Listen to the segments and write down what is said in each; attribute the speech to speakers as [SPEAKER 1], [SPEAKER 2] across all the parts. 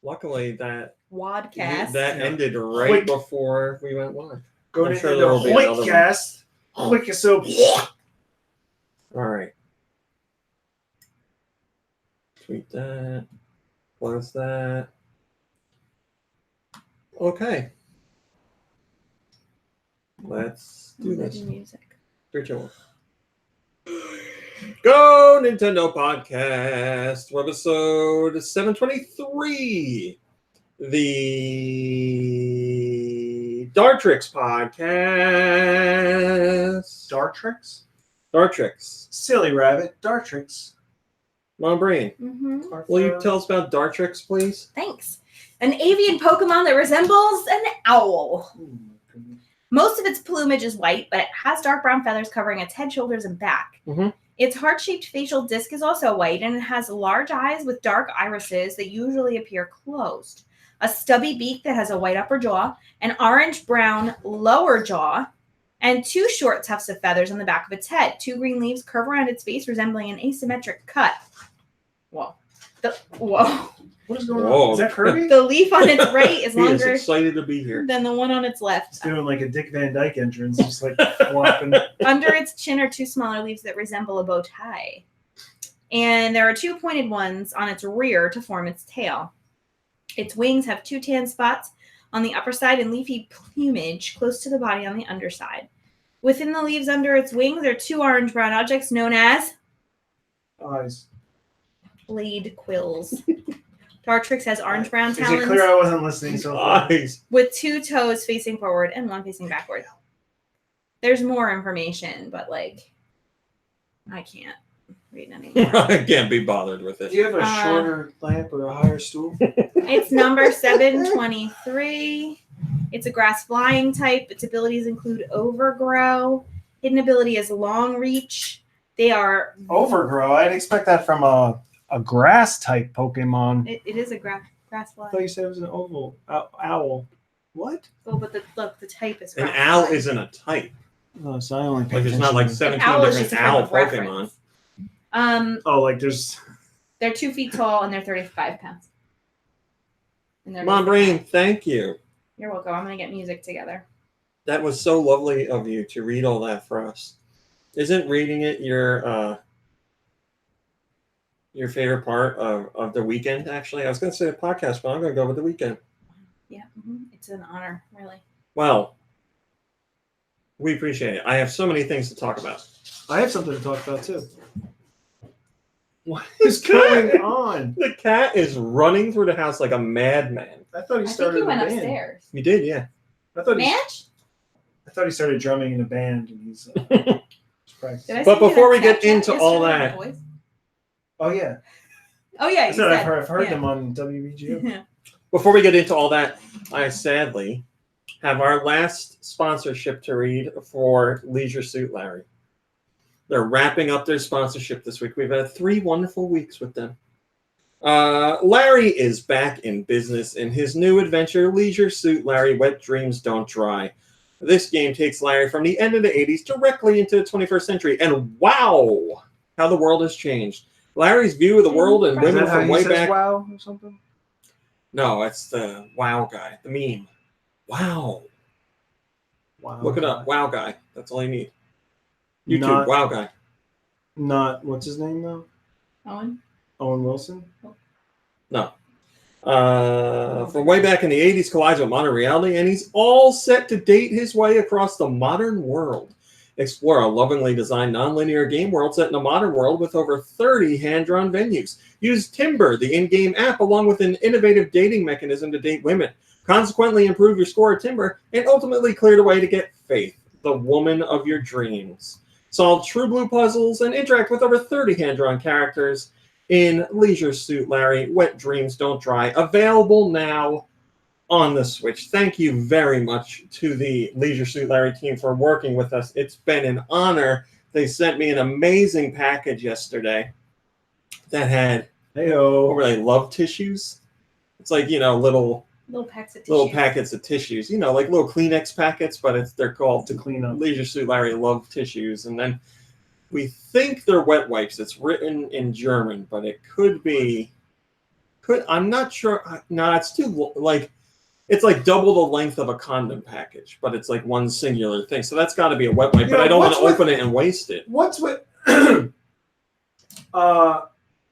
[SPEAKER 1] Luckily, that
[SPEAKER 2] Wadcast.
[SPEAKER 1] ended right before we went live.
[SPEAKER 3] Go to the Hoytcast. Webisode.
[SPEAKER 1] All right. Tweet that. Close that. Okay. Let's do this.
[SPEAKER 2] Music.
[SPEAKER 1] 3, 2, 1. Go Nintendo Podcast, Webisode 723. The Dartrix Podcast.
[SPEAKER 3] Dartrix? Silly rabbit. Dartrix.
[SPEAKER 1] Mom Brain, will you tell us about Dartrix, please?
[SPEAKER 2] Thanks. An avian Pokemon that resembles an owl. Most of its plumage is white, but it has dark brown feathers covering its head, shoulders, and back. Its heart-shaped facial disc is also white, and it has large eyes with dark irises that usually appear closed. A stubby beak that has a white upper jaw, an orange-brown lower jaw, and 2 short tufts of feathers on the back of its head. 2 green leaves curve around its face, resembling an asymmetric cut. Whoa.
[SPEAKER 3] What is going on? Is that Kirby?
[SPEAKER 2] The leaf on its right is longer.
[SPEAKER 1] He is excited to be here.
[SPEAKER 2] Than the one on its left.
[SPEAKER 3] It's doing like a Dick Van Dyke entrance, just like flopping.
[SPEAKER 2] Under its chin are 2 smaller leaves that resemble a bow tie. And there are 2 pointed ones on its rear to form its tail. Its wings have 2 tan spots on the upper side and leafy plumage close to the body on the underside. Within the leaves under its wings are 2 orange-brown objects known as
[SPEAKER 3] eyes.
[SPEAKER 2] Blade quills. Dartrix has orange-brown talons.
[SPEAKER 3] Is it clear I wasn't listening so far?
[SPEAKER 1] Eyes.
[SPEAKER 2] With 2 toes facing forward and 1 facing backward. There's more information, but I can't read anymore.
[SPEAKER 1] I can't be bothered with it.
[SPEAKER 3] Do you have a shorter lamp or a higher stool?
[SPEAKER 2] It's number 723. It's a grass flying type. Its abilities include Overgrow. Hidden ability is Long Reach. They are...
[SPEAKER 3] Overgrow? I'd expect that from a grass type Pokemon.
[SPEAKER 2] It is a grass fly.
[SPEAKER 3] I thought you said it was an owl. What?
[SPEAKER 2] Oh, but the type is
[SPEAKER 1] An
[SPEAKER 2] grass
[SPEAKER 1] owl
[SPEAKER 2] fly.
[SPEAKER 1] isn't a type.
[SPEAKER 3] Oh, so I only
[SPEAKER 1] Like there's not like 17 different owl Pokemon.
[SPEAKER 2] They're 2 feet tall and they're 35 pounds.
[SPEAKER 1] Mom Brain, thank you.
[SPEAKER 2] You're welcome. I'm gonna get music together.
[SPEAKER 1] That was so lovely of you to read all that for us. Isn't reading it your favorite part of the weekend? Actually, I was going to say the podcast, but I'm going to go with the weekend.
[SPEAKER 2] Yeah, it's an honor, really.
[SPEAKER 1] Well, we appreciate it. I have so many things to talk about.
[SPEAKER 3] I have something to talk about too. What is going on?
[SPEAKER 1] The cat is running through the house like a madman.
[SPEAKER 3] I thought he
[SPEAKER 2] I
[SPEAKER 3] started.
[SPEAKER 2] think he went
[SPEAKER 3] a band.
[SPEAKER 2] upstairs.
[SPEAKER 1] You did, yeah.
[SPEAKER 3] I thought he started drumming in a band, and he's practicing.
[SPEAKER 1] But before we get into all that,
[SPEAKER 3] oh yeah. I've heard them on WBGO.
[SPEAKER 1] Before we get into all that, I sadly have our last sponsorship to read for Leisure Suit Larry. They're wrapping up their sponsorship this week. We've had 3 wonderful weeks with them. Larry is back in business in his new adventure, Leisure Suit Larry, Wet Dreams Don't Dry. This game takes Larry from the end of the 80s directly into the 21st century. And wow, how the world has changed. Larry's view of the world and women from way back.
[SPEAKER 3] Wow or something?
[SPEAKER 1] No, it's the wow guy, the meme. Wow. Look it up. Wow guy. That's all you need. YouTube, wow guy.
[SPEAKER 3] Not, what's his name though?
[SPEAKER 2] Owen
[SPEAKER 3] Wilson?
[SPEAKER 1] No. From way back in the 80s, collides with modern reality, and he's all set to date his way across the modern world. Explore a lovingly designed non-linear game world set in a modern world with over 30 hand-drawn venues. Use Timber, the in-game app, along with an innovative dating mechanism to date women. Consequently, improve your score at Timber, and ultimately clear the way to get Faith, the woman of your dreams. Solve True Blue puzzles and interact with over 30 hand-drawn characters in Leisure Suit Larry, Wet Dreams Don't Dry. Available now on the Switch. Thank you very much to the Leisure Suit Larry team for working with us. It's been an honor. They sent me an amazing package yesterday that had love tissues. It's like, little packets of tissues. Like little Kleenex packets, but they're called
[SPEAKER 3] to clean up.
[SPEAKER 1] Leisure Suit Larry Love Tissues. And then we think they're wet wipes. It's written in German, but it could be I'm not sure. No, it's too like. It's like double the length of a condom package, but it's like one singular thing. So that's got to be a wet wipe. But I don't want to open it and waste it.
[SPEAKER 3] What's with?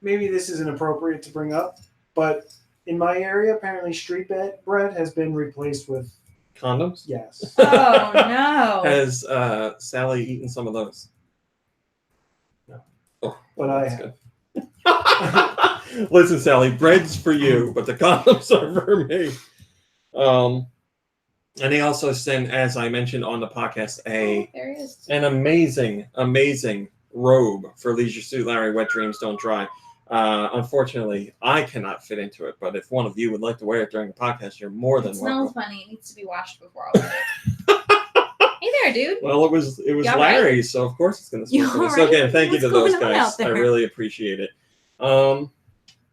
[SPEAKER 3] Maybe this isn't appropriate to bring up, but in my area, apparently street bread has been replaced with
[SPEAKER 1] Condoms?
[SPEAKER 3] Yes.
[SPEAKER 2] Oh no!
[SPEAKER 1] Has Sally eaten some of those?
[SPEAKER 3] No.
[SPEAKER 1] Oh,
[SPEAKER 3] but I have.
[SPEAKER 1] Good. Listen, Sally, bread's for you, but the condoms are for me. And he also sent, as I mentioned on the podcast,
[SPEAKER 2] There he is.
[SPEAKER 1] an amazing robe for Leisure Suit Larry. Wet Dreams Don't Dry. Unfortunately, I cannot fit into it, but if one of you would like to wear it during the podcast, you're more than welcome.
[SPEAKER 2] It smells funny. It needs to be washed before I wear it. Hey there, dude.
[SPEAKER 1] Well, it was
[SPEAKER 2] Y'all
[SPEAKER 1] Larry,
[SPEAKER 2] right?
[SPEAKER 1] so of course it's going to smell funny.
[SPEAKER 2] Right?
[SPEAKER 1] So again, thank you to those
[SPEAKER 2] going on
[SPEAKER 1] guys.
[SPEAKER 2] out there?
[SPEAKER 1] I really appreciate it.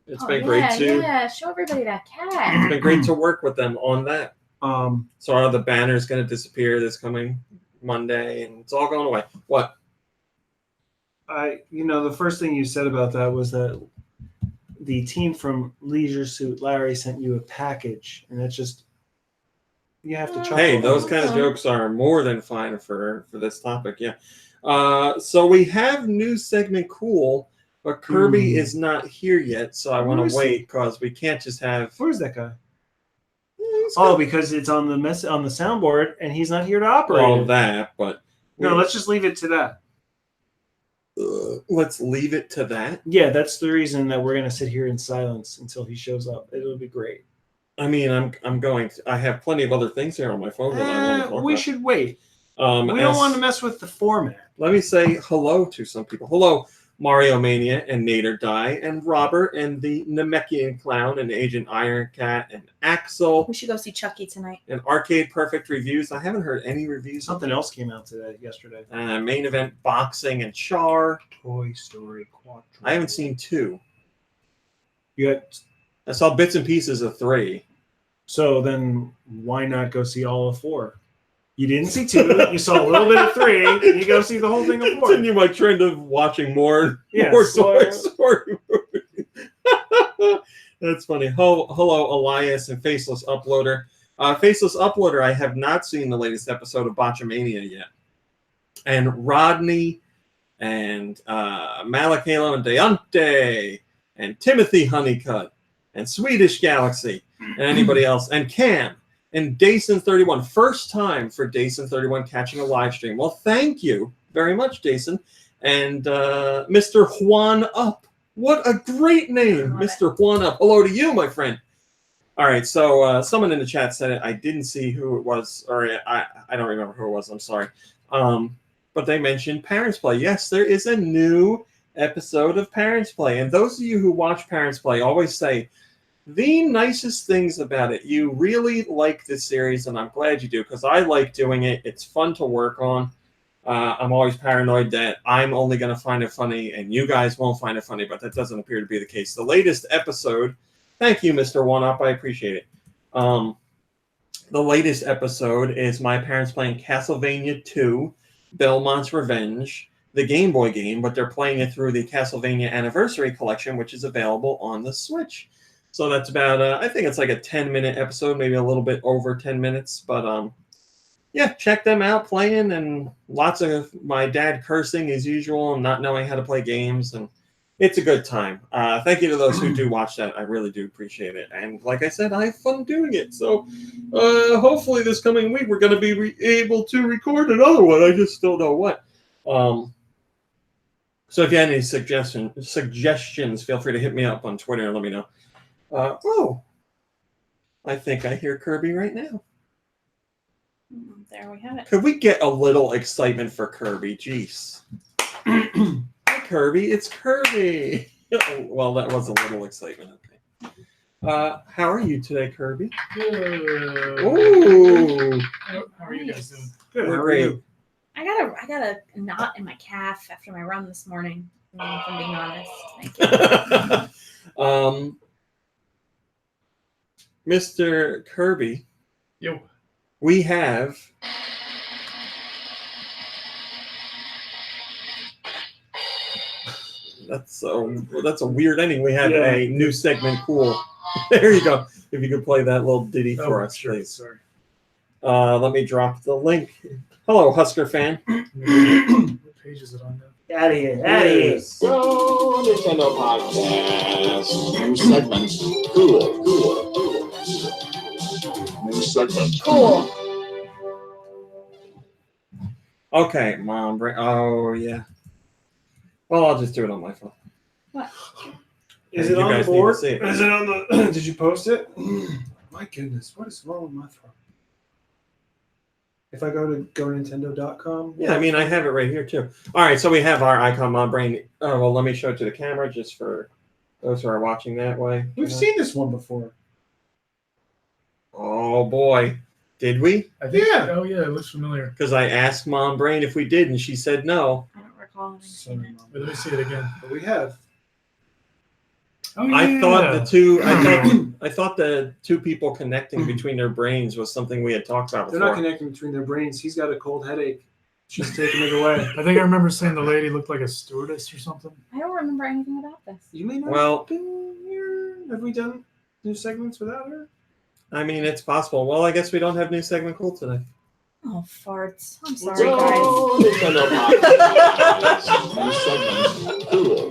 [SPEAKER 1] It's been great to
[SPEAKER 2] show everybody that
[SPEAKER 1] it's
[SPEAKER 2] cat.
[SPEAKER 1] been great to work with them on that. So are the banners going to disappear this coming Monday, and it's all going away? What?
[SPEAKER 3] The first thing you said about that was that the team from Leisure Suit Larry sent you a package, and it's just you have to try.
[SPEAKER 1] Hey, those kind of jokes are more than fine for this topic. Yeah. So we have new segment cool, but Kirby is not here yet, so I want to wait because we can't just have.
[SPEAKER 3] Where's that guy? Because it's on the soundboard, and he's not here to operate.
[SPEAKER 1] All that, but
[SPEAKER 3] no, let's just leave it to that.
[SPEAKER 1] Let's leave it to that.
[SPEAKER 3] Yeah, that's the reason that we're gonna sit here in silence until he shows up. It'll be great.
[SPEAKER 1] I mean, I'm going to. I have plenty of other things here on my phone that I want to talk
[SPEAKER 3] we
[SPEAKER 1] about.
[SPEAKER 3] should wait. We don't want to mess with the format.
[SPEAKER 1] Let me say hello to some people. Hello, Mario Mania and Nader Die and Robert and the Namekian Clown and Agent Iron Cat and Axel.
[SPEAKER 2] We should go see Chucky tonight.
[SPEAKER 1] And Arcade Perfect Reviews. I haven't heard any reviews.
[SPEAKER 3] Something else came out yesterday.
[SPEAKER 1] Main Event Boxing and Char.
[SPEAKER 3] Toy Story Quattro.
[SPEAKER 1] I haven't seen 2.
[SPEAKER 3] I
[SPEAKER 1] saw bits and pieces of 3.
[SPEAKER 3] So then why not go see all of 4? You didn't see 2. You saw a little bit of 3. And you go see the whole thing of 4.
[SPEAKER 1] Continue my trend of watching more Toy Story movies. That's funny. Hello, Elias and Faceless Uploader. Faceless Uploader, I have not seen the latest episode of Botchamania yet. And Rodney and Malakalo and Deonte and Timothy Honeycutt and Swedish Galaxy and anybody else and Cam and Dason31. First time for Dason31 catching a live stream. Well, thank you very much, Dason. And Mr. Juan Up. What a great name, Mr. Juan Up. Hello to you, my friend. All right, so someone in the chat said it. I didn't see who it was, or I don't remember who it was. I'm sorry. But they mentioned Parents Play. Yes, there is a new episode of Parents Play. And those of you who watch Parents Play always say the nicest things about it. You really like this series, and I'm glad you do, because I like doing it. It's fun to work on. I'm always paranoid that I'm only going to find it funny, and you guys won't find it funny, but that doesn't appear to be the case. The latest episode, thank you, Mr. One-Up, I appreciate it. The latest episode is my parents playing Castlevania 2, Belmont's Revenge, the Game Boy game, but they're playing it through the Castlevania Anniversary Collection, which is available on the Switch. So that's about, I think it's like a 10-minute episode, maybe a little bit over 10 minutes. But, yeah, check them out playing, and lots of my dad cursing as usual and not knowing how to play games. And it's a good time. Thank you to those who do watch that. I really do appreciate it. And like I said, I have fun doing it. So hopefully this coming week we're going to be able to record another one. I just don't know what. So if you have any suggestions, feel free to hit me up on Twitter and let me know. I think I hear Kirby right now.
[SPEAKER 2] There we have it.
[SPEAKER 1] Could we get a little excitement for Kirby? Jeez. Hi, Kirby. It's Kirby. Well, that was a little excitement. Okay. How are you today, Kirby?
[SPEAKER 3] Good.
[SPEAKER 1] Ooh.
[SPEAKER 3] How are you guys doing?
[SPEAKER 1] Good. How are you?
[SPEAKER 2] I got a knot in my calf after my run this morning. If I'm being honest. Thank you.
[SPEAKER 1] Mr. Kirby.
[SPEAKER 3] Yo.
[SPEAKER 1] We have That's a weird ending. We have a new segment. Cool. There you go. If you could play that little ditty for us,
[SPEAKER 4] sure.
[SPEAKER 1] please.
[SPEAKER 4] Sorry.
[SPEAKER 1] Let me drop the link. Hello, Husker fan.
[SPEAKER 4] What page is it on now?
[SPEAKER 3] Out of here. Out of here.
[SPEAKER 5] GoNintendo Podcast. New segments. Cool. New segments.
[SPEAKER 2] Cool.
[SPEAKER 1] Okay, Mom Brain. Oh, yeah. Well, I'll just do it on my phone.
[SPEAKER 2] What?
[SPEAKER 3] Is
[SPEAKER 1] You
[SPEAKER 3] it on
[SPEAKER 1] guys
[SPEAKER 3] the
[SPEAKER 1] need to
[SPEAKER 3] board?
[SPEAKER 1] see it.
[SPEAKER 3] Is it on the? Did you post it? My goodness, what is wrong with my throat? If I go to GoNintendo.com.
[SPEAKER 1] Yeah, I mean, I have it right here, too. All right, so we have our icon, Mom Brain. Oh, well, let me show it to the camera just for those who are watching that way.
[SPEAKER 3] We've seen this one before.
[SPEAKER 1] Oh, boy. Did we?
[SPEAKER 4] I think.
[SPEAKER 3] Yeah.
[SPEAKER 4] Oh yeah, it looks familiar.
[SPEAKER 1] Because I asked Mom Brain if we did, and she said no.
[SPEAKER 2] I don't recall having
[SPEAKER 3] Sorry,
[SPEAKER 2] seen it.
[SPEAKER 3] Mom.
[SPEAKER 4] But let me see it again.
[SPEAKER 3] But we have.
[SPEAKER 4] Oh yeah.
[SPEAKER 1] I thought the two people connecting between their brains was something we had talked about
[SPEAKER 3] They're
[SPEAKER 1] before.
[SPEAKER 3] not connecting between their brains. He's got a cold headache. She's taking it away.
[SPEAKER 4] I think I remember saying the lady looked like a stewardess or something.
[SPEAKER 2] I don't remember anything about this.
[SPEAKER 3] You may not
[SPEAKER 1] Well-
[SPEAKER 3] have been here. Have we done new segments without her?
[SPEAKER 1] I mean, it's possible. Well, I guess we don't have new segment cool today.
[SPEAKER 2] Oh, farts. I'm sorry, guys.
[SPEAKER 5] GoNintendo Podcast. New segments. Cool.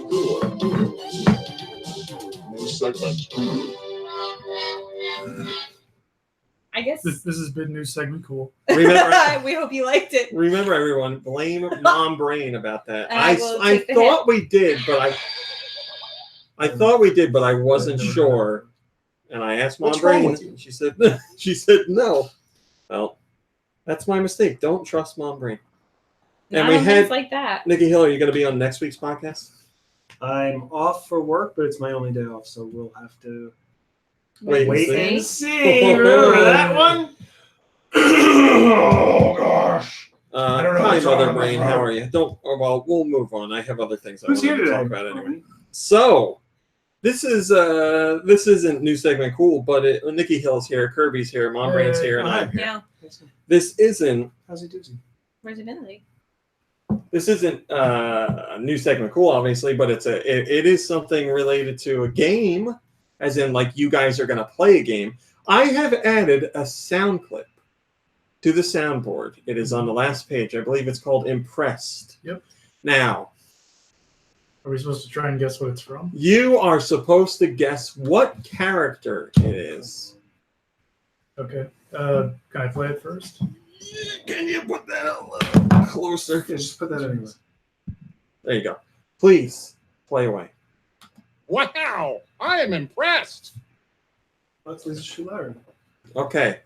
[SPEAKER 5] New segments. Cool.
[SPEAKER 2] I guess
[SPEAKER 4] This has been new segment cool.
[SPEAKER 1] Remember,
[SPEAKER 2] we hope you liked it.
[SPEAKER 1] remember, everyone, blame Mom Brain about that.
[SPEAKER 2] I will
[SPEAKER 1] I
[SPEAKER 2] take the
[SPEAKER 1] thought we did, but I wasn't sure. And I asked Mom
[SPEAKER 3] What's wrong
[SPEAKER 1] Brain,
[SPEAKER 3] with you?
[SPEAKER 1] and she said no. Well, that's my mistake. Don't trust Mom Brain. And
[SPEAKER 2] Not
[SPEAKER 1] we
[SPEAKER 2] on
[SPEAKER 1] had
[SPEAKER 2] things like that.
[SPEAKER 1] Nikki Hill. Are you going to be on next week's podcast?
[SPEAKER 3] I'm off for work, but it's my only day off, so we'll have to
[SPEAKER 1] Wait and
[SPEAKER 3] wait
[SPEAKER 1] see.
[SPEAKER 3] and see. Remember that one? Oh gosh.
[SPEAKER 4] I don't know
[SPEAKER 1] Hi,
[SPEAKER 4] what's wrong
[SPEAKER 1] Mother
[SPEAKER 4] with my
[SPEAKER 1] Brain.
[SPEAKER 4] throat.
[SPEAKER 1] How are you? Don't. Well, we'll move on. I have other things I
[SPEAKER 3] Who's
[SPEAKER 1] want
[SPEAKER 3] here
[SPEAKER 1] to
[SPEAKER 3] today?
[SPEAKER 1] talk about anyway. So, this isn't new segment cool, but Nikki Hill's here, Kirby's here, Mom Brain's here, and I'm here.
[SPEAKER 2] Yeah.
[SPEAKER 1] This isn't
[SPEAKER 3] How's he doing?
[SPEAKER 2] Where's it been?
[SPEAKER 1] a new segment cool, obviously, but it is something related to a game, as in like you guys are going to play a game. I have added a sound clip to the soundboard. It is on the last page. I believe it's called Impressed.
[SPEAKER 4] Yep.
[SPEAKER 1] Now,
[SPEAKER 4] Are we supposed to try and guess what it's from?
[SPEAKER 1] you are supposed to guess what character it is.
[SPEAKER 4] Okay. Can I play it first?
[SPEAKER 1] Can you put that a little closer?
[SPEAKER 3] Yeah, just put that anywhere.
[SPEAKER 1] There you go. Please play away.
[SPEAKER 5] Wow, I am impressed.
[SPEAKER 3] That's Lisa Schuller.
[SPEAKER 1] Okay.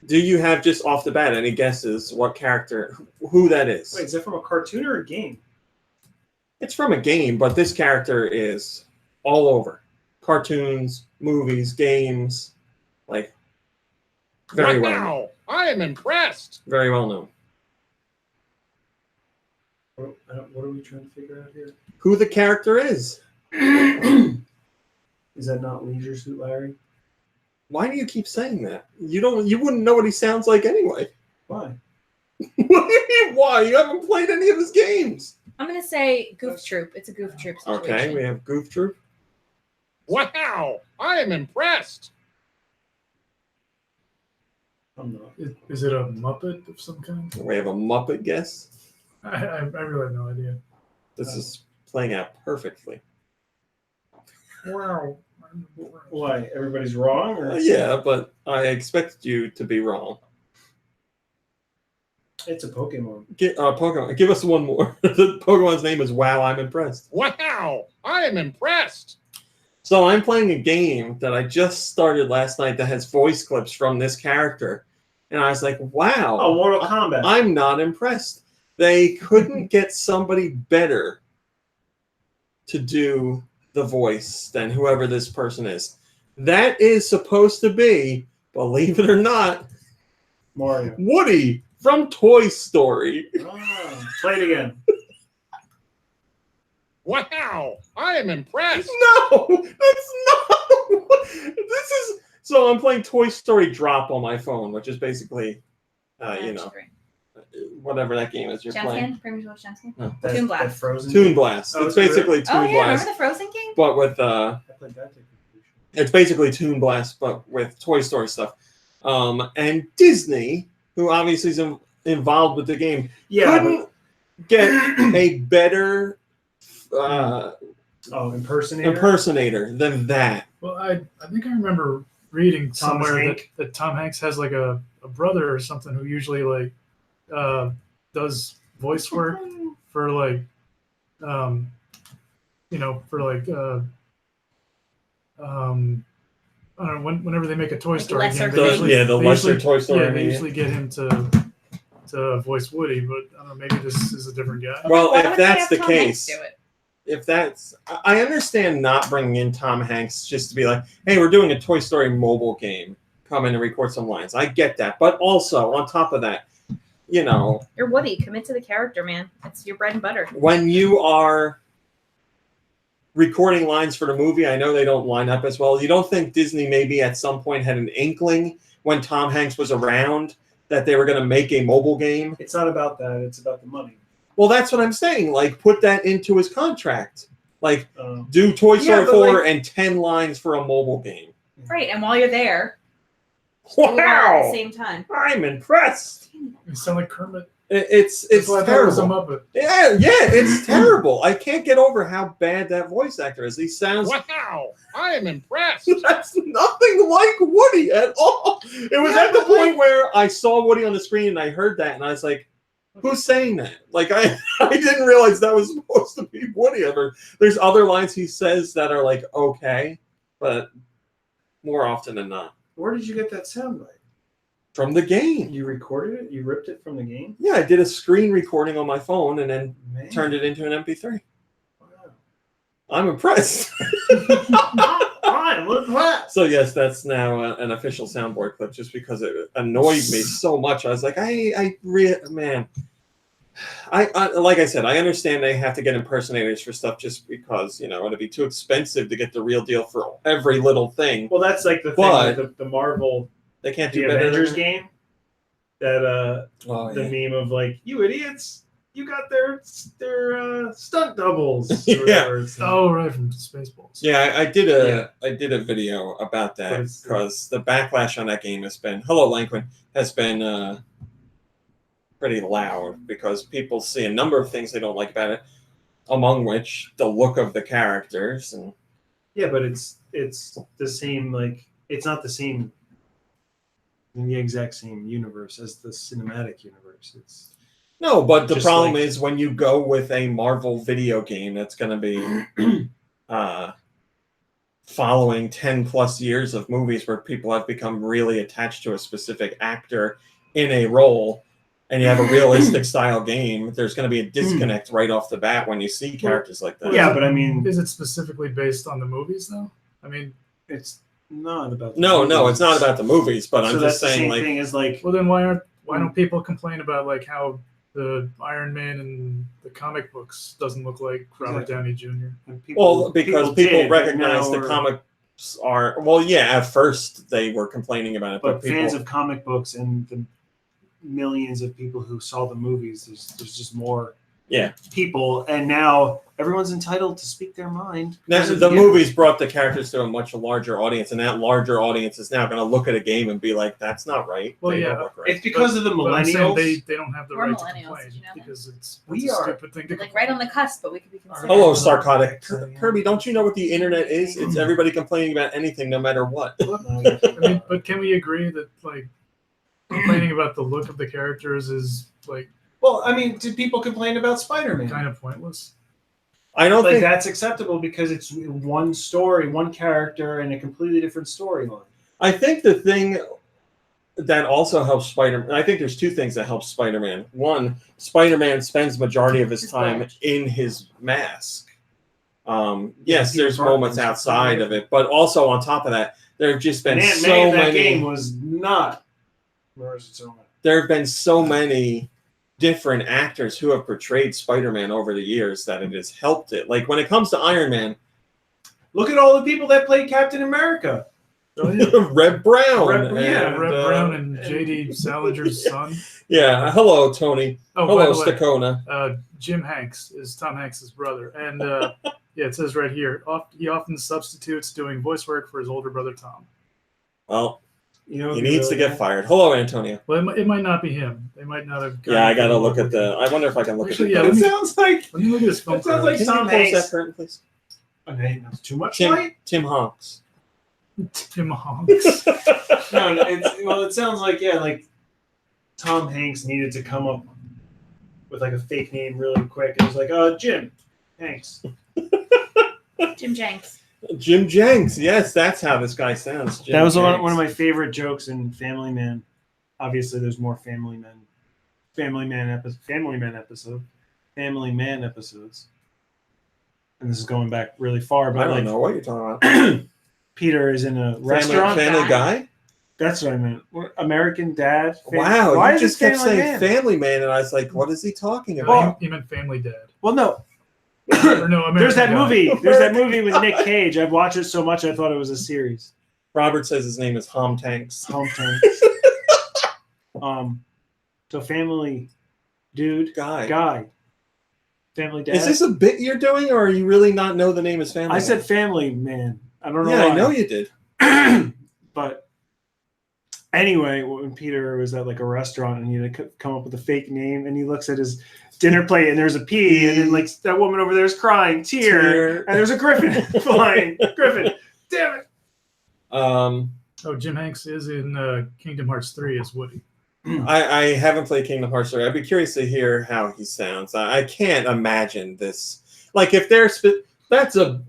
[SPEAKER 1] Do you have just off the bat any guesses what character, who that is?
[SPEAKER 3] Wait, is that from a cartoon or a game?
[SPEAKER 1] It's from a game, but this character is all over. Cartoons, movies, games, like very well known.
[SPEAKER 5] Wow, I am impressed.
[SPEAKER 1] Very well known.
[SPEAKER 3] What are we trying to figure out here?
[SPEAKER 1] Who the character is?
[SPEAKER 3] Is that not Leisure Suit Larry?
[SPEAKER 1] Why do you keep saying that? You wouldn't know what he sounds like anyway.
[SPEAKER 3] Why?
[SPEAKER 1] What do you mean why? You haven't played any of his games.
[SPEAKER 2] I'm gonna say Goof Troop. It's a Goof Troop situation.
[SPEAKER 1] Okay, we have Goof Troop.
[SPEAKER 5] Wow, I am impressed.
[SPEAKER 3] I'm not.
[SPEAKER 4] Is it a Muppet of some kind?
[SPEAKER 1] We have a Muppet guess.
[SPEAKER 4] I really have no idea.
[SPEAKER 1] This is playing out perfectly.
[SPEAKER 4] Wow.
[SPEAKER 3] Why? Everybody's wrong? Or?
[SPEAKER 1] Yeah, but I expected you to be wrong.
[SPEAKER 3] It's a Pokemon.
[SPEAKER 1] Pokemon. Give us one more. The Pokemon's name is Wow, I'm Impressed.
[SPEAKER 5] Wow, I am impressed.
[SPEAKER 1] So I'm playing a game that I just started last night that has voice clips from this character. And I was like, wow.
[SPEAKER 3] Oh, Mortal Kombat.
[SPEAKER 1] I'm not impressed. They couldn't get somebody better to do the voice than whoever this person is. That is supposed to be, believe it or not,
[SPEAKER 3] Mario.
[SPEAKER 1] Woody from Toy Story.
[SPEAKER 3] Oh, play it again.
[SPEAKER 5] Wow, I am impressed.
[SPEAKER 1] No, that's not. This is so. I'm playing Toy Story Drop on my phone, which is basically, whatever that game is you're playing.
[SPEAKER 2] Gemscan? Premature Gemscan?
[SPEAKER 1] No.
[SPEAKER 2] Toon Blast.
[SPEAKER 3] That Frozen.
[SPEAKER 1] Toon Blast.
[SPEAKER 3] Oh,
[SPEAKER 1] It's
[SPEAKER 3] is it
[SPEAKER 1] basically Toon
[SPEAKER 2] Oh yeah,
[SPEAKER 1] Blast,
[SPEAKER 2] remember the Frozen game?
[SPEAKER 1] but with
[SPEAKER 3] I played that.
[SPEAKER 1] it's basically Toon Blast, but with Toy Story stuff. And Disney, who obviously is involved with the game, couldn't get a better impersonator than that.
[SPEAKER 4] Well, I think I remember reading
[SPEAKER 3] Thomas
[SPEAKER 4] somewhere
[SPEAKER 3] Hank?
[SPEAKER 4] that Tom Hanks has like a brother or something who usually like does voice work for like for like I don't know, whenever they make a Toy
[SPEAKER 2] Like
[SPEAKER 4] Story
[SPEAKER 2] lesser
[SPEAKER 4] game,
[SPEAKER 1] The lesser Toy Story.
[SPEAKER 4] Yeah, they usually get him to voice Woody, but I don't know, maybe this is a different guy.
[SPEAKER 1] Well,
[SPEAKER 2] Why
[SPEAKER 1] if
[SPEAKER 2] wouldn't they
[SPEAKER 1] that's
[SPEAKER 2] have
[SPEAKER 1] the
[SPEAKER 2] Tom Hanks
[SPEAKER 1] case,
[SPEAKER 2] do it?
[SPEAKER 1] if that's, I understand not bringing in Tom Hanks just to be like, hey, we're doing a Toy Story mobile game. Come in and record some lines. I get that. But also, on top of that,
[SPEAKER 2] You're Woody. Commit to the character, man. It's your bread and butter.
[SPEAKER 1] when you are recording lines for the movie, I know they don't line up as well. You don't think Disney maybe at some point had an inkling when Tom Hanks was around that they were going to make a mobile game?
[SPEAKER 3] It's not about that. It's about the money.
[SPEAKER 1] Well, that's what I'm saying. Like, put that into his contract. Like,
[SPEAKER 3] Um,
[SPEAKER 1] do Toy Story
[SPEAKER 3] Yeah, but
[SPEAKER 1] 4
[SPEAKER 3] like-
[SPEAKER 1] and 10 lines for a mobile game.
[SPEAKER 2] Right, and while you're there, do it all at the
[SPEAKER 1] Wow!
[SPEAKER 2] same time.
[SPEAKER 1] I'm impressed.
[SPEAKER 4] You sound like Kermit.
[SPEAKER 1] It's
[SPEAKER 4] That's why I thought it was a
[SPEAKER 1] terrible.
[SPEAKER 4] Muppet.
[SPEAKER 1] Yeah, it's terrible. I can't get over how bad that voice actor is. He sounds.
[SPEAKER 5] Wow, I am impressed.
[SPEAKER 1] That's nothing like Woody at all. It was at the point where I saw Woody on the screen and I heard that and I was like, who's saying that? Like, I didn't realize that was supposed to be Woody ever. There's other lines he says that are like, okay, but more often than not.
[SPEAKER 3] Where did you get that soundbite?
[SPEAKER 1] From the game.
[SPEAKER 3] You recorded it? You ripped it from the game?
[SPEAKER 1] Yeah, I did a screen recording on my phone and then
[SPEAKER 3] Man.
[SPEAKER 1] turned it into an MP3.
[SPEAKER 3] Wow.
[SPEAKER 1] I'm impressed.
[SPEAKER 3] I'm impressed.
[SPEAKER 1] So yes, that's now an official soundboard clip. Just because it annoyed me so much, I was like, man. I like I said, I understand they have to get impersonators for stuff just because it'd be too expensive to get the real deal for every little thing.
[SPEAKER 3] Well, that's like the thing
[SPEAKER 1] But-
[SPEAKER 3] with the Marvel,
[SPEAKER 1] They can't
[SPEAKER 3] the
[SPEAKER 1] do better.
[SPEAKER 3] Avengers
[SPEAKER 1] than
[SPEAKER 3] game. That
[SPEAKER 1] Oh,
[SPEAKER 3] the
[SPEAKER 1] yeah.
[SPEAKER 3] meme of like, you idiots, you got their stunt doubles. Or
[SPEAKER 1] Yeah.
[SPEAKER 3] whatever. It's like,
[SPEAKER 4] Oh, right, from Spaceballs.
[SPEAKER 1] Yeah, I did a video about that
[SPEAKER 3] But it's-
[SPEAKER 1] because the backlash on that game has been pretty loud because people see a number of things they don't like about it, among which the look of the characters and
[SPEAKER 3] yeah, but it's the same. Like, it's not the same. In the exact same universe as the cinematic universe. It's
[SPEAKER 1] no, but the
[SPEAKER 3] Just
[SPEAKER 1] problem
[SPEAKER 3] like-
[SPEAKER 1] is when you go with a Marvel video game that's going to be following 10 plus years of movies where people have become really attached to a specific actor in a role, and you have a realistic style game, there's going to be a disconnect right off the bat when you see characters like that.
[SPEAKER 3] yeah, but I mean,
[SPEAKER 4] Is it specifically based on the movies, though? I mean,
[SPEAKER 3] it's not about. The
[SPEAKER 1] No,
[SPEAKER 3] movies.
[SPEAKER 1] it's not about the movies, but
[SPEAKER 3] So
[SPEAKER 1] I'm
[SPEAKER 3] that's
[SPEAKER 1] just
[SPEAKER 3] the
[SPEAKER 1] saying,
[SPEAKER 3] same
[SPEAKER 1] like,
[SPEAKER 3] thing as like.
[SPEAKER 4] well, then why don't people complain about like how the Iron Man and the comic books doesn't look like Robert
[SPEAKER 3] Exactly.
[SPEAKER 4] Downey Jr.?
[SPEAKER 3] And
[SPEAKER 1] well, because people
[SPEAKER 3] did, but
[SPEAKER 1] recognize
[SPEAKER 3] now
[SPEAKER 1] the
[SPEAKER 3] we're-
[SPEAKER 1] comics are, well, yeah, at first they were complaining about it,
[SPEAKER 3] But
[SPEAKER 1] people,
[SPEAKER 3] fans of comic books and the millions of people who saw the movies, there's just more
[SPEAKER 1] Yeah.
[SPEAKER 3] people, and now everyone's entitled to speak their mind.
[SPEAKER 1] Now,
[SPEAKER 3] because of
[SPEAKER 1] the
[SPEAKER 3] the
[SPEAKER 1] movies brought the characters to a much larger audience, and that larger audience is now going to look at a game and be like, "That's not right."
[SPEAKER 4] Well,
[SPEAKER 1] They
[SPEAKER 4] yeah,
[SPEAKER 1] don't look right.
[SPEAKER 3] It's because of the
[SPEAKER 4] But I'm saying
[SPEAKER 3] millennials.
[SPEAKER 4] they don't have the
[SPEAKER 2] We're
[SPEAKER 4] right to
[SPEAKER 2] millennials,
[SPEAKER 4] complain
[SPEAKER 2] did you know that?
[SPEAKER 4] because it's
[SPEAKER 3] We
[SPEAKER 4] a
[SPEAKER 3] are.
[SPEAKER 4] stupid thing to
[SPEAKER 2] Like right on the cusp, but we could be considered.
[SPEAKER 1] Hello, sarcastic Kirby. Don't you know what the internet is? It's everybody complaining about anything, no matter what.
[SPEAKER 4] I mean, but can we agree that like complaining about the look of the characters is like
[SPEAKER 3] Well, I mean, did people complain about Spider-Man?
[SPEAKER 4] kind of pointless?
[SPEAKER 1] I don't
[SPEAKER 3] Like,
[SPEAKER 1] think
[SPEAKER 3] that's acceptable because it's one story, one character, and a completely different storyline.
[SPEAKER 1] I think the thing that also helps Spider-Man, I think there's two things that help Spider-Man. One, Spider-Man spends majority of his time in his mask. Yes,
[SPEAKER 3] Peter
[SPEAKER 1] there's
[SPEAKER 3] Parker
[SPEAKER 1] moments
[SPEAKER 3] was-
[SPEAKER 1] outside of it, but also on top of that, there have just been
[SPEAKER 3] And Aunt
[SPEAKER 1] so
[SPEAKER 3] May in that
[SPEAKER 1] many.
[SPEAKER 3] game was not Marissa Tomei.
[SPEAKER 1] There have been so many different actors who have portrayed Spider-Man over the years that it has helped it. Like when it comes to Iron Man,
[SPEAKER 3] Look at all the people that played Captain America.
[SPEAKER 4] Oh, yeah.
[SPEAKER 1] Red Brown.
[SPEAKER 3] Red
[SPEAKER 4] Brown and J.D. Salinger's son.
[SPEAKER 1] Yeah. Hello, Tony.
[SPEAKER 4] Oh,
[SPEAKER 1] Hello,
[SPEAKER 4] by the way,
[SPEAKER 1] Stakona.
[SPEAKER 4] Jim Hanks is Tom Hanks' brother. And yeah, it says right here, he often substitutes doing voice work for his older brother, Tom.
[SPEAKER 1] Well,
[SPEAKER 3] You know,
[SPEAKER 1] he needs to get fired. Hello, Antonio.
[SPEAKER 4] Well, it might not be him. They might not have.
[SPEAKER 1] Yeah, I got to look at the. I wonder if I can look
[SPEAKER 4] Actually,
[SPEAKER 1] at
[SPEAKER 4] yeah,
[SPEAKER 1] the.
[SPEAKER 3] It sounds like
[SPEAKER 4] Let me look at his phone.
[SPEAKER 3] That sounds like
[SPEAKER 1] Can you
[SPEAKER 3] Tom
[SPEAKER 1] close
[SPEAKER 3] Hanks.
[SPEAKER 1] that curtain, please?
[SPEAKER 3] Okay, that's too much
[SPEAKER 1] Tim
[SPEAKER 3] light.
[SPEAKER 1] Honks.
[SPEAKER 4] Tim Hanks.
[SPEAKER 3] No, it sounds like like Tom Hanks needed to come up with like a fake name really quick. It was like, Jim Hanks.
[SPEAKER 2] Jim Jenks.
[SPEAKER 1] Jim Jenks. Yes, that's how this guy sounds. Jim
[SPEAKER 3] That was one
[SPEAKER 1] Jenks.
[SPEAKER 3] of my favorite jokes in Family Man. Obviously, there's more Family Man episodes. And this is going back really far, but
[SPEAKER 1] I don't
[SPEAKER 3] like
[SPEAKER 1] know what you're talking about.
[SPEAKER 3] Peter is in a restaurant.
[SPEAKER 1] Family Guy?
[SPEAKER 3] That's what I meant.
[SPEAKER 1] American Dad?
[SPEAKER 3] Wow,
[SPEAKER 1] Why
[SPEAKER 3] you
[SPEAKER 1] you just
[SPEAKER 3] it
[SPEAKER 1] kept
[SPEAKER 3] Family
[SPEAKER 1] saying
[SPEAKER 3] Man?
[SPEAKER 1] Family Man, and I was like, what is he talking
[SPEAKER 4] No,
[SPEAKER 1] about?
[SPEAKER 4] he meant Family Dad.
[SPEAKER 3] Well, no.
[SPEAKER 4] Or no, American
[SPEAKER 3] There's that
[SPEAKER 4] Guy.
[SPEAKER 3] movie. There's that movie with Nick Cage. I've watched it so much I thought it was a series.
[SPEAKER 1] Robert says his name is Hom Tanks.
[SPEAKER 3] Home So Family Dude
[SPEAKER 1] Guy.
[SPEAKER 3] Family Dad.
[SPEAKER 1] Is this a bit you're doing, or are you really not know the name is Family
[SPEAKER 3] I
[SPEAKER 1] Man?
[SPEAKER 3] said Family Man. I don't know.
[SPEAKER 1] Yeah,
[SPEAKER 3] why.
[SPEAKER 1] I know you did.
[SPEAKER 3] But anyway, when Peter was at like a restaurant and he had to come up with a fake name, and he looks at his dinner plate and there's a P, and then like that woman over there is crying, tear. And there's a griffin flying. Griffin. Damn it.
[SPEAKER 1] Um,
[SPEAKER 4] Oh, Jim Hanks is in Kingdom Hearts 3 as Woody.
[SPEAKER 1] I haven't played Kingdom Hearts 3. I'd be curious to hear how he sounds. I can't imagine this. Like, if there's that's a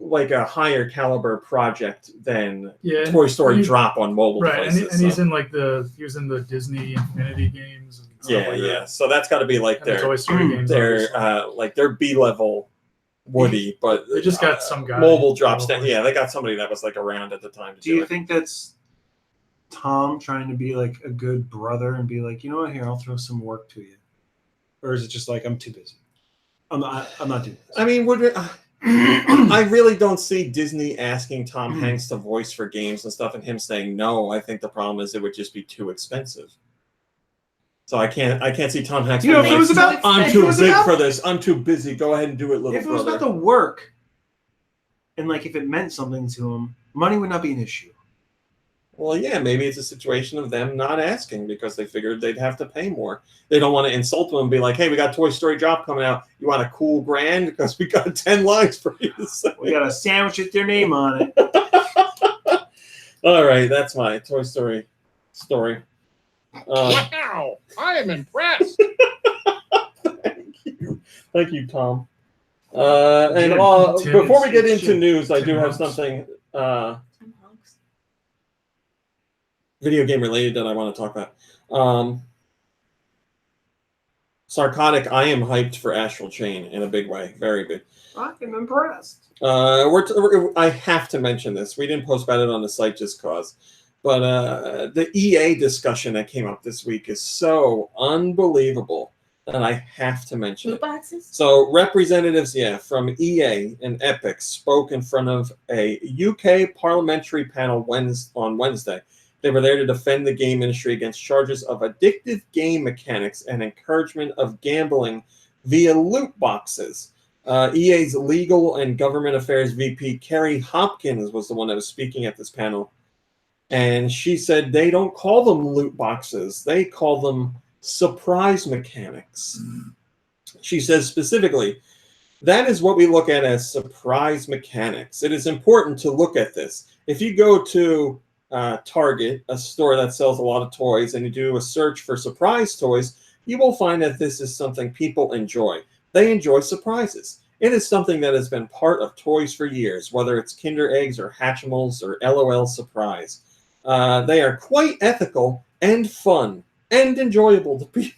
[SPEAKER 1] higher caliber project than Toy Story drop on mobile devices.
[SPEAKER 4] And he's in he was in the Disney Infinity games. And stuff like
[SPEAKER 1] Yeah.
[SPEAKER 4] That.
[SPEAKER 1] So that's got to be like
[SPEAKER 4] And the Toy Story games.
[SPEAKER 1] their B-level Woody, but
[SPEAKER 4] They just got some guy.
[SPEAKER 1] mobile drops down. Yeah, they got somebody that was like around at the time to
[SPEAKER 3] Do you
[SPEAKER 1] it.
[SPEAKER 3] think that's Tom trying to be like a good brother and be like, you know what, here, I'll throw some work to you? Or is it just like, I'm too busy? I'm not doing this.
[SPEAKER 1] I mean, I really don't see Disney asking Tom Hanks to voice for games and stuff and him saying no. I think the problem is it would just be too expensive. So I can't see Tom Hanks.
[SPEAKER 3] You know, if
[SPEAKER 1] being
[SPEAKER 3] it was
[SPEAKER 1] like,
[SPEAKER 3] about-
[SPEAKER 1] I'm
[SPEAKER 3] if
[SPEAKER 1] too
[SPEAKER 3] it was
[SPEAKER 1] big
[SPEAKER 3] about-
[SPEAKER 1] for this. I'm too busy. Go ahead and do it, little
[SPEAKER 3] If it was
[SPEAKER 1] brother.
[SPEAKER 3] about the work and like if it meant something to him, money would not be an issue.
[SPEAKER 1] Well, yeah, maybe it's a situation of them not asking because they figured they'd have to pay more. They don't want to insult them and be like, hey, we got Toy Story drop coming out. You want a cool brand? Because we got 10 lines for you to say.
[SPEAKER 3] We got a sandwich with their name on it.
[SPEAKER 1] All right, that's my Toy Story story.
[SPEAKER 5] Wow, I am impressed.
[SPEAKER 1] Thank you, Tom.
[SPEAKER 4] Tim
[SPEAKER 1] Before we get
[SPEAKER 4] Hanks.
[SPEAKER 1] into news, I
[SPEAKER 4] Tim
[SPEAKER 1] do have
[SPEAKER 4] Hanks.
[SPEAKER 1] something
[SPEAKER 2] Tim Hanks.
[SPEAKER 1] video game related that I want to talk about. Sarcotic, I am hyped for Astral Chain in a big way, very big.
[SPEAKER 3] I am impressed.
[SPEAKER 1] I have to mention this. We didn't post about it on the site just cause, but the EA discussion that came up this week is so unbelievable that I have to mention
[SPEAKER 2] Loot
[SPEAKER 1] it.
[SPEAKER 2] boxes?
[SPEAKER 1] So representatives, from EA and Epic spoke in front of a UK parliamentary panel on Wednesday. They were there to defend the game industry against charges of addictive game mechanics and encouragement of gambling via loot boxes. EA's Legal and Government Affairs VP, Kerry Hopkins, was the one that was speaking at this panel. And she said they don't call them loot boxes. They call them surprise mechanics. She says specifically, that is what we look at as surprise mechanics. It is important to look at this. If you go to Target, a store that sells a lot of toys, and you do a search for surprise toys, you will find that this is something people enjoy. They enjoy surprises. It is something that has been part of toys for years, whether it's Kinder Eggs or Hatchimals or LOL Surprise. They are quite ethical and fun and enjoyable to people.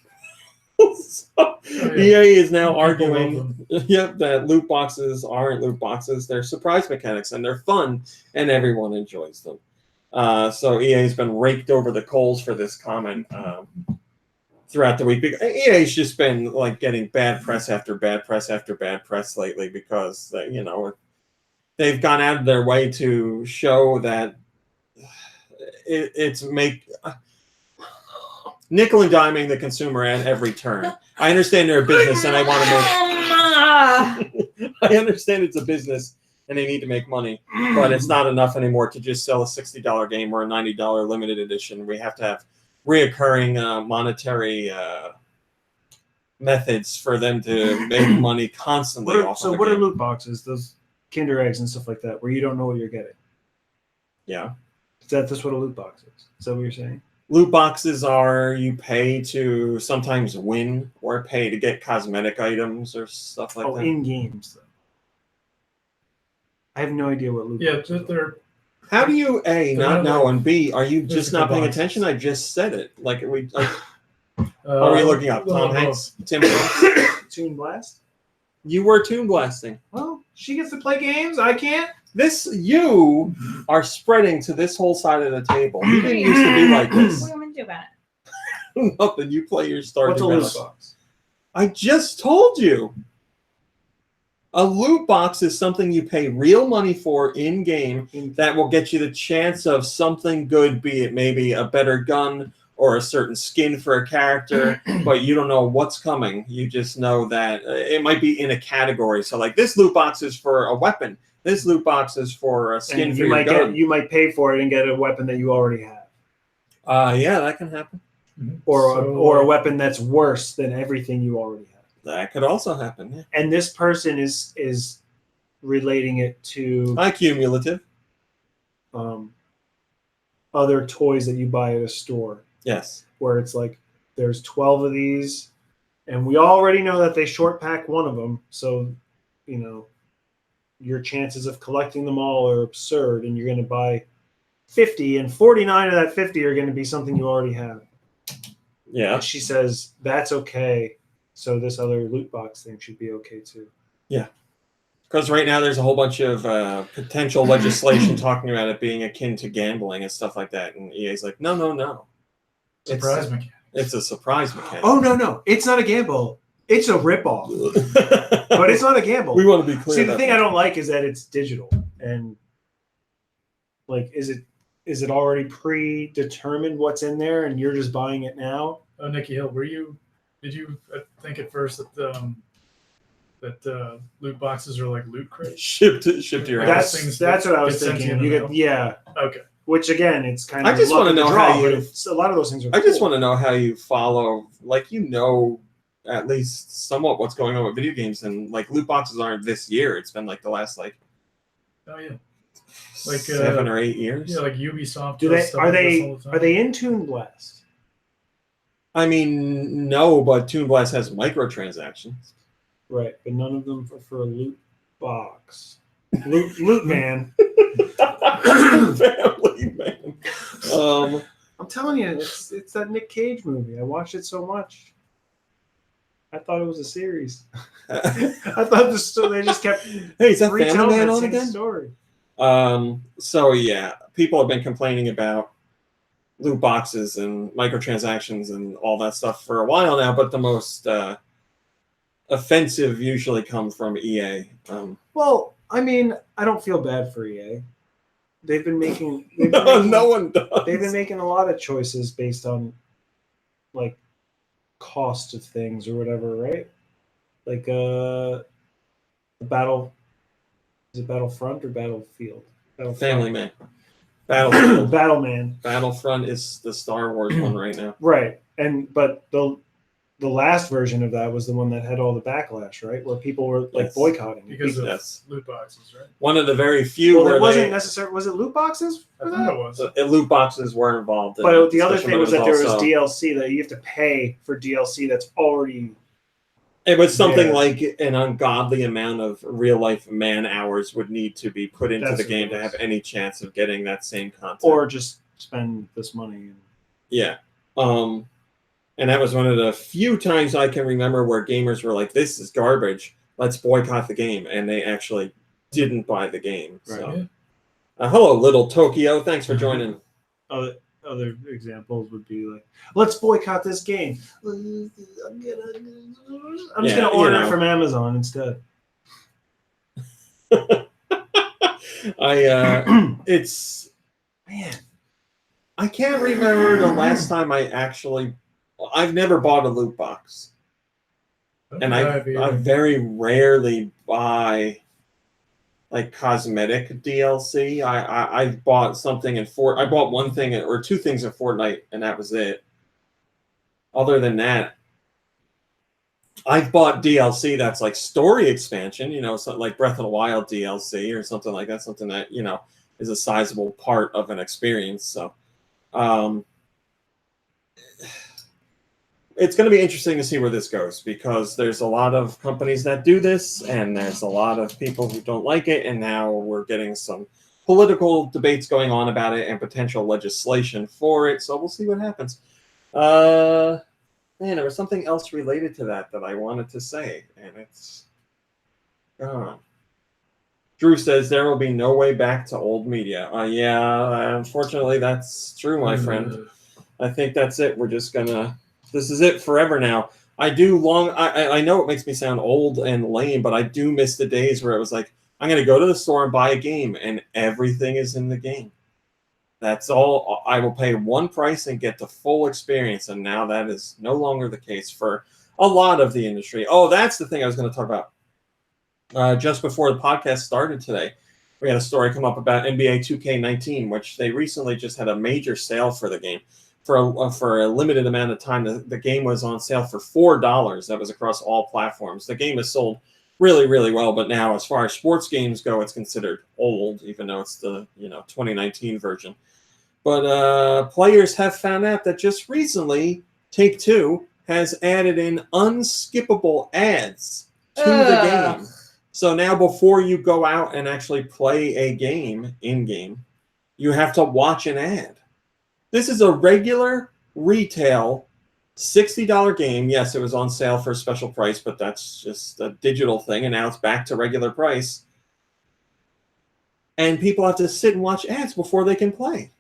[SPEAKER 1] So, EA is now arguing that loot boxes aren't loot boxes. They're surprise mechanics, and they're fun, and everyone enjoys them. So EA's been raked over the coals for this comment throughout the week. EA's just been like getting bad press after bad press after bad press lately because they've gone out of their way to show that it's nickel and diming the consumer at every turn. I understand they're a business and I want to make. I understand it's a business and they need to make money, but it's not enough anymore to just sell a $60 game or a $90 limited edition. We have to have reoccurring monetary methods for them to make money constantly.
[SPEAKER 3] What are loot boxes? Those Kinder eggs and stuff like that, where you don't know what you're getting.
[SPEAKER 1] Yeah.
[SPEAKER 3] That's what a loot box is. Is that what you're saying?
[SPEAKER 1] Loot boxes are you pay to sometimes win or pay to get cosmetic items or stuff like that.
[SPEAKER 3] In games, though. I have no idea what loot boxes are.
[SPEAKER 4] They're
[SPEAKER 1] How do you A, not know, and B, are you just
[SPEAKER 4] physical
[SPEAKER 1] not paying
[SPEAKER 4] boxes.
[SPEAKER 1] attention? I just said it. Like, are we looking up? Tom Hanks? Tim
[SPEAKER 3] Toon Blast?
[SPEAKER 1] You were Toon Blasting.
[SPEAKER 3] Well, she gets to play games. I can't.
[SPEAKER 1] You are spreading to this whole side of the table. You didn't used to be like
[SPEAKER 2] What do
[SPEAKER 1] this.
[SPEAKER 2] you want me to do about it?
[SPEAKER 1] Nothing. You play your Stardew
[SPEAKER 3] What's a loot
[SPEAKER 1] Valley.
[SPEAKER 3] box?
[SPEAKER 1] I just told you. A loot box is something you pay real money for in-game that will get you the chance of something good, be it maybe a better gun or a certain skin for a character, but you don't know what's coming. You just know that it might be in a category. So like this loot box is for a weapon. This loot box is for a skin
[SPEAKER 3] And
[SPEAKER 1] for your gun.
[SPEAKER 3] you might pay for it and get a weapon that you already have.
[SPEAKER 1] Yeah, that can happen.
[SPEAKER 3] Or a weapon that's worse than everything you already have.
[SPEAKER 1] That could also happen. Yeah.
[SPEAKER 3] And this person is relating it to
[SPEAKER 1] Cumulative.
[SPEAKER 3] other toys that you buy at a store,
[SPEAKER 1] Yes.
[SPEAKER 3] where it's like there's 12 of these, and we already know that they short pack one of them, so your chances of collecting them all are absurd, and you're going to buy 50, and 49 of that 50 are going to be something you already have.
[SPEAKER 1] Yeah.
[SPEAKER 3] And she says that's okay, so this other loot box thing should be okay too.
[SPEAKER 1] Yeah. Because right now there's a whole bunch of potential legislation talking about it being akin to gambling and stuff like that. And EA's like, no.
[SPEAKER 4] surprise mechanic.
[SPEAKER 1] It's a surprise mechanic.
[SPEAKER 3] Oh, no. It's not a gamble. It's a ripoff. But it's not a gamble.
[SPEAKER 1] We want to be clear.
[SPEAKER 3] See, the
[SPEAKER 1] about
[SPEAKER 3] thing
[SPEAKER 1] that.
[SPEAKER 3] I don't like is that it's digital. And, like, is it already predetermined what's in there and you're just buying it now?
[SPEAKER 4] Oh, Nikki Hill, did you think at first that loot boxes are like loot crates?
[SPEAKER 1] Shipped to your house.
[SPEAKER 3] That's what I was
[SPEAKER 4] Get sent to
[SPEAKER 3] thinking.
[SPEAKER 4] you in the mail?
[SPEAKER 3] Yeah.
[SPEAKER 4] Okay.
[SPEAKER 3] Which, again, it's kind of
[SPEAKER 1] I just
[SPEAKER 3] luck
[SPEAKER 1] wanna
[SPEAKER 3] of the
[SPEAKER 1] know
[SPEAKER 3] draw,
[SPEAKER 1] how
[SPEAKER 3] but
[SPEAKER 1] you-
[SPEAKER 3] it's, a lot of those things are
[SPEAKER 1] I just
[SPEAKER 3] cool.
[SPEAKER 1] want to know how you follow, like, at least somewhat what's going on with video games. And, like, loot boxes aren't this year. It's been, like, the last, like,
[SPEAKER 4] Oh yeah. Like
[SPEAKER 1] 7 or 8 years.
[SPEAKER 4] Yeah, like Ubisoft.
[SPEAKER 3] Do
[SPEAKER 4] does
[SPEAKER 3] they
[SPEAKER 4] stuff
[SPEAKER 3] are
[SPEAKER 4] like this
[SPEAKER 3] they
[SPEAKER 4] all the time.
[SPEAKER 3] are they in Toon Blast?
[SPEAKER 1] I mean, no, but Toon Blast has microtransactions.
[SPEAKER 3] Right, but none of them are for a loot box. Loot man.
[SPEAKER 1] Family man.
[SPEAKER 3] I'm telling you, it's that Nick Cage movie. I watched it so much. I thought it was a series. I thought they just kept
[SPEAKER 1] Hey, is that Family
[SPEAKER 3] retelling
[SPEAKER 1] Man
[SPEAKER 3] that
[SPEAKER 1] on
[SPEAKER 3] same
[SPEAKER 1] again?
[SPEAKER 3] story.
[SPEAKER 1] So yeah, people have been complaining about loot boxes and microtransactions and all that stuff for a while now, but the most offensive usually come from EA.
[SPEAKER 3] Well, I mean, I don't feel bad for EA. They've been making
[SPEAKER 1] no one does.
[SPEAKER 3] They've been making a lot of choices based on like cost of things or whatever, right? Like Battlefront or Battlefield?
[SPEAKER 1] Family Man. Battlefield.
[SPEAKER 3] Battleman.
[SPEAKER 1] Battlefront is the Star Wars one right now.
[SPEAKER 3] Right. But the last version of that was the one that had all the backlash, right? Where people were like
[SPEAKER 1] Yes.
[SPEAKER 3] boycotting it.
[SPEAKER 4] because of
[SPEAKER 1] Yes.
[SPEAKER 4] loot boxes, right?
[SPEAKER 1] One of the very few
[SPEAKER 3] Well,
[SPEAKER 1] where
[SPEAKER 3] it wasn't
[SPEAKER 1] they,
[SPEAKER 3] necessary. Was it loot boxes?
[SPEAKER 4] I thought it was.
[SPEAKER 1] loot boxes were involved. In
[SPEAKER 3] But the other
[SPEAKER 1] discussion,
[SPEAKER 3] thing
[SPEAKER 1] but
[SPEAKER 3] was
[SPEAKER 1] it
[SPEAKER 3] that there was
[SPEAKER 1] also-
[SPEAKER 3] DLC that you have to pay for DLC that's already.
[SPEAKER 1] It was something
[SPEAKER 3] Yeah.
[SPEAKER 1] like an ungodly amount of real life man hours would need to be put into
[SPEAKER 3] That's
[SPEAKER 1] the
[SPEAKER 3] what
[SPEAKER 1] game
[SPEAKER 3] it
[SPEAKER 1] to
[SPEAKER 3] was.
[SPEAKER 1] have any chance of getting that same content.
[SPEAKER 3] Or just spend this money.
[SPEAKER 1] Yeah. And that was one of the few times I can remember where gamers were like, this is garbage. Let's boycott the game. And they actually didn't buy the game.
[SPEAKER 3] Right.
[SPEAKER 1] So.
[SPEAKER 4] Yeah.
[SPEAKER 1] Hello, Little Tokyo. Thanks for joining.
[SPEAKER 3] Other examples would be like, let's boycott this game. I'm just
[SPEAKER 1] Yeah,
[SPEAKER 3] gonna order
[SPEAKER 1] you know.
[SPEAKER 3] it from Amazon instead.
[SPEAKER 1] It's
[SPEAKER 3] Man,
[SPEAKER 1] I can't remember the last time I've never bought a loot box. And I very rarely buy like cosmetic DLC. I bought something in I bought one thing or two things in Fortnite, and that was it. Other than that, I've bought DLC that's like story expansion, something like Breath of the Wild DLC or something like that, something that, is a sizable part of an experience. So it's going to be interesting to see where this goes, because there's a lot of companies that do this, and there's a lot of people who don't like it, and now we're getting some political debates going on about it and potential legislation for it, so we'll see what happens. Man, there was something else related to that I wanted to say, and it's gone. Drew says there will be no way back to old media. Yeah, unfortunately, that's true, my friend. I think that's it. We're just gonna. This is it forever now. I know it makes me sound old and lame, but I do miss the days where it was like, I'm gonna go to the store and buy a game, and everything is in the game. That's all. I will pay one price and get the full experience, and now that is no longer the case for a lot of the industry. Oh, that's the thing I was going to talk about. Just before the podcast started today, we had a story come up about NBA 2K19, which they recently just had a major sale for the game. For a limited amount of time, the game was on sale for $4. That was across all platforms. The game is sold really, really well, but now as far as sports games go, it's considered old, even though it's the 2019 version. But players have found out that just recently, Take-Two has added in unskippable ads to the game. So now before you go out and actually play a game in-game, you have to watch an ad. This is a regular retail $60 game. Yes, it was on sale for a special price, but that's just a digital thing, and now it's back to regular price. And people have to sit and watch ads before they can play.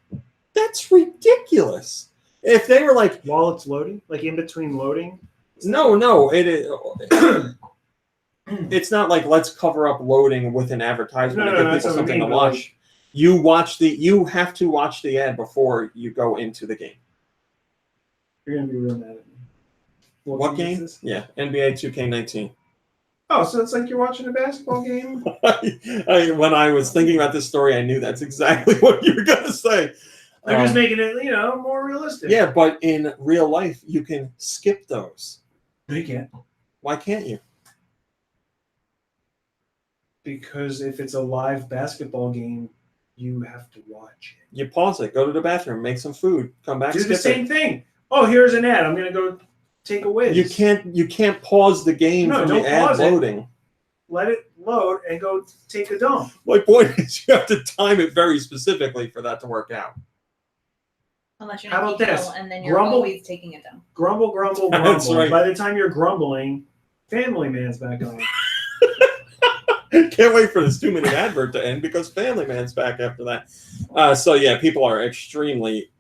[SPEAKER 1] That's ridiculous. If they were like...
[SPEAKER 3] While it's loading? Like in between loading?
[SPEAKER 1] No. It's not like let's cover up loading with an advertisement and give people something to watch. You have to watch the ad before you go into the game.
[SPEAKER 3] You're going to be real mad at me.
[SPEAKER 1] What game? Yeah, NBA 2K19.
[SPEAKER 3] Oh, so it's like you're watching a basketball game?
[SPEAKER 1] When I was thinking about this story, I knew that's exactly what you were going to say.
[SPEAKER 3] They're just making it, more realistic.
[SPEAKER 1] Yeah, but in real life, you can skip those.
[SPEAKER 3] No, you can't.
[SPEAKER 1] Why can't you?
[SPEAKER 3] Because if it's a live basketball game, you have to watch it.
[SPEAKER 1] You pause it, go to the bathroom, make some food, come back,
[SPEAKER 3] do the same thing. Oh, here's an ad. I'm going to go take a whiz.
[SPEAKER 1] You can't pause the game from the ad loading.
[SPEAKER 3] Let it load and go take a dump.
[SPEAKER 1] My point is you have to time it very specifically for that to work out.
[SPEAKER 2] Unless you're
[SPEAKER 3] How about this?
[SPEAKER 2] And then you're always taking it down.
[SPEAKER 3] Grumble.
[SPEAKER 1] That's right.
[SPEAKER 3] By the time you're grumbling, Family Man's back on.
[SPEAKER 1] Can't wait for this 2-minute advert to end because Family Man's back after that. So yeah, people are extremely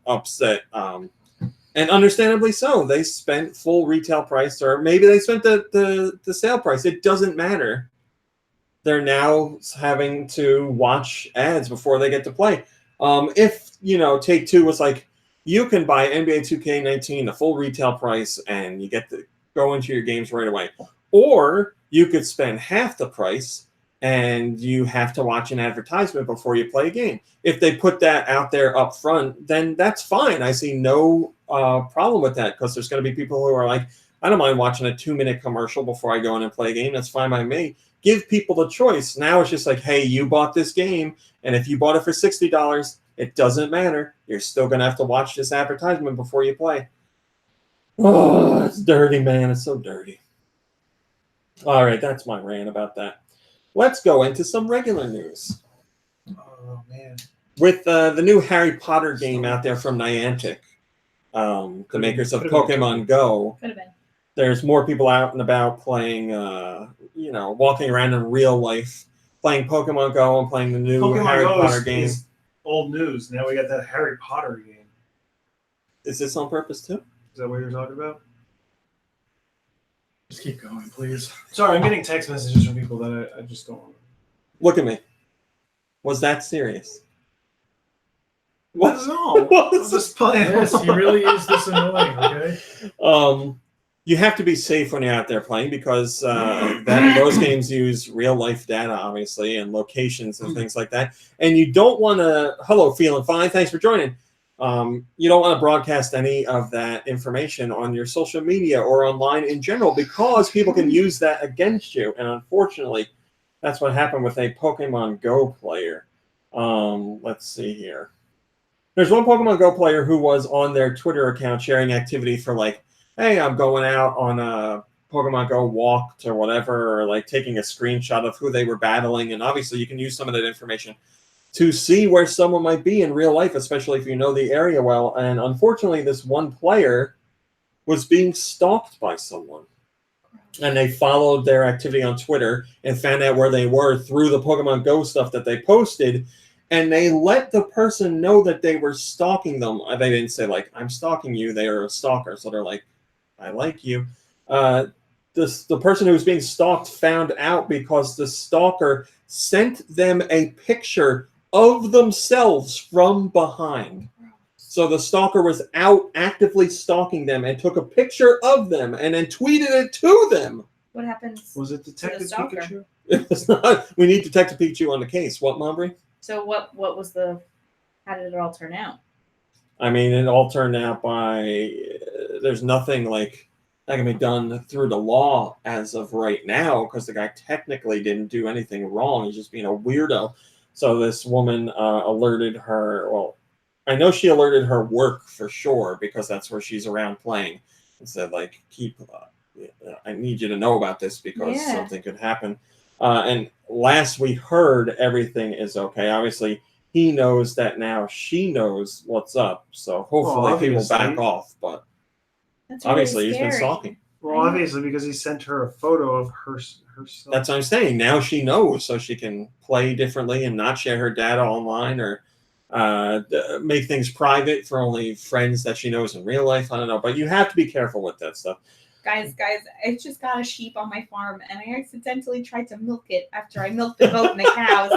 [SPEAKER 1] upset, and understandably so. They spent full retail price, or maybe they spent the sale price. It doesn't matter. They're now having to watch ads before they get to play. If Take-Two was like, you can buy NBA 2K19 the full retail price and you get to go into your games right away, or you could spend half the price and you have to watch an advertisement before you play a game. If they put that out there up front, then that's fine. I see no problem with that, because there's going to be people who are like, I don't mind watching a 2-minute commercial before I go in and play a game. That's fine by me. Give people the choice. Now it's just like, hey, you bought this game, and if you bought it for $60, it doesn't matter. You're still going to have to watch this advertisement before you play. Oh, it's dirty, man. It's so dirty. All right, that's my rant about that. Let's go into some regular news.
[SPEAKER 3] Oh, man.
[SPEAKER 1] With the new Harry Potter game out there from Niantic, the makers of Pokemon Go, there's more people out and about playing, walking around in real life, playing Pokemon Go and playing the new Harry Potter game.
[SPEAKER 3] Is old news. Now we got that Harry Potter game.
[SPEAKER 1] Is this on purpose too?
[SPEAKER 3] Is that what you're talking about?
[SPEAKER 4] Just keep going, please.
[SPEAKER 3] Sorry, I'm getting text messages from people that I just don't want to.
[SPEAKER 1] Look at me. Was that serious?
[SPEAKER 3] What is all?
[SPEAKER 1] What is
[SPEAKER 3] this playing?
[SPEAKER 4] Yes, he really is this annoying. Okay.
[SPEAKER 1] You have to be safe when you're out there playing because those games use real life data, obviously, and locations and things like that. And you don't want to. Hello, feeling fine. Thanks for joining. You don't want to broadcast any of that information on your social media or online in general because people can use that against you. And unfortunately, that's what happened with a Pokemon Go player. Let's see here. There's one Pokemon Go player who was on their Twitter account sharing activity for like, hey, I'm going out on a Pokemon Go walk or whatever, or like taking a screenshot of who they were battling. And obviously you can use some of that information to see where someone might be in real life, especially if you know the area well. And unfortunately, this one player was being stalked by someone. And they followed their activity on Twitter and found out where they were through the Pokemon Go stuff that they posted. And they let the person know that they were stalking them. They didn't say, like, I'm stalking you. They are a stalker. So they're like, I like you. The person who was being stalked found out because the stalker sent them a picture of themselves from behind. So the stalker was out actively stalking them and took a picture of them and then tweeted it to them.
[SPEAKER 2] What happens?
[SPEAKER 3] Was it Detective Pikachu?
[SPEAKER 1] It's not. We need Detective Pikachu on the case. What, Maury?
[SPEAKER 2] So what was how did it all turn out?
[SPEAKER 1] I mean, it all turned out by there's nothing like that can be done through the law as of right now because the guy technically didn't do anything wrong. He's just being a weirdo. So this woman alerted her. Well, I know she alerted her work for sure because that's where she's around playing and said, like, I need you to know about this because something could happen. And last we heard, everything is okay. Obviously, he knows that now. She knows what's up. So hopefully he will back off. But
[SPEAKER 2] that's really
[SPEAKER 1] obviously he's been
[SPEAKER 2] scary.
[SPEAKER 1] stalking.
[SPEAKER 3] Well, obviously because he sent her a photo of herself.
[SPEAKER 1] That's what I'm saying. Now she knows, so she can play differently and not share her data online or make things private for only friends that she knows in real life. I don't know. But you have to be careful with that stuff.
[SPEAKER 2] Guys, I just got a sheep on my farm, and I accidentally tried to milk it after I milked the goat and the cows,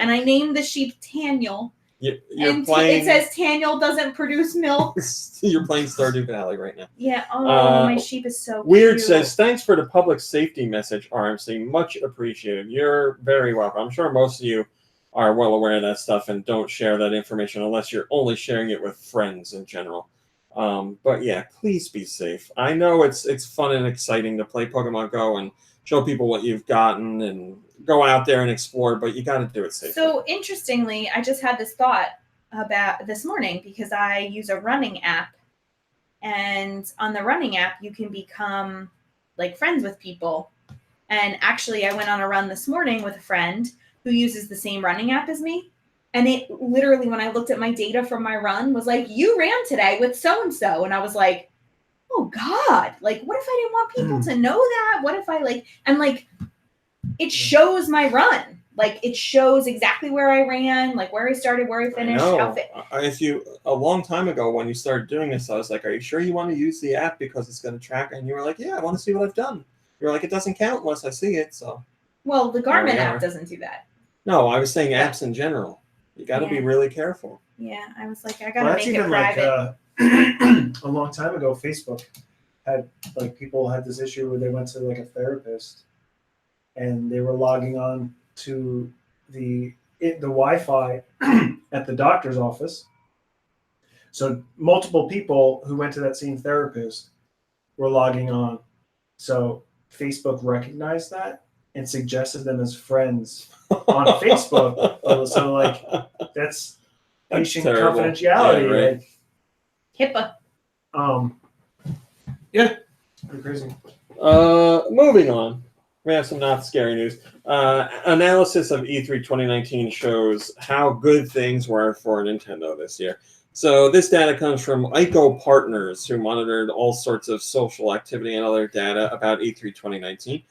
[SPEAKER 2] and I named the sheep Taniel.
[SPEAKER 1] You're playing.
[SPEAKER 2] It says Taniel doesn't produce milk.
[SPEAKER 1] You're playing Stardew Valley right now.
[SPEAKER 2] Yeah. Oh, my sheep is so
[SPEAKER 1] Weird
[SPEAKER 2] cute.
[SPEAKER 1] says, thanks for the public safety message, RMC. Much appreciated. You're very welcome. I'm sure most of you are well aware of that stuff and don't share that information unless you're only sharing it with friends in general. But yeah, please be safe. I know it's fun and exciting to play Pokemon Go and show people what you've gotten and go out there and explore, but you got to do it safely.
[SPEAKER 2] So interestingly, I just had this thought about this morning because I use a running app, and on the running app, you can become like friends with people. And actually, I went on a run this morning with a friend who uses the same running app as me. And it literally, when I looked at my data from my run, was like, you ran today with so-and-so. And I was like, oh God, like, what if I didn't want people to know that? What if I it shows my run. Like, it shows exactly where I ran, like where I started, where I finished.
[SPEAKER 1] A long time ago when you started doing this, I was like, are you sure you want to use the app because it's going to track? And you were like, yeah, I want to see what I've done. You're like, it doesn't count unless I see it. So,
[SPEAKER 2] well, the Garmin app doesn't do that.
[SPEAKER 1] No, I was saying apps in general. You got to be really careful.
[SPEAKER 2] Yeah, I was like, I got to make it private.
[SPEAKER 3] A long time ago, Facebook had people had this issue where they went to a therapist, and they were logging on to the Wi-Fi at the doctor's office. So multiple people who went to that same therapist were logging on. So Facebook recognized that and suggested them as friends on Facebook. So that's patient confidentiality.
[SPEAKER 2] HIPAA.
[SPEAKER 3] Yeah. Pretty crazy.
[SPEAKER 1] Moving on. We have some not scary news. Analysis of E3 2019 shows how good things were for Nintendo this year. So this data comes from ICO Partners, who monitored all sorts of social activity and other data about E3 2019.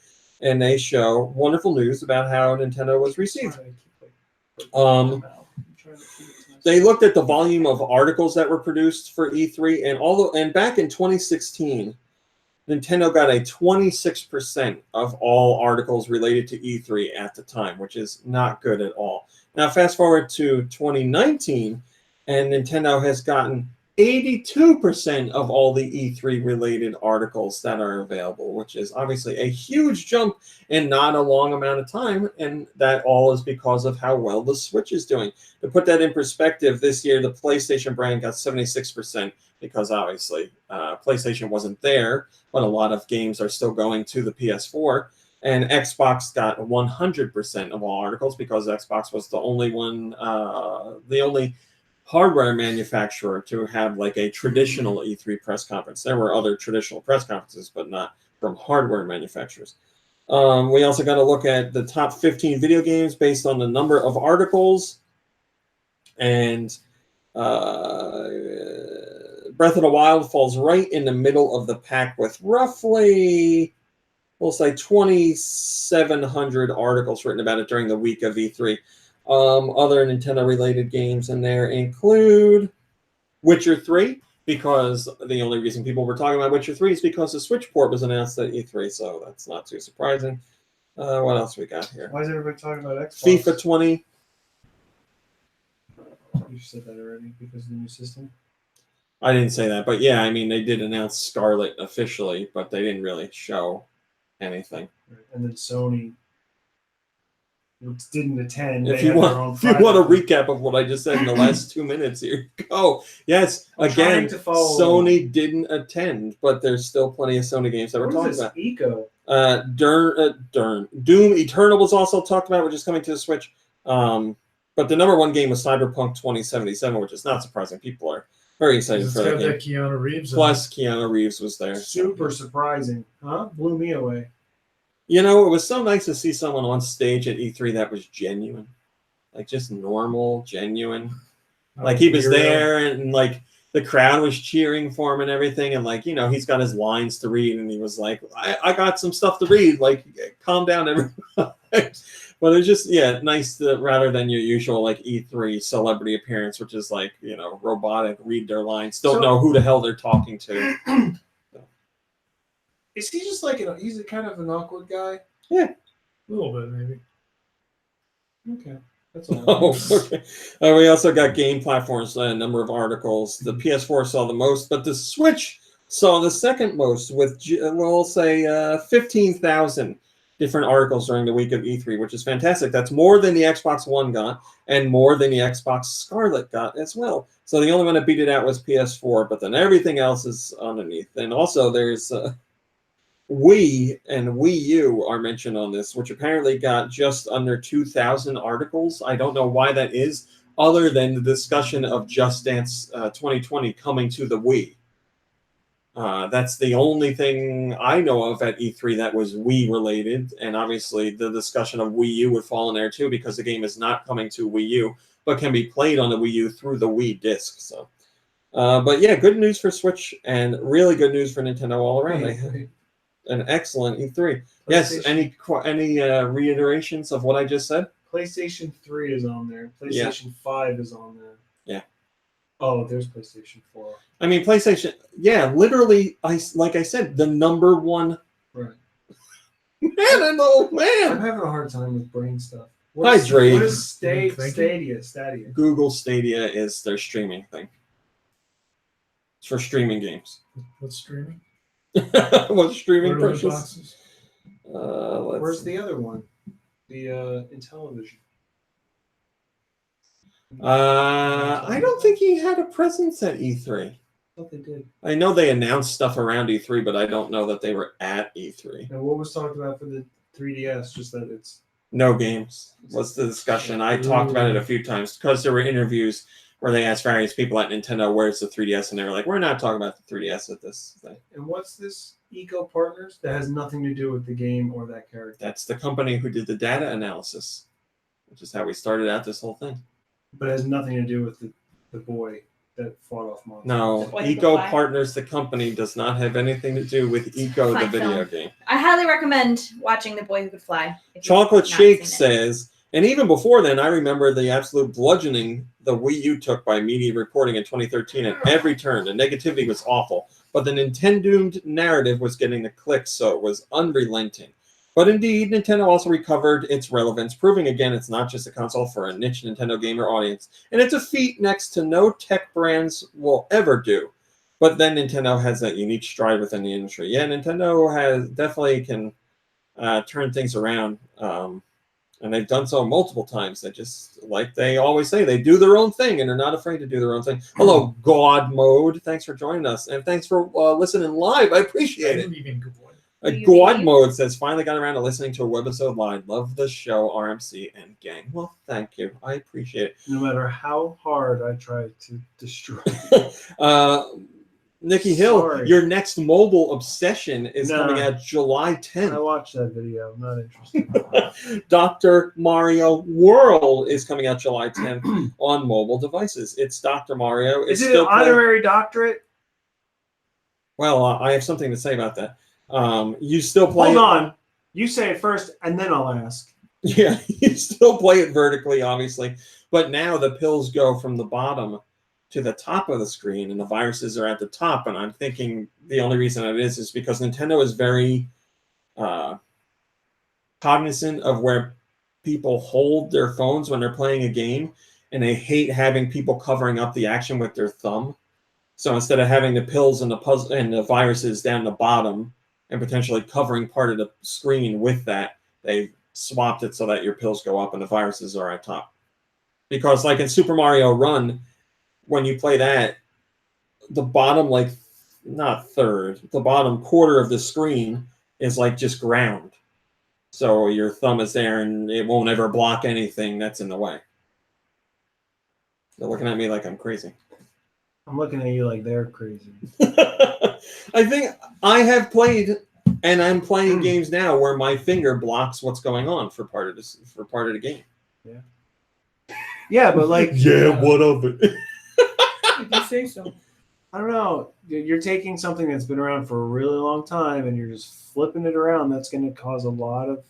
[SPEAKER 1] And they show wonderful news about how Nintendo was received. They looked at the volume of articles that were produced for E3, and back in 2016, Nintendo got a 26% of all articles related to E3 at the time, which is not good at all. Now, fast forward to 2019, and Nintendo has gotten 82% of all the E3 related articles that are available, which is obviously a huge jump in not a long amount of time, and that all is because of how well the Switch is doing. To put that in perspective, this year the PlayStation brand got 76% because obviously PlayStation wasn't there, but a lot of games are still going to the PS4, and Xbox got 100% of all articles because Xbox was the only one, the only hardware manufacturer to have like a traditional E3 press conference. There were other traditional press conferences, but not from hardware manufacturers. We also got to look at the top 15 video games based on the number of articles. And Breath of the Wild falls right in the middle of the pack with roughly, we'll say 2,700 articles written about it during the week of E3. Other Nintendo-related games in there include Witcher 3, because the only reason people were talking about Witcher 3 is because the Switch port was announced at E3, so that's not too surprising. What else we got here?
[SPEAKER 3] Why is everybody talking about Xbox?
[SPEAKER 1] FIFA 20.
[SPEAKER 3] You said that already because of the new system?
[SPEAKER 1] I didn't say that, but yeah, I mean, they did announce Scarlet officially, but they didn't really show anything.
[SPEAKER 3] Right. And then Sony didn't attend.
[SPEAKER 1] If you want a recap of what I just said in the last 2 minutes, here you go. Yes, again, Sony didn't attend, but there's still plenty of Sony games that we're talking about.
[SPEAKER 3] Eco?
[SPEAKER 1] Doom Eternal was also talked about, which is coming to the Switch. But the number one game was Cyberpunk 2077, which is not surprising. People are very excited for that game.
[SPEAKER 4] That Keanu Reeves.
[SPEAKER 1] Plus, Keanu Reeves was there.
[SPEAKER 3] Super surprising, huh? Blew me away.
[SPEAKER 1] You know, it was so nice to see someone on stage at E3 that was genuine. Like, just normal, genuine. Like, he was there, and, like, the crowd was cheering for him and everything, and, like, you know, he's got his lines to read, and he was like, I got some stuff to read. Like, calm down, everyone. But it's just, yeah, nice to, rather than your usual, like, E3 celebrity appearance, which is, like, you know, robotic, read their lines, don't know who the hell they're talking to.
[SPEAKER 3] Is he just like he's a kind of an awkward guy?
[SPEAKER 1] Yeah.
[SPEAKER 4] A little bit, maybe.
[SPEAKER 3] Okay. That's all.
[SPEAKER 1] Oh, okay. We also got game platforms, a number of articles. The PS4 saw the most, but the Switch saw the second most with, we'll say, 15,000 different articles during the week of E3, which is fantastic. That's more than the Xbox One got and more than the Xbox Scarlet got as well. So the only one that beat it out was PS4, but then everything else is underneath. And also there's... Wii and Wii U are mentioned on this, which apparently got just under 2,000 articles. I don't know why that is, other than the discussion of Just Dance 2020 coming to the Wii. That's the only thing I know of at E3 that was Wii related, and obviously the discussion of Wii U would fall in there too, because the game is not coming to Wii U, but can be played on the Wii U through the Wii disc. So, but yeah, good news for Switch, and really good news for Nintendo all around. An excellent E3. Yes, any reiterations of what I just said?
[SPEAKER 3] PlayStation 3 is on there. PlayStation 5 is on there.
[SPEAKER 1] Yeah.
[SPEAKER 3] Oh, there's PlayStation 4.
[SPEAKER 1] I mean, PlayStation, yeah, literally, like I said, the number one.
[SPEAKER 3] Right.
[SPEAKER 1] Man, man.
[SPEAKER 3] I'm having a hard time with brain stuff.
[SPEAKER 1] Hi, Drake.
[SPEAKER 3] What is Stadia?
[SPEAKER 1] Google Stadia is their streaming thing. It's for streaming games.
[SPEAKER 4] What's streaming?
[SPEAKER 1] What streaming
[SPEAKER 4] What are
[SPEAKER 1] purchase?
[SPEAKER 4] boxes?
[SPEAKER 3] Where's the other one? The Intellivision.
[SPEAKER 1] I don't think he had a presence at E3.
[SPEAKER 3] I thought they did.
[SPEAKER 1] I know they announced stuff around E3, but I don't know that they were at E3.
[SPEAKER 3] And what was talked about for the 3DS? Just that it's
[SPEAKER 1] no games was the discussion. I talked about it a few times because there were interviews where they asked various people at Nintendo, where's the 3DS? And they were like, we're not talking about the 3DS at this thing.
[SPEAKER 3] And what's this Eco Partners? That has nothing to do with the game or that character.
[SPEAKER 1] That's the company who did the data analysis, which is how we started out this whole thing.
[SPEAKER 3] But it has nothing to do with the boy that fought off monsters.
[SPEAKER 1] No, Eco Partners, the company, does not have anything to do with Eco, the video game.
[SPEAKER 2] I highly recommend watching The Boy Who Could Fly.
[SPEAKER 1] Chocolate Shake says, and even before then, I remember the absolute bludgeoning the Wii U took by media reporting in 2013 at every turn. The negativity was awful, but the Nintendo narrative was getting the clicks, so it was unrelenting. But indeed, Nintendo also recovered its relevance, proving again it's not just a console for a niche Nintendo gamer audience. And it's a feat next to no tech brands will ever do. But then Nintendo has that unique stride within the industry. Yeah, Nintendo has definitely can turn things around. And they've done so multiple times. They just, like they always say, they do their own thing and they're not afraid to do their own thing. Hello, God Mode. Thanks for joining us. And thanks for listening live. I appreciate it. God Mode says, finally got around to listening to a Webisode live. Love the show, RMC and gang. Well, thank you. I appreciate it.
[SPEAKER 3] No matter how hard I try to destroy
[SPEAKER 1] Nikki Hill,
[SPEAKER 3] Sorry.
[SPEAKER 1] your next mobile obsession is coming out July 10th.
[SPEAKER 3] I watched that video. I'm not interested.
[SPEAKER 1] Dr. Mario World is coming out July 10th on mobile devices. It's Dr. Mario.
[SPEAKER 3] Is it an honorary doctorate?
[SPEAKER 1] Well, I have something to say about that. You still play.
[SPEAKER 3] Hold on. You say it first, and then I'll ask.
[SPEAKER 1] Yeah, you still play it vertically, obviously. But now the pills go from the bottom to the top of the screen, and the viruses are at the top. And I'm thinking the only reason it is because Nintendo is very cognizant of where people hold their phones when they're playing a game, and they hate having people covering up the action with their thumb. So instead of having the pills and the viruses down the bottom and potentially covering part of the screen with that, they swapped it so that your pills go up and the viruses are at top. Because like in Super Mario Run, when you play that, the bottom, like, not third, the bottom quarter of the screen is like just ground. So your thumb is there and it won't ever block anything that's in the way. They're looking at me like I'm crazy.
[SPEAKER 3] I'm looking at you like they're crazy.
[SPEAKER 1] I think I have played, and I'm playing games now where my finger blocks what's going on for part of the game.
[SPEAKER 3] Yeah. Yeah, but like.
[SPEAKER 1] What of it?
[SPEAKER 2] You say so.
[SPEAKER 3] I don't know. You're taking something that's been around for a really long time and you're just flipping it around. That's going to cause a lot of.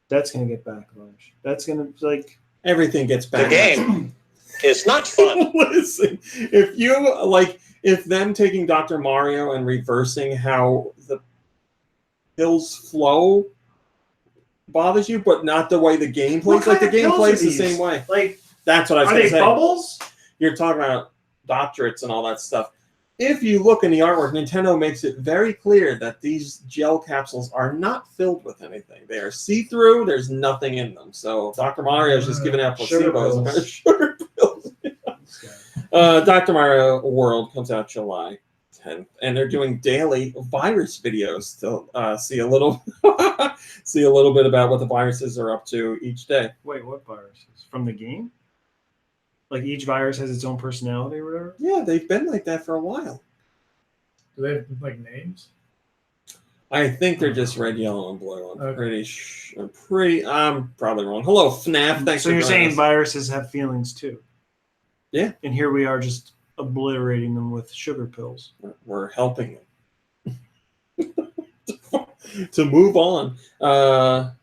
[SPEAKER 3] That's going to get backlash. That's going to, like.
[SPEAKER 1] Everything gets backlash.
[SPEAKER 5] The game is not fun.
[SPEAKER 1] Listen, if them taking Dr. Mario and reversing how the pills flow bothers you, but not the way the game plays. Like the game plays the same way.
[SPEAKER 3] Like,
[SPEAKER 1] that's what I was
[SPEAKER 3] are
[SPEAKER 1] going to
[SPEAKER 3] they
[SPEAKER 1] say.
[SPEAKER 3] Bubbles?
[SPEAKER 1] You're talking about doctorates and all that stuff. If you look in the artwork, Nintendo makes it very clear that these gel capsules are not filled with anything. They are see-through. There's nothing in them. So Dr. Mario is just giving out placebos. Sugar pills. Dr. Mario World comes out July 10th, and they're doing daily virus videos to see a little bit about what the viruses are up to each day.
[SPEAKER 3] Wait, what viruses? From the game? Like each virus has its own personality or whatever?
[SPEAKER 1] Yeah, they've been like that for a while.
[SPEAKER 4] Do they have like names?
[SPEAKER 1] I think they're just red, yellow, and blue. I'm probably wrong. Hello, FNAF. Thanks
[SPEAKER 3] so
[SPEAKER 1] for
[SPEAKER 3] you're
[SPEAKER 1] joining
[SPEAKER 3] saying
[SPEAKER 1] us.
[SPEAKER 3] viruses have feelings too?
[SPEAKER 1] Yeah.
[SPEAKER 3] And here we are just obliterating them with sugar pills.
[SPEAKER 1] We're helping them. To move on. Hammer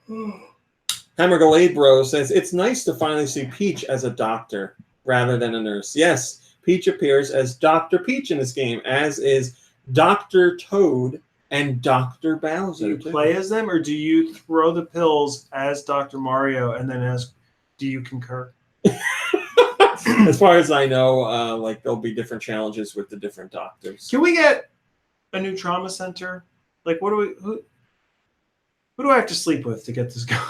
[SPEAKER 1] Galade Bro says, it's nice to finally see Peach as a doctor rather than a nurse. Yes, Peach appears as Dr. Peach in this game, as is Dr. Toad and Dr. Bowser.
[SPEAKER 3] Do you play as them, or do you throw the pills as Dr. Mario and then ask, do you concur?
[SPEAKER 1] As far as I know, like there'll be different challenges with the different doctors.
[SPEAKER 3] Can we get a new trauma center? Like, who do I have to sleep with to get this going?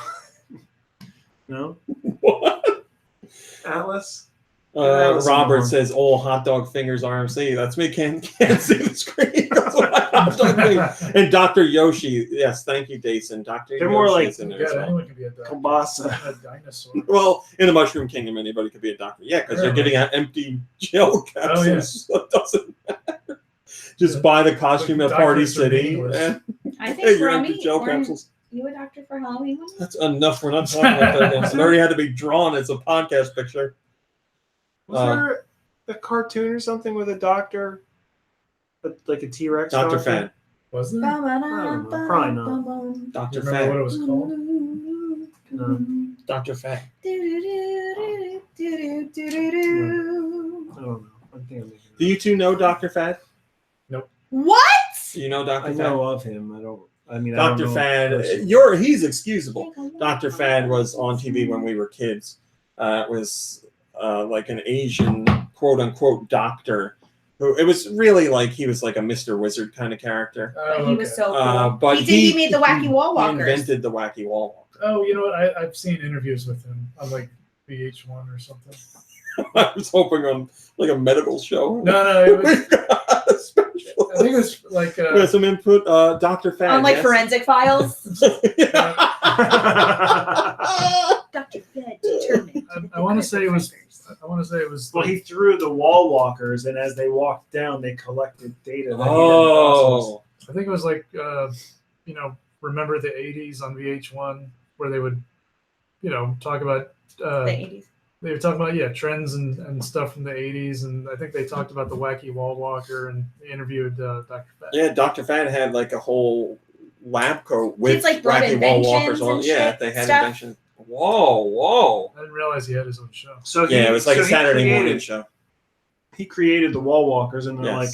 [SPEAKER 3] No?
[SPEAKER 1] What?
[SPEAKER 3] Atlas?
[SPEAKER 1] Robert says, "Oh, hot dog fingers RMC." That's me. Can't see the screen. That's what hot dog fingers. And Dr. Yoshi. Yes, thank you, Jason. Dr.
[SPEAKER 3] They're
[SPEAKER 1] Yoshi
[SPEAKER 3] more like
[SPEAKER 1] is in there as well.
[SPEAKER 4] Anyone can be a doctor.
[SPEAKER 3] Kielbasa.
[SPEAKER 4] A dinosaur.
[SPEAKER 1] Well, in the Mushroom Kingdom, anybody could be a doctor. Yeah, because you're getting out empty gel capsules. So it doesn't matter. Just buy the costume at Party
[SPEAKER 4] Doctors are
[SPEAKER 1] City.
[SPEAKER 4] meaningless.
[SPEAKER 1] And
[SPEAKER 2] I think
[SPEAKER 1] your
[SPEAKER 2] for
[SPEAKER 1] empty
[SPEAKER 2] me,
[SPEAKER 1] gel
[SPEAKER 2] weren't
[SPEAKER 1] capsules.
[SPEAKER 2] you a doctor for Halloween one?
[SPEAKER 1] That's enough. We're not talking about that. It already had to be drawn as a podcast picture.
[SPEAKER 3] Was there a cartoon or something with a doctor? Like a T-Rex
[SPEAKER 1] Dr.
[SPEAKER 3] doctor?
[SPEAKER 1] Fad.
[SPEAKER 4] Was there?
[SPEAKER 3] Probably not.
[SPEAKER 1] Dr.
[SPEAKER 4] Do you remember what it
[SPEAKER 1] Fad.
[SPEAKER 4] was called?
[SPEAKER 3] No.
[SPEAKER 1] Dr. Fad.
[SPEAKER 3] I don't know. I think I'm making
[SPEAKER 1] Do you two know Dr. Fad?
[SPEAKER 2] What?
[SPEAKER 1] Do you know Dr.
[SPEAKER 3] I
[SPEAKER 1] Fad?
[SPEAKER 3] know of him. I don't I mean, I don't
[SPEAKER 1] Dr.
[SPEAKER 3] know
[SPEAKER 1] Fad,
[SPEAKER 3] personally.
[SPEAKER 1] he's excusable. Dr. Fad was on TV when we were kids. It was like an Asian quote unquote doctor who it was really like he was like a Mr. Wizard kind of character.
[SPEAKER 2] But he was so cool.
[SPEAKER 1] But
[SPEAKER 2] he made the wacky wall
[SPEAKER 1] He
[SPEAKER 2] walkers.
[SPEAKER 1] invented the wacky wall walker.
[SPEAKER 4] Oh, you know what? I've seen interviews with him on like VH1 or something.
[SPEAKER 1] I was hoping on like a medical show.
[SPEAKER 4] No, it was. I think it
[SPEAKER 1] was
[SPEAKER 4] was like
[SPEAKER 1] with some input. Dr. Fad
[SPEAKER 2] On like forensic files. Dr. Fad determined.
[SPEAKER 4] I want to say it was. I want to say it was.
[SPEAKER 3] Well, he threw the wall walkers, and as they walked down, they collected data. That
[SPEAKER 4] I think it was like remember the '80s on VH1 where they would, talk about
[SPEAKER 2] The 80s.
[SPEAKER 4] They were talking about trends and stuff from the '80s, and I think they talked about the wacky wall walker, and they interviewed Dr. Fad.
[SPEAKER 1] Yeah, Dr. Fad had like a whole lab coat with
[SPEAKER 2] It's like brought
[SPEAKER 1] wacky wall
[SPEAKER 2] inventions
[SPEAKER 1] walkers on.
[SPEAKER 2] and
[SPEAKER 1] Yeah,
[SPEAKER 2] shit,
[SPEAKER 1] they had
[SPEAKER 2] stuff.
[SPEAKER 1] inventions. Whoa.
[SPEAKER 4] I didn't realize he had his own show.
[SPEAKER 3] So
[SPEAKER 1] Yeah, it was like a Saturday morning show.
[SPEAKER 3] He created the wall walkers, and they're like,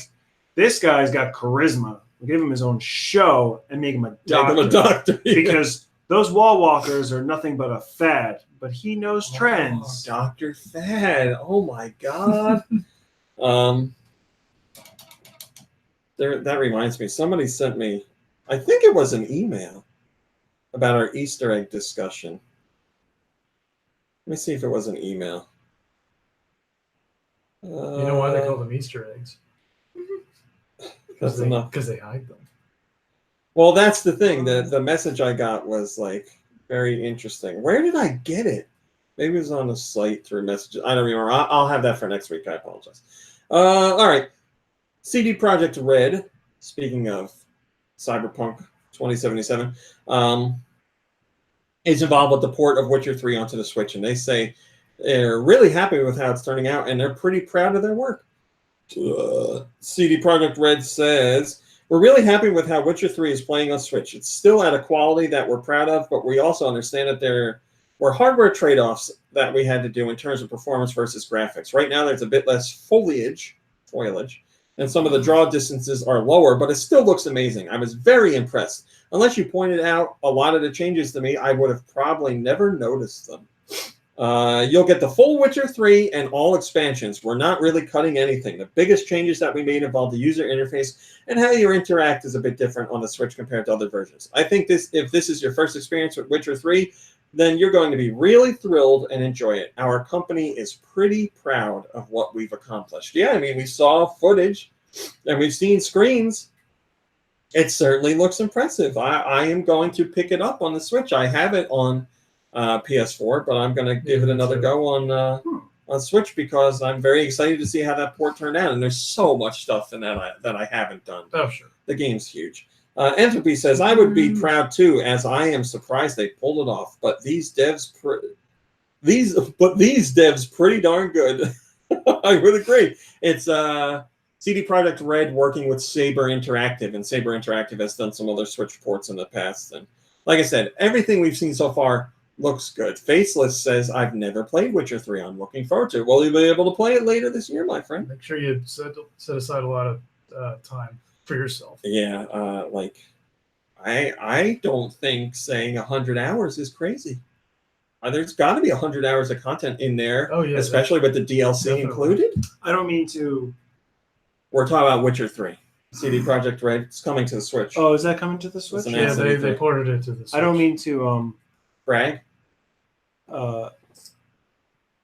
[SPEAKER 3] "This guy's got charisma. We'll give him his own show and make him a doctor."
[SPEAKER 1] Make him a doctor. Yeah.
[SPEAKER 3] Because those wall walkers are nothing but a fad, but he knows trends.
[SPEAKER 1] Dr. Fad. Oh my God. That reminds me. Somebody sent me, I think it was an email about our Easter egg discussion. Let me see if it was an email.
[SPEAKER 4] You know why they call them Easter eggs?
[SPEAKER 1] That's enough.
[SPEAKER 4] Because they hide them.
[SPEAKER 1] Well, that's the thing. The message I got was like very interesting. Where did I get it? Maybe it was on the site through messages. I don't remember. I'll have that for next week. I apologize. All right. CD Projekt Red, speaking of Cyberpunk 2077, is involved with the port of Witcher 3 onto the Switch. And they say they're really happy with how it's turning out, and they're pretty proud of their work. CD Projekt Red says, "We're really happy with how Witcher 3 is playing on Switch. It's still at a quality that we're proud of, but we also understand that there were hardware trade-offs that we had to do in terms of performance versus graphics. Right now, there's a bit less foliage, and some of the draw distances are lower, but it still looks amazing. I was very impressed. Unless you pointed out a lot of the changes to me, I would have probably never noticed them. You'll get the full Witcher 3 and all expansions. We're not really cutting anything. The biggest changes that we made involve the user interface, and how you interact is a bit different on the Switch compared to other versions. I think if this is your first experience with Witcher 3, then you're going to be really thrilled and enjoy it. Our company is pretty proud of what we've accomplished." Yeah, I mean, we saw footage and we've seen screens. It certainly looks impressive. I am going to pick it up on the Switch. I have it on PS4, but I'm going to give it another go on Switch because I'm very excited to see how that port turned out. And there's so much stuff in that I haven't done.
[SPEAKER 4] Oh, sure.
[SPEAKER 1] The game's huge. Entropy says, "I would be proud too, as I am surprised they pulled it off. But these devs pretty darn good." I would agree. It's CD Projekt Red working with Saber Interactive, and Saber Interactive has done some other Switch ports in the past. And like I said, everything we've seen so far looks good. Faceless says, "I've never played Witcher 3. I'm looking forward to it." Well, you'll be able to play it later this year, my friend.
[SPEAKER 4] Make sure you set aside a lot of time for yourself.
[SPEAKER 1] Yeah, I don't think saying 100 hours is crazy. There's got to be 100 hours of content in there,
[SPEAKER 4] Oh, yeah,
[SPEAKER 1] especially with the DLC
[SPEAKER 4] definitely
[SPEAKER 1] included.
[SPEAKER 3] I don't mean to.
[SPEAKER 1] We're talking about Witcher 3. CD Projekt Red. It's coming to the Switch.
[SPEAKER 3] Oh, is that coming to the Switch?
[SPEAKER 1] an
[SPEAKER 4] Yeah, they ported it to the Switch.
[SPEAKER 3] I don't mean to
[SPEAKER 1] Brag?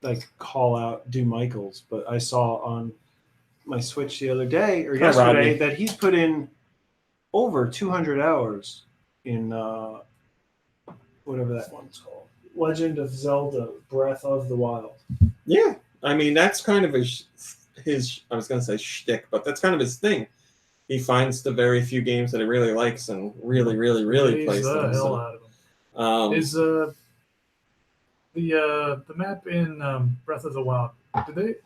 [SPEAKER 3] like call out Do Michaels, but I saw on my Switch the other day or
[SPEAKER 1] Hi,
[SPEAKER 3] yesterday
[SPEAKER 1] Rodney.
[SPEAKER 3] that he's put in over 200 hours in whatever that one's called, Legend of Zelda: Breath of the Wild.
[SPEAKER 1] Yeah. I mean, that's kind of his I was going to say shtick, but that's kind of his thing. He finds the very few games that he really likes and really plays
[SPEAKER 4] the
[SPEAKER 1] them.
[SPEAKER 4] hell
[SPEAKER 1] So,
[SPEAKER 4] out of them. Is the map in Breath of the Wild? Did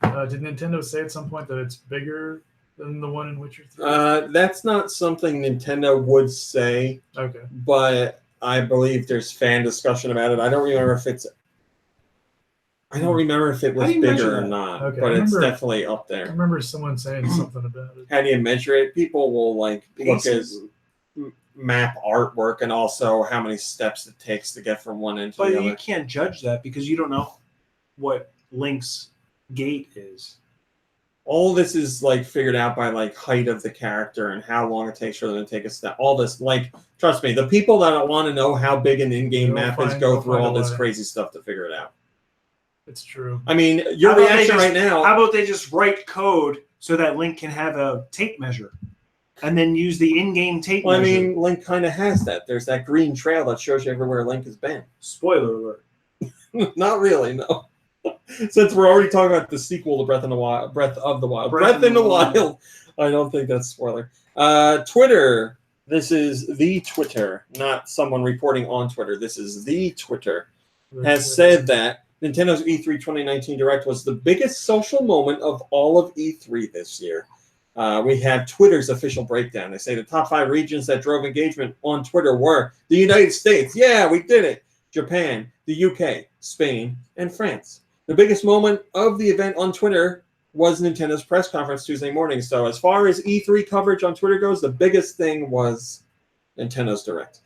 [SPEAKER 4] Nintendo say at some point that it's bigger than the one in Witcher 3?
[SPEAKER 1] that's not something Nintendo would say,
[SPEAKER 4] Okay.
[SPEAKER 1] but I believe there's fan discussion about it. I don't remember if it's I don't remember if it was
[SPEAKER 3] How do you measure
[SPEAKER 1] bigger or
[SPEAKER 3] that?
[SPEAKER 1] not,
[SPEAKER 4] Okay,
[SPEAKER 1] but
[SPEAKER 4] I
[SPEAKER 1] it's
[SPEAKER 4] remember-
[SPEAKER 1] definitely up
[SPEAKER 4] I
[SPEAKER 1] there.
[SPEAKER 4] remember someone saying something about it.
[SPEAKER 1] How do you measure it? People will like look at
[SPEAKER 3] Pieces.
[SPEAKER 1] map artwork and also how many steps it takes to get from one end to
[SPEAKER 3] But
[SPEAKER 1] the
[SPEAKER 3] you
[SPEAKER 1] other.
[SPEAKER 3] can't judge that because you don't know what Link's gait is.
[SPEAKER 1] All this is like figured out by like height of the character and how long it takes for them to take a step. All this, like, trust me, the people that want to know how big an in-game
[SPEAKER 4] They'll
[SPEAKER 1] map is
[SPEAKER 4] find-
[SPEAKER 1] go
[SPEAKER 4] they'll
[SPEAKER 1] through
[SPEAKER 4] find
[SPEAKER 1] all
[SPEAKER 4] a
[SPEAKER 1] this
[SPEAKER 4] way.
[SPEAKER 1] crazy stuff to figure it out.
[SPEAKER 4] It's true.
[SPEAKER 1] I mean, your
[SPEAKER 3] How about they
[SPEAKER 1] reaction
[SPEAKER 3] just-
[SPEAKER 1] right now.
[SPEAKER 3] How about they just write code so that Link can have a tape measure and then use the in-game tape
[SPEAKER 1] Well, I
[SPEAKER 3] measure?
[SPEAKER 1] mean, Link kind of has that. There's that green trail that shows you everywhere Link has been.
[SPEAKER 3] Spoiler alert.
[SPEAKER 1] Not really, no. Since we're already talking about the sequel to Breath of the Wild, Breath in the Wild, I don't think that's a spoiler. Twitter. This is the Twitter, not someone reporting on Twitter. This is the Twitter. Has said that Nintendo's E3 2019 Direct was the biggest social moment of all of E3 this year. We have Twitter's official breakdown. They say the top 5 regions that drove engagement on Twitter were the United States. Yeah, we did it. Japan, the UK, Spain, and France. The biggest moment of the event on Twitter was Nintendo's press conference Tuesday morning. So as far as E3 coverage on Twitter goes, the biggest thing was Nintendo's Direct.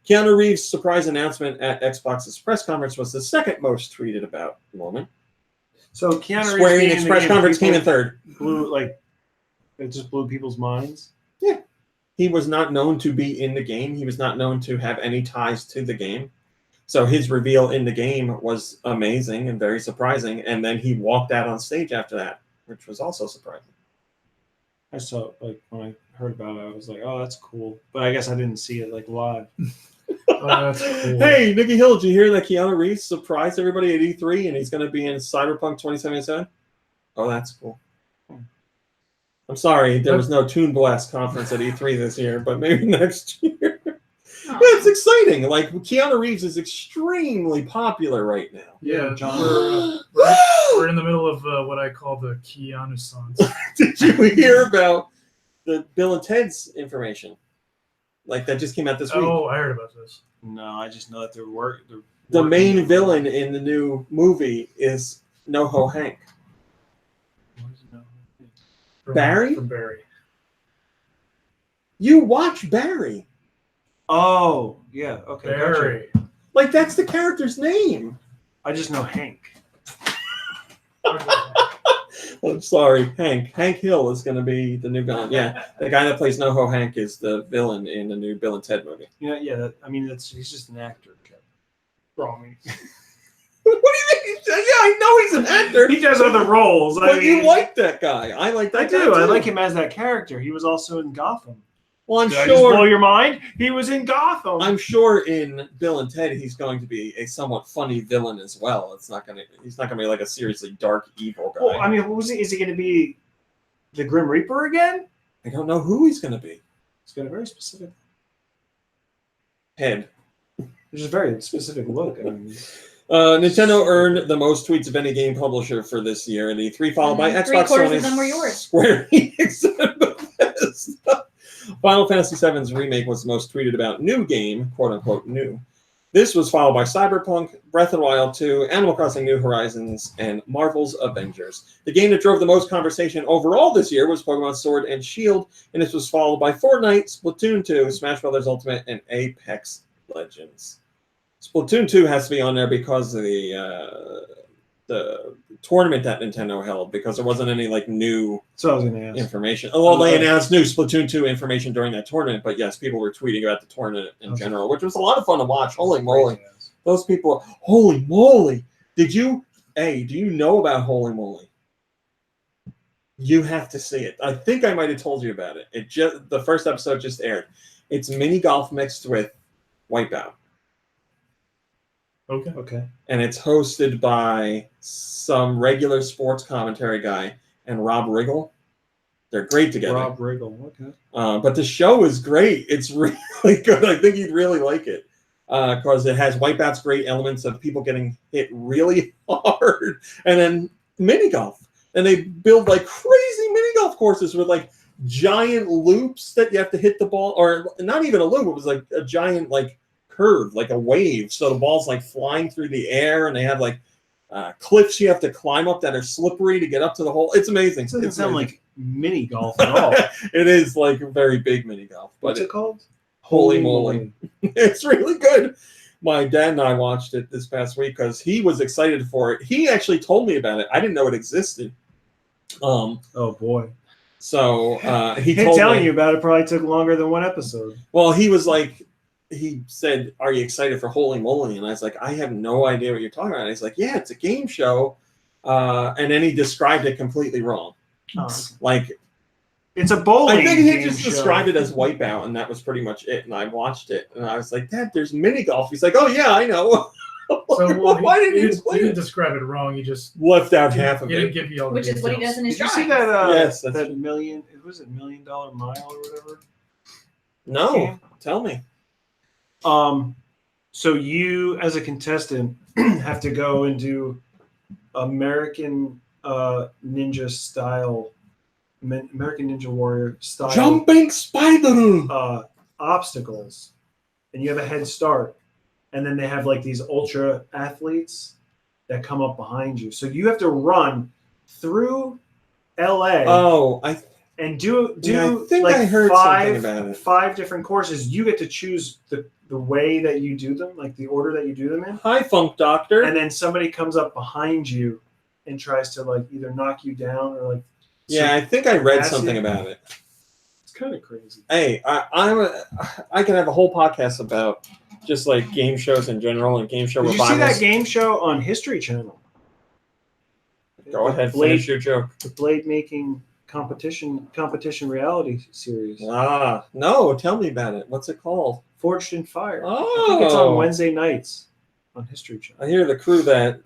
[SPEAKER 1] Keanu Reeves' surprise announcement at Xbox's press conference was the second most tweeted about moment.
[SPEAKER 3] So Keanu Reeves
[SPEAKER 1] Square
[SPEAKER 3] being in
[SPEAKER 1] Enix
[SPEAKER 3] the
[SPEAKER 1] press
[SPEAKER 3] game,
[SPEAKER 1] conference came in
[SPEAKER 3] people
[SPEAKER 1] third.
[SPEAKER 3] blew, like, it just blew people's minds.
[SPEAKER 1] He was not known to be in the game. He was not known to have any ties to the game. So his reveal in the game was amazing and very surprising. And then he walked out on stage after that, which was also surprising.
[SPEAKER 3] I saw, like, when I heard about it, I was like, oh, that's cool. But I guess I didn't see it, like, live.
[SPEAKER 4] Oh, that's cool.
[SPEAKER 1] Hey, Nikki Hill, did you hear that Keanu Reeves surprised everybody at E3 and he's going to be in Cyberpunk 2077? Oh, that's cool. I'm sorry, there was no Toon Blast conference at E3 this year, but maybe next year. It's exciting. Like, Keanu Reeves is extremely popular right now.
[SPEAKER 4] Yeah,
[SPEAKER 3] John.
[SPEAKER 4] we're in the middle of what I call the Keanu-sance.
[SPEAKER 1] Did you hear about the Bill and Ted's information? Like, that just came out this week.
[SPEAKER 4] Oh, I heard about this.
[SPEAKER 3] No, I just know that they're working.
[SPEAKER 1] The main villain in the new movie is NoHo Hank. Barry?
[SPEAKER 4] From Barry.
[SPEAKER 1] You watch Barry.
[SPEAKER 3] Oh, yeah. Okay. Gotcha.
[SPEAKER 4] Barry.
[SPEAKER 1] Like, that's the character's name.
[SPEAKER 3] I just know Hank.
[SPEAKER 1] I'm sorry, Hank. Hank Hill is going to be the new villain. Yeah, the guy that plays NoHo Hank is the villain in the new Bill and Ted movie.
[SPEAKER 3] Yeah. He's just an actor. Wrong.
[SPEAKER 1] What do you mean? Yeah, I know he's an actor.
[SPEAKER 3] He does other roles.
[SPEAKER 1] But you like that guy. I like that
[SPEAKER 3] I
[SPEAKER 1] guy
[SPEAKER 3] do.
[SPEAKER 1] too.
[SPEAKER 3] I like him as that character. He was also in Gotham.
[SPEAKER 1] Well, I'm
[SPEAKER 3] Did I just blow
[SPEAKER 1] sure.
[SPEAKER 3] your mind? He was in Gotham.
[SPEAKER 1] I'm sure in Bill and Ted he's going to be a somewhat funny villain as well. He's not going to be like a seriously dark evil guy.
[SPEAKER 3] Well, I mean, is he going to be the Grim Reaper again?
[SPEAKER 1] I don't know who he's going to be.
[SPEAKER 3] He's got a very specific.
[SPEAKER 1] Head.
[SPEAKER 3] There's a very specific look. I mean,
[SPEAKER 1] Nintendo earned the most tweets of any game publisher for this year at E3, followed by Xbox,
[SPEAKER 2] Three-quarters
[SPEAKER 1] Sony,
[SPEAKER 2] of them were yours.
[SPEAKER 1] Square Enix, and Bethesda. Final Fantasy VII's remake was the most tweeted about new game, quote-unquote new. This was followed by Cyberpunk, Breath of the Wild 2, Animal Crossing New Horizons, and Marvel's Avengers. The game that drove the most conversation overall this year was Pokemon Sword and Shield, and this was followed by Fortnite, Splatoon 2, Smash Bros. Ultimate, and Apex Legends. Splatoon 2 has to be on there because of the tournament that Nintendo held, because there wasn't any like new
[SPEAKER 3] so I was going to ask.
[SPEAKER 1] information. Well, they announced new Splatoon 2 information during that tournament, but yes, people were tweeting about the tournament in general, which was a lot of fun to watch. Holy moly. Those people, holy moly. Do you know about Holy Moly? You have to see it. I think I might have told you about it. The first episode just aired. It's mini golf mixed with Wipeout.
[SPEAKER 3] Okay.
[SPEAKER 1] And it's hosted by some regular sports commentary guy and Rob Riggle. They're great together.
[SPEAKER 3] Rob Riggle. Okay.
[SPEAKER 1] But the show is great. It's really good. I think you'd really like it because it has Wipeout's great elements of people getting hit really hard, and then mini golf. And they build like crazy mini golf courses with like giant loops that you have to hit the ball, or not even a loop. It was like a giant like curve, like a wave. So the ball's like flying through the air, and they have like cliffs you have to climb up that are slippery to get up to the hole. It's amazing.
[SPEAKER 3] It doesn't
[SPEAKER 1] It's
[SPEAKER 3] sound
[SPEAKER 1] amazing.
[SPEAKER 3] like mini golf at all.
[SPEAKER 1] It is like a very big mini golf. But
[SPEAKER 3] What's it called?
[SPEAKER 1] Holy moly. It's really good. My dad and I watched it this past week because he was excited for it. He actually told me about it. I didn't know it existed.
[SPEAKER 3] Oh boy.
[SPEAKER 1] So he
[SPEAKER 3] Him
[SPEAKER 1] told
[SPEAKER 3] telling
[SPEAKER 1] me,
[SPEAKER 3] you about it probably took longer than one episode.
[SPEAKER 1] well, he was like, he said, "Are you excited for Holy Moly?" And I was like, "I have no idea what you're talking about." And he's like, "Yeah, it's a game show," and then he described it completely wrong. Like,
[SPEAKER 3] It's a bowling.
[SPEAKER 1] I think he
[SPEAKER 3] game
[SPEAKER 1] just
[SPEAKER 3] show.
[SPEAKER 1] described it as Wipeout, and that was pretty much it. And I watched it, and I was like, "Dad, there's mini golf." He's like, "Oh yeah, I know."
[SPEAKER 4] So
[SPEAKER 1] Why didn't you explain
[SPEAKER 4] didn't
[SPEAKER 1] it?
[SPEAKER 4] describe it wrong. He just
[SPEAKER 1] Left out half of
[SPEAKER 4] he didn't
[SPEAKER 1] it.
[SPEAKER 4] give you all the
[SPEAKER 2] Which is what he
[SPEAKER 4] details.
[SPEAKER 2] does in his
[SPEAKER 3] Did you see
[SPEAKER 2] drawings.
[SPEAKER 3] that?
[SPEAKER 1] Yes, that's
[SPEAKER 3] that
[SPEAKER 1] true.
[SPEAKER 3] million. Was it $1 Million Mile or whatever?
[SPEAKER 1] No,
[SPEAKER 3] game?
[SPEAKER 1] tell me.
[SPEAKER 3] So you, as a contestant, have to go and do American Ninja style, American Ninja Warrior style
[SPEAKER 1] Jumping spider.
[SPEAKER 3] obstacles, and you have a head start. And then they have like these ultra athletes that come up behind you. So you have to run through LA.
[SPEAKER 1] Oh,
[SPEAKER 3] And do
[SPEAKER 1] Yeah, I think
[SPEAKER 3] like
[SPEAKER 1] I heard something about it.
[SPEAKER 3] 5 different courses. You get to choose the way that you do them, like the order that you do them in.
[SPEAKER 1] hi, Funk Doctor.
[SPEAKER 3] And then somebody comes up behind you and tries to like either knock you down or like.
[SPEAKER 1] Yeah, I think I read
[SPEAKER 3] That's
[SPEAKER 1] something
[SPEAKER 3] it.
[SPEAKER 1] about it.
[SPEAKER 3] It's kind of crazy.
[SPEAKER 1] Hey, I can have a whole podcast about just like game shows in general and game show
[SPEAKER 3] Did you see
[SPEAKER 1] revivals.
[SPEAKER 3] that game show on History Channel?
[SPEAKER 1] Go ahead,
[SPEAKER 3] Blade,
[SPEAKER 1] finish your joke.
[SPEAKER 3] the blade making competition reality series.
[SPEAKER 1] No, tell me about it. What's it called?
[SPEAKER 3] Forged in Fire.
[SPEAKER 1] Oh,
[SPEAKER 3] I think it's on Wednesday nights on History Channel.
[SPEAKER 1] I hear the crew that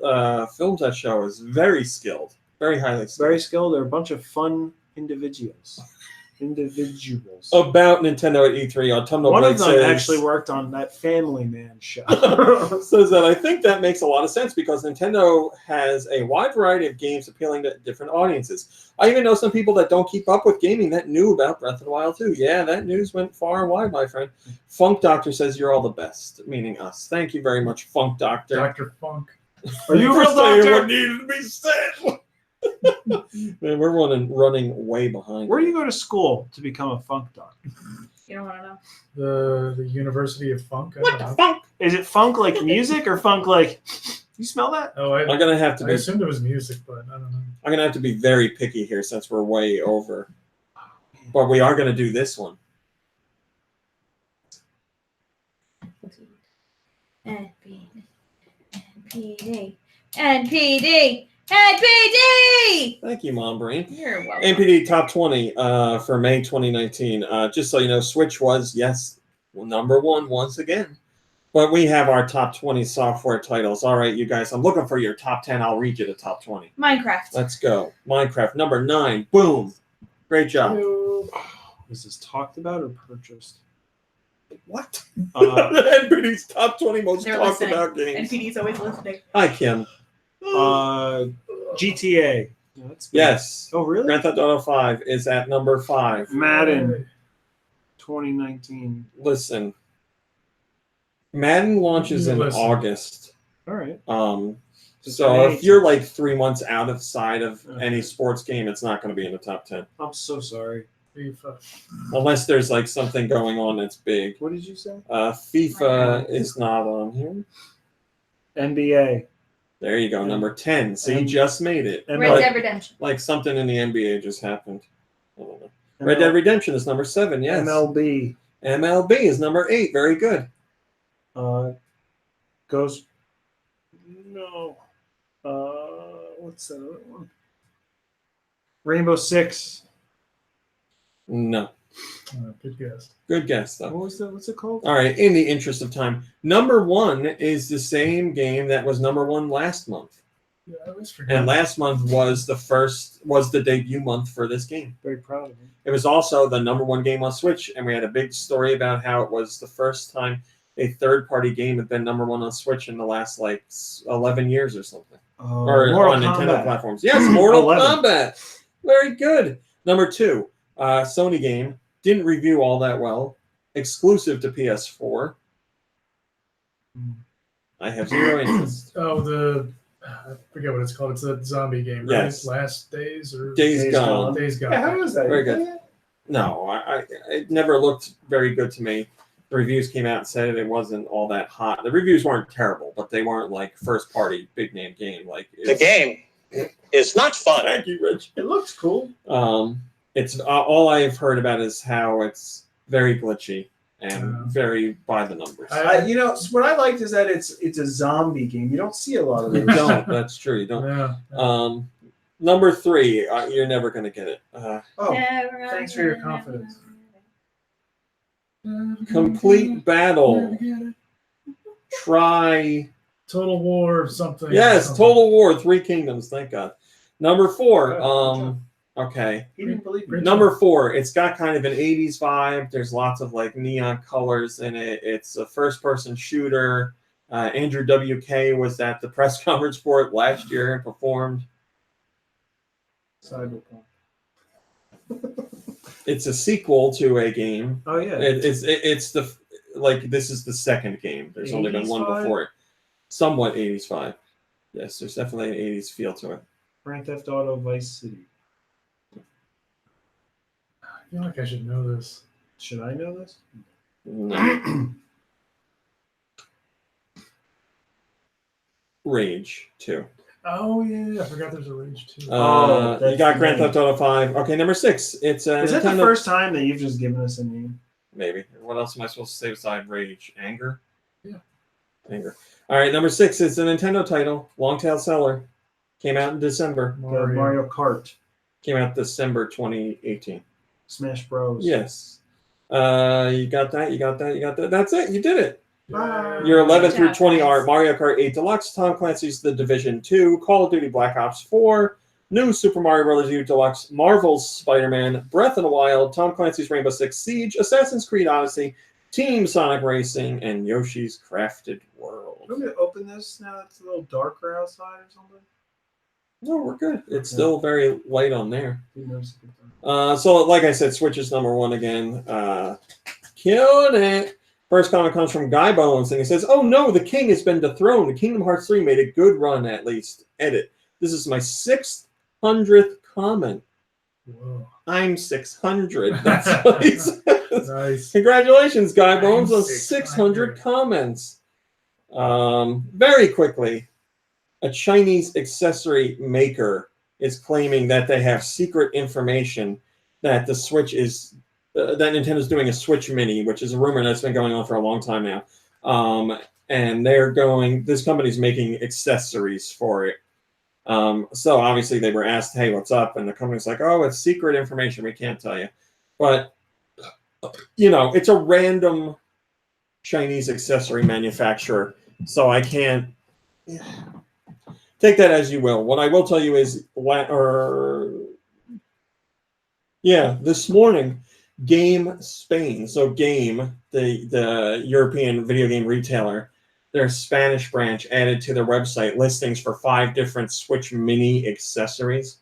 [SPEAKER 1] films that show is very skilled, very highly skilled.
[SPEAKER 3] Very skilled. They're a bunch of fun individuals.
[SPEAKER 1] About Nintendo at E3, Autumnal
[SPEAKER 3] One
[SPEAKER 1] Blade
[SPEAKER 3] of them
[SPEAKER 1] says,
[SPEAKER 3] actually worked on that Family Man show.
[SPEAKER 1] says that I think that makes a lot of sense because Nintendo has a wide variety of games appealing to different audiences. I even know some people that don't keep up with gaming that knew about Breath of the Wild too. Yeah, that news went far and wide, my friend. Funk Doctor says you're all the best, meaning us. Thank you very much, Funk Doctor.
[SPEAKER 4] Dr. Funk.
[SPEAKER 3] Are you a
[SPEAKER 1] For
[SPEAKER 3] real
[SPEAKER 1] saying
[SPEAKER 3] doctor?
[SPEAKER 1] what needed to be said. Man, we're running way behind.
[SPEAKER 3] Where do you go to school to become a funk doctor?
[SPEAKER 2] You don't want to know.
[SPEAKER 4] The University of Funk. I
[SPEAKER 1] What
[SPEAKER 4] don't
[SPEAKER 1] the
[SPEAKER 4] know.
[SPEAKER 1] fuck?
[SPEAKER 3] Is it funk like music or funk like you smell that?
[SPEAKER 4] Oh,
[SPEAKER 1] I'm gonna have to
[SPEAKER 4] I
[SPEAKER 1] be.
[SPEAKER 4] assumed it was music, but I don't know.
[SPEAKER 1] I'm gonna have to be very picky here since we're way over. But we are gonna do this one.
[SPEAKER 2] NPD. NPD. NPD.
[SPEAKER 1] Thank you, Mom Brain.
[SPEAKER 2] You're welcome.
[SPEAKER 1] NPD Top 20 for May 2019. Just so you know, Switch was, yes, number one once again. But we have our top 20 software titles. All right, you guys, I'm looking for your top 10. I'll read you the top 20.
[SPEAKER 2] Minecraft.
[SPEAKER 1] Let's go. Minecraft, number 9. Boom. Great job.
[SPEAKER 3] Was this talked about or purchased?
[SPEAKER 1] What?
[SPEAKER 3] Uh,
[SPEAKER 1] NPD's top 20 most
[SPEAKER 2] They're
[SPEAKER 1] talked
[SPEAKER 2] listening.
[SPEAKER 1] about games.
[SPEAKER 2] NPD's always listening.
[SPEAKER 1] Hi, Kim.
[SPEAKER 3] GTA. Yeah, that's good.
[SPEAKER 1] Yes.
[SPEAKER 3] Oh, really?
[SPEAKER 1] Grand Theft Auto 5 is at number 5.
[SPEAKER 3] Madden 2019.
[SPEAKER 1] Listen. Madden launches in
[SPEAKER 4] Listen.
[SPEAKER 1] August.
[SPEAKER 3] All right.
[SPEAKER 1] So if you're like 3 months outside of
[SPEAKER 3] Okay.
[SPEAKER 1] any sports game, it's not going to be in the top 10.
[SPEAKER 3] I'm so sorry.
[SPEAKER 4] FIFA.
[SPEAKER 1] Unless there's like something going on that's big.
[SPEAKER 3] What did you say?
[SPEAKER 1] FIFA is not on here.
[SPEAKER 3] NBA.
[SPEAKER 1] There you go, number 10. So you
[SPEAKER 3] And-
[SPEAKER 1] just made it.
[SPEAKER 3] And
[SPEAKER 2] Red
[SPEAKER 1] But,
[SPEAKER 2] Dead Redemption.
[SPEAKER 1] like something in the NBA just happened. I don't know. Red Dead Redemption is number 7, yes.
[SPEAKER 3] MLB.
[SPEAKER 1] MLB is number 8. Very good.
[SPEAKER 3] Goes. No. What's that other one? Rainbow Six.
[SPEAKER 1] No.
[SPEAKER 4] Good guess.
[SPEAKER 1] Good guess, though.
[SPEAKER 3] What's it called?
[SPEAKER 1] All right, in the interest of time, number 1 is the same game that was number 1 last month.
[SPEAKER 4] Yeah, I always forget.
[SPEAKER 1] And last month was the debut month for this game.
[SPEAKER 3] Very proud of you.
[SPEAKER 1] It was also the number 1 game on Switch, and we had a big story about how it was the first time a third-party game had been number 1 on Switch in the last, 11 years or something. Or
[SPEAKER 3] Mortal
[SPEAKER 1] on Nintendo
[SPEAKER 3] Kombat.
[SPEAKER 1] platforms. Yes, Mortal
[SPEAKER 3] 11.
[SPEAKER 1] Kombat. Very good. Number 2, Sony game. Didn't review all that well. Exclusive to PS4. I have zero interest.
[SPEAKER 4] Oh, the I forget what it's called. It's a zombie game, right?
[SPEAKER 1] Yes.
[SPEAKER 4] Last Days or
[SPEAKER 1] Days Gone.
[SPEAKER 4] Days Gone.
[SPEAKER 3] Yeah, how is that?
[SPEAKER 1] Very good. No, it never looked very good to me. The reviews came out and said it wasn't all that hot. The reviews weren't terrible, but they weren't like first party big name game. Like
[SPEAKER 5] The game is not fun.
[SPEAKER 1] Thank you, Rich.
[SPEAKER 3] It looks cool.
[SPEAKER 1] It's all I've heard about is how it's very glitchy and very by the numbers.
[SPEAKER 3] What I liked is that it's a zombie game. You don't see a lot of
[SPEAKER 1] You
[SPEAKER 3] those.
[SPEAKER 1] don't. That's true. You don't.
[SPEAKER 4] Yeah.
[SPEAKER 1] Number 3, you're never gonna get it.
[SPEAKER 3] Thanks for your confidence.
[SPEAKER 1] Complete Battle. Try.
[SPEAKER 4] Total War or something.
[SPEAKER 1] Yes,
[SPEAKER 4] something.
[SPEAKER 1] Total War, 3 Kingdoms. Thank God. Number 4. Okay.
[SPEAKER 3] He didn't believe me.
[SPEAKER 1] Number 4. It's got kind of an 80s vibe. There's lots of like neon colors in it. It's a first-person shooter. Andrew WK was at the press conference for it last year and performed.
[SPEAKER 3] Cyberpunk.
[SPEAKER 1] It's a sequel to a game.
[SPEAKER 3] Oh yeah.
[SPEAKER 1] It's this is the second game. There's only been one
[SPEAKER 3] 80s vibe?
[SPEAKER 1] before it. Somewhat 80s vibe. Yes, there's definitely an 80s feel to it.
[SPEAKER 3] Grand Theft Auto Vice City.
[SPEAKER 4] I feel like I should know this.
[SPEAKER 3] Should I know this?
[SPEAKER 1] No. Rage 2.
[SPEAKER 4] Oh yeah, I forgot there's a Rage 2.
[SPEAKER 1] You
[SPEAKER 3] that's
[SPEAKER 1] got
[SPEAKER 3] the
[SPEAKER 1] Grand
[SPEAKER 3] name.
[SPEAKER 1] Theft Auto 5. Okay, number 6. It's
[SPEAKER 3] Is that
[SPEAKER 1] Nintendo.
[SPEAKER 3] the first time that you've just given us a name?
[SPEAKER 1] Maybe. What else am I supposed to say beside Rage? Anger?
[SPEAKER 4] Yeah.
[SPEAKER 1] Anger. All right, number 6 is a Nintendo title. Long tail seller. Came out in December.
[SPEAKER 3] Mario Kart.
[SPEAKER 1] Came out December 2018.
[SPEAKER 3] Smash Bros.
[SPEAKER 1] Yes. You got that. You got that. You got that. That's it. You did it.
[SPEAKER 3] Bye.
[SPEAKER 1] Your 11
[SPEAKER 2] Good
[SPEAKER 1] through
[SPEAKER 2] job,
[SPEAKER 1] 20
[SPEAKER 2] guys.
[SPEAKER 1] are Mario Kart 8 Deluxe, Tom Clancy's The Division 2, Call of Duty Black Ops 4, New Super Mario Bros. U Deluxe, Marvel's Spider-Man, Breath of the Wild, Tom Clancy's Rainbow Six Siege, Assassin's Creed Odyssey, Team Sonic Racing, and Yoshi's Crafted World.
[SPEAKER 3] I'm going to open this now. It's a little darker outside or something.
[SPEAKER 1] No, we're good. It's
[SPEAKER 3] Okay.
[SPEAKER 1] still very light on there.
[SPEAKER 3] Didn't notice it before.
[SPEAKER 1] So, like I said, Switch is number 1 again. Killing it. First comment comes from Guy Bones, and he says, "Oh no, the king has been dethroned. Kingdom Hearts 3 made a good run, at least. Edit. This is my 600th comment.
[SPEAKER 4] Whoa.
[SPEAKER 1] I'm 600. That's what he says.
[SPEAKER 4] Nice.
[SPEAKER 1] Congratulations, Guy Bones,
[SPEAKER 4] I'm
[SPEAKER 1] on 600 comments. Very quickly, a Chinese accessory maker is claiming that they have secret information that the Switch is that Nintendo's doing a Switch Mini, which is a rumor that's been going on for a long time now. And this company's making accessories for it. So obviously they were asked, hey, what's up? And the company's like, oh, it's secret information. We can't tell you. But, it's a random Chinese accessory manufacturer. So I can't take that as you will. What I will tell you is, this morning, Game Spain, so Game, the European video game retailer, their Spanish branch added to their website listings for 5 different Switch Mini accessories.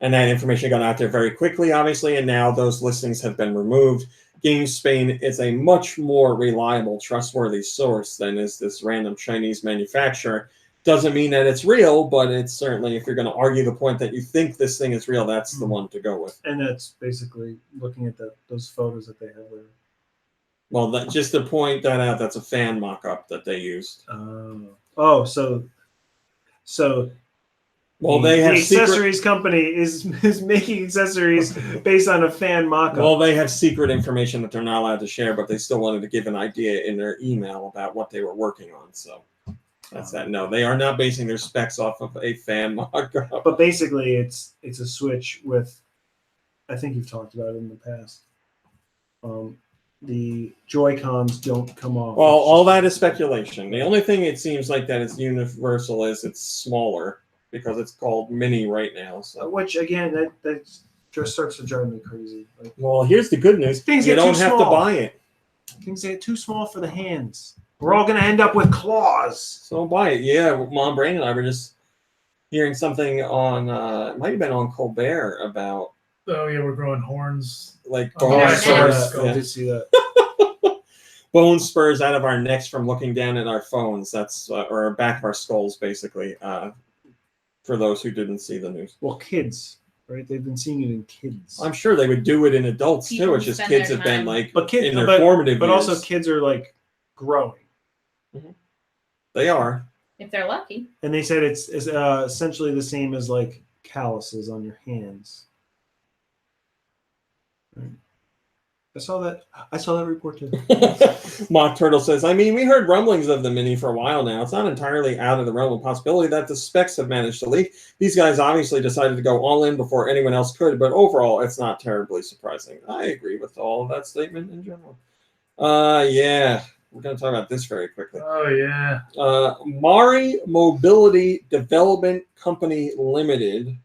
[SPEAKER 1] And that information got out there very quickly, obviously, and now those listings have been removed. Game Spain is a much more reliable, trustworthy source than is this random Chinese manufacturer. Doesn't mean that it's real, but it's certainly, if you're going to argue the point that you think this thing is real, that's the one to go with.
[SPEAKER 3] And that's basically looking at those photos that they have there.
[SPEAKER 1] Well, just to point that out, that's a fan mock-up that they used.
[SPEAKER 3] So
[SPEAKER 1] Well, they have
[SPEAKER 3] the accessories company is making accessories based on a fan mock-up.
[SPEAKER 1] Well, they have secret information that they're not allowed to share, but they still wanted to give an idea in their email about what they were working on. So that's that. No, they are not basing their specs off of a fan mock-up.
[SPEAKER 3] But basically, it's a Switch with, I think you've talked about it in the past. The Joy-Cons don't come off.
[SPEAKER 1] Well, all that is speculation. The only thing it seems like that is universal is it's smaller because it's called Mini right now. So,
[SPEAKER 3] which again, that just starts to drive me crazy. Like,
[SPEAKER 1] well, here's the good news:
[SPEAKER 3] Things
[SPEAKER 1] you
[SPEAKER 3] get
[SPEAKER 1] don't
[SPEAKER 3] too
[SPEAKER 1] have to
[SPEAKER 3] small.
[SPEAKER 1] buy it.
[SPEAKER 3] things get too small for the hands. We're all going to end up with claws.
[SPEAKER 1] So buy it. Yeah, Mom, Brain, and I were just hearing something on. It might have been on Colbert about
[SPEAKER 4] Oh yeah, we're growing horns.
[SPEAKER 1] like
[SPEAKER 4] Oh,
[SPEAKER 2] yeah,
[SPEAKER 1] dinosaurs.
[SPEAKER 2] yeah.
[SPEAKER 3] I
[SPEAKER 1] Yeah.
[SPEAKER 3] did see that.
[SPEAKER 1] bone spurs out of our necks from looking down at our phones. That's or back of our skulls, basically. For those who didn't see the news.
[SPEAKER 3] Well, kids, right? They've been seeing it in kids.
[SPEAKER 1] I'm sure they would do it in adults
[SPEAKER 2] People
[SPEAKER 1] too. It's just
[SPEAKER 2] spend
[SPEAKER 1] kids
[SPEAKER 2] their
[SPEAKER 1] have been
[SPEAKER 2] time.
[SPEAKER 1] like
[SPEAKER 3] But kids,
[SPEAKER 1] in their formative
[SPEAKER 3] but
[SPEAKER 1] years.
[SPEAKER 3] also kids are like growing.
[SPEAKER 1] They are.
[SPEAKER 2] If they're lucky.
[SPEAKER 3] And they said it's essentially the same as like calluses on your hands. Right. I saw that report too.
[SPEAKER 1] Mock Turtle says, I mean, we heard rumblings of the Mini for a while now. It's not entirely out of the realm of possibility that the specs have managed to leak. These guys obviously decided to go all in before anyone else could, but overall, it's not terribly surprising. I agree with all of that statement in general. Yeah, we're going to talk about this very quickly.
[SPEAKER 4] Oh, yeah.
[SPEAKER 1] Mari Mobility Development Company Limited,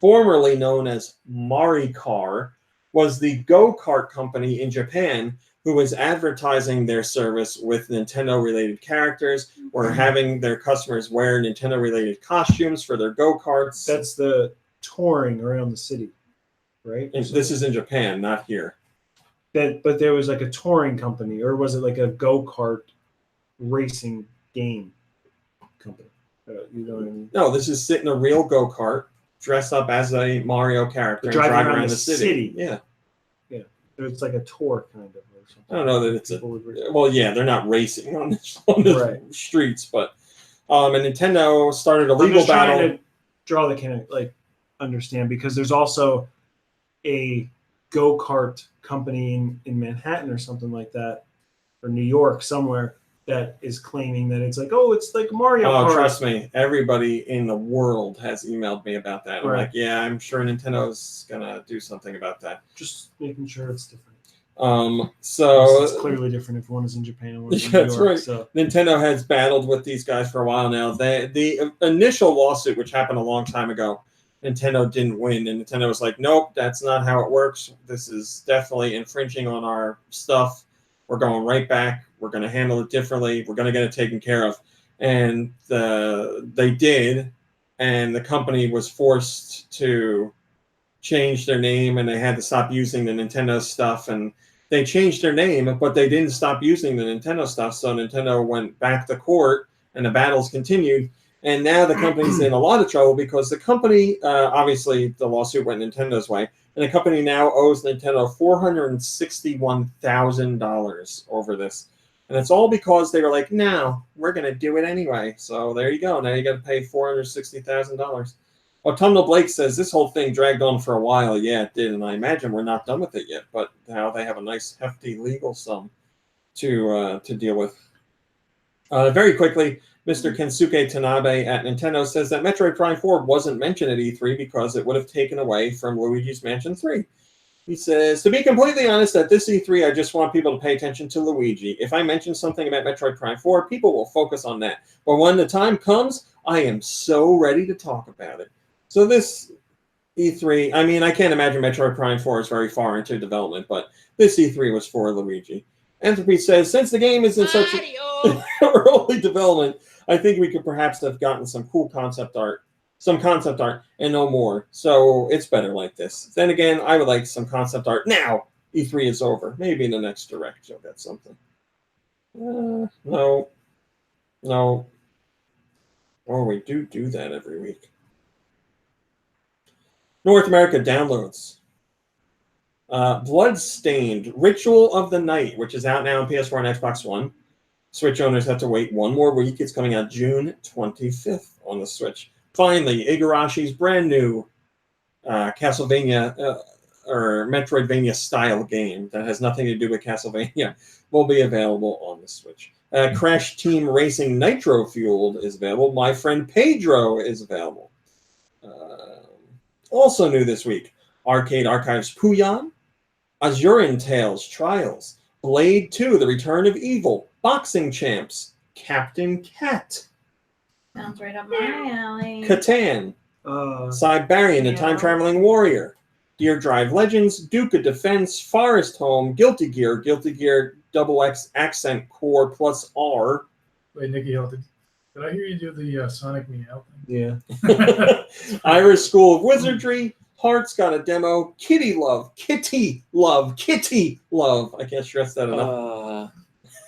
[SPEAKER 1] formerly known as MariCar, was the go-kart company in Japan who was advertising their service with Nintendo-related characters or having their customers wear Nintendo-related costumes for their go-karts.
[SPEAKER 3] That's the touring around the city, right?
[SPEAKER 1] And this is in Japan, not here.
[SPEAKER 3] But there was like a touring company, or was it like a go-kart racing game company? You know what I mean?
[SPEAKER 1] No, this is sitting a real go-kart, dressed up as a Mario character and
[SPEAKER 3] Driving
[SPEAKER 1] drive
[SPEAKER 3] around
[SPEAKER 1] around
[SPEAKER 3] the
[SPEAKER 1] the city. Yeah.
[SPEAKER 3] It's like a tour kind of, or something.
[SPEAKER 1] I don't know that it's a...
[SPEAKER 3] People would race.
[SPEAKER 1] Well, yeah, they're not racing on the
[SPEAKER 3] Right.
[SPEAKER 1] streets, but and Nintendo started a
[SPEAKER 3] I'm
[SPEAKER 1] legal
[SPEAKER 3] just trying
[SPEAKER 1] battle.
[SPEAKER 3] to draw the kind of like understand, because there's also a go-kart company in Manhattan or something like that, or New York somewhere, that is claiming that it's like, oh, it's like Mario
[SPEAKER 1] Oh,
[SPEAKER 3] Kart.
[SPEAKER 1] trust me, everybody in the world has emailed me about that. I'm
[SPEAKER 3] Right.
[SPEAKER 1] like, yeah, I'm sure Nintendo's gonna do something about that.
[SPEAKER 3] Just making sure it's different.
[SPEAKER 1] So
[SPEAKER 3] It's clearly different if one is in Japan and one is in
[SPEAKER 1] Yeah,
[SPEAKER 3] New
[SPEAKER 1] that's
[SPEAKER 3] York.
[SPEAKER 1] right.
[SPEAKER 3] So
[SPEAKER 1] Nintendo has battled with these guys for a while now. The initial lawsuit, which happened a long time ago, Nintendo didn't win, and Nintendo was like, nope, that's not how it works. This is definitely infringing on our stuff. We're going right back. We're going to handle it differently. We're going to get it taken care of. And they did, and the company was forced to change their name, and they had to stop using the Nintendo stuff. And they changed their name, but they didn't stop using the Nintendo stuff. So Nintendo went back to court, and the battles continued. And now the company's in a lot of trouble because the company, obviously, the lawsuit went Nintendo's way, and the company now owes Nintendo $461,000 over this. And it's all because they were like, no, we're going to do it anyway. So there you go. Now you got to pay $460,000. Autumnal Blake says this whole thing dragged on for a while. Yeah, it did. And I imagine we're not done with it yet. But now they have a nice, hefty legal sum to deal with. Very quickly, Mr. Kensuke Tanabe at Nintendo says that Metroid Prime 4 wasn't mentioned at E3 because it would have taken away from Luigi's Mansion 3. He says, to be completely honest, at this E3, I just want people to pay attention to Luigi. If I mention something about Metroid Prime 4, people will focus on that. But when the time comes, I am so ready to talk about it. So this E3, I mean, I can't imagine Metroid Prime 4 is very far into development, but this E3 was for Luigi. Entropy says, since the game is in such early development, I think we could perhaps have gotten some cool concept art, and no more. So it's better like this. Then again, I would like some concept art now. E3 is over. Maybe in the next Direct you'll get something. No. Oh, we do that every week. North America downloads. Bloodstained, Ritual of the Night, which is out now on PS4 and Xbox One. Switch owners have to wait one more week. It's coming out June 25th on the Switch. Finally, Igarashi's brand new Castlevania or Metroidvania style game that has nothing to do with Castlevania will be available on the Switch. Crash Team Racing Nitro Fueled is available. My Friend Pedro is available. Also new this week, Arcade Archives Puyon, Azurin Tales Trials, Blade 2, The Return of Evil, Boxing Champs, Captain Cat,
[SPEAKER 2] Sounds right up my alley.
[SPEAKER 1] Catan, Cyberian, The Time-Traveling Warrior, Gear Drive Legends, Duke of Defense, Forest Home, Guilty Gear XX Accent Core plus R.
[SPEAKER 4] Wait, Nikki, did I hear you do the Sonic Meow thing?
[SPEAKER 3] yeah.
[SPEAKER 1] Irish School of Wizardry, Heart's got a demo, Kitty Love. I can't stress that enough.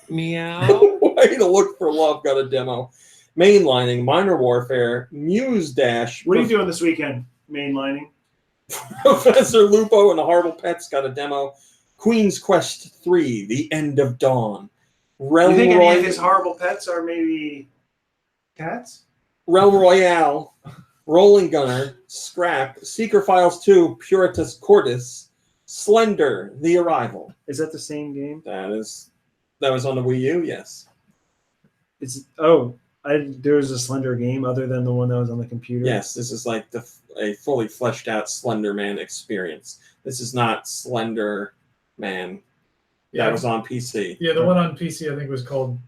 [SPEAKER 6] Meow.
[SPEAKER 1] Way to Look for Love got a demo. Mainlining, Minor Warfare, Muse Dash.
[SPEAKER 3] What are you doing this weekend? Mainlining.
[SPEAKER 1] Professor Lupo and the Horrible Pets got a demo. Queen's Quest 3, The End of Dawn.
[SPEAKER 3] You think any of his horrible pets are maybe cats?
[SPEAKER 1] Realm Royale, Rolling Gunner, Scrap, Seeker Files 2, Puritas Cordis, Slender, The Arrival.
[SPEAKER 3] Is that the same game?
[SPEAKER 1] That was on the Wii U, yes.
[SPEAKER 3] There's a Slender game other than the one that was on the computer.
[SPEAKER 1] Yes, this is like a fully fleshed out Slender Man experience. This is not Slender Man. That was on PC.
[SPEAKER 4] Yeah, the one on PC I think was called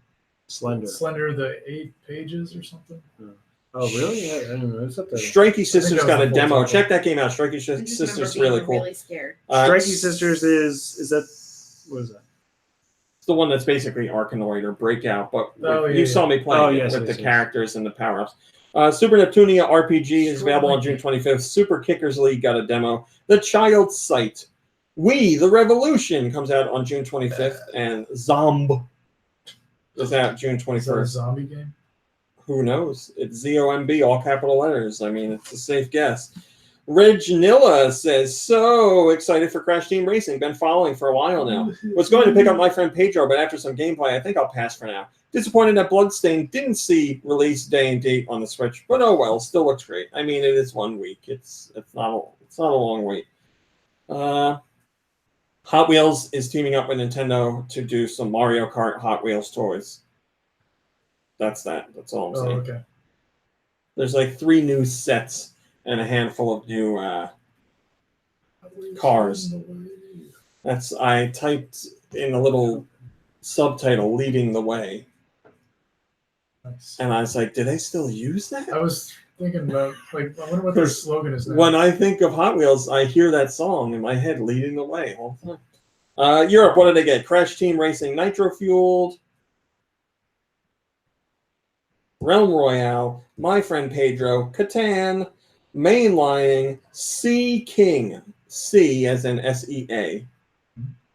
[SPEAKER 3] Slender.
[SPEAKER 4] Slender the 8 Pages or something.
[SPEAKER 3] Oh, really? Yeah, I don't know. It's up there.
[SPEAKER 1] Strikey Sisters
[SPEAKER 4] that
[SPEAKER 1] got
[SPEAKER 4] was
[SPEAKER 1] a
[SPEAKER 4] the full
[SPEAKER 1] demo.
[SPEAKER 4] title.
[SPEAKER 1] Check that game out. Strikey
[SPEAKER 2] I just
[SPEAKER 1] Sisters
[SPEAKER 2] remember
[SPEAKER 1] really
[SPEAKER 2] being
[SPEAKER 1] cool.
[SPEAKER 2] really scared.
[SPEAKER 3] Strikey Sisters is that what is that?
[SPEAKER 1] It's the one that's basically Arkanoid or Breakout, but
[SPEAKER 4] Yeah,
[SPEAKER 1] saw me playing with the characters and the power-ups. Super Neptunia RPG is available on June 25th. Super Kickers League got a demo. The Child Sight. We, the Revolution comes out on June 25th, and Zomb is out June
[SPEAKER 4] Is that a
[SPEAKER 1] 21st.
[SPEAKER 4] zombie game?
[SPEAKER 1] Who knows? It's ZOMB, all capital letters. I mean, it's a safe guess. Reginilla says, so excited for Crash Team Racing. Been following for a while now. Was going to pick up my friend Pedro, but after some gameplay, I think I'll pass for now. Disappointed that Bloodstained didn't see release day and date on the Switch, but oh well, still looks great. I mean, it is 1 week. It's not a long wait. Hot Wheels is teaming up with Nintendo to do some Mario Kart Hot Wheels toys. That's that. That's all I'm saying.
[SPEAKER 4] Okay.
[SPEAKER 1] There's like 3 new sets and a handful of new cars. I typed in a little subtitle, Leading the Way.
[SPEAKER 4] Nice.
[SPEAKER 1] And I was like, do they still use that?
[SPEAKER 4] I was thinking about, I wonder what their slogan is now.
[SPEAKER 1] When I think of Hot Wheels, I hear that song in my head, Leading the Way, all the time. Europe, what did they get? Crash Team Racing Nitro Fueled, Realm Royale, My Friend Pedro, Catan, Mainlining, Sea King, C as in SEA,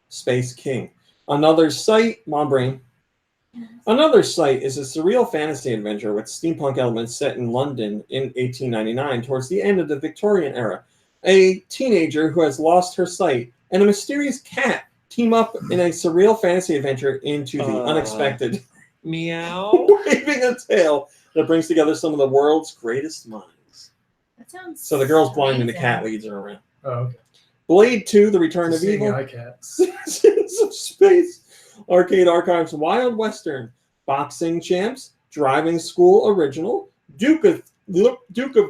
[SPEAKER 1] Space King. Another Sight, my brain. Another Sight is a surreal fantasy adventure with steampunk elements set in London in 1899 towards the end of the Victorian era. A teenager who has lost her sight and a mysterious cat team up in a surreal fantasy adventure into the unexpected.
[SPEAKER 6] Meow.
[SPEAKER 1] Waving a tale that brings together some of the world's greatest minds.
[SPEAKER 2] That sounds
[SPEAKER 1] So the girl's blind and the
[SPEAKER 2] amazing.
[SPEAKER 1] cat leads her around.
[SPEAKER 4] Oh, okay.
[SPEAKER 1] Blade 2, The Return of
[SPEAKER 4] Seeing
[SPEAKER 1] Evil.
[SPEAKER 4] eye cat.
[SPEAKER 1] Citizens of Space. Arcade Archives Wild Western. Boxing Champs. Driving School Original. Duke of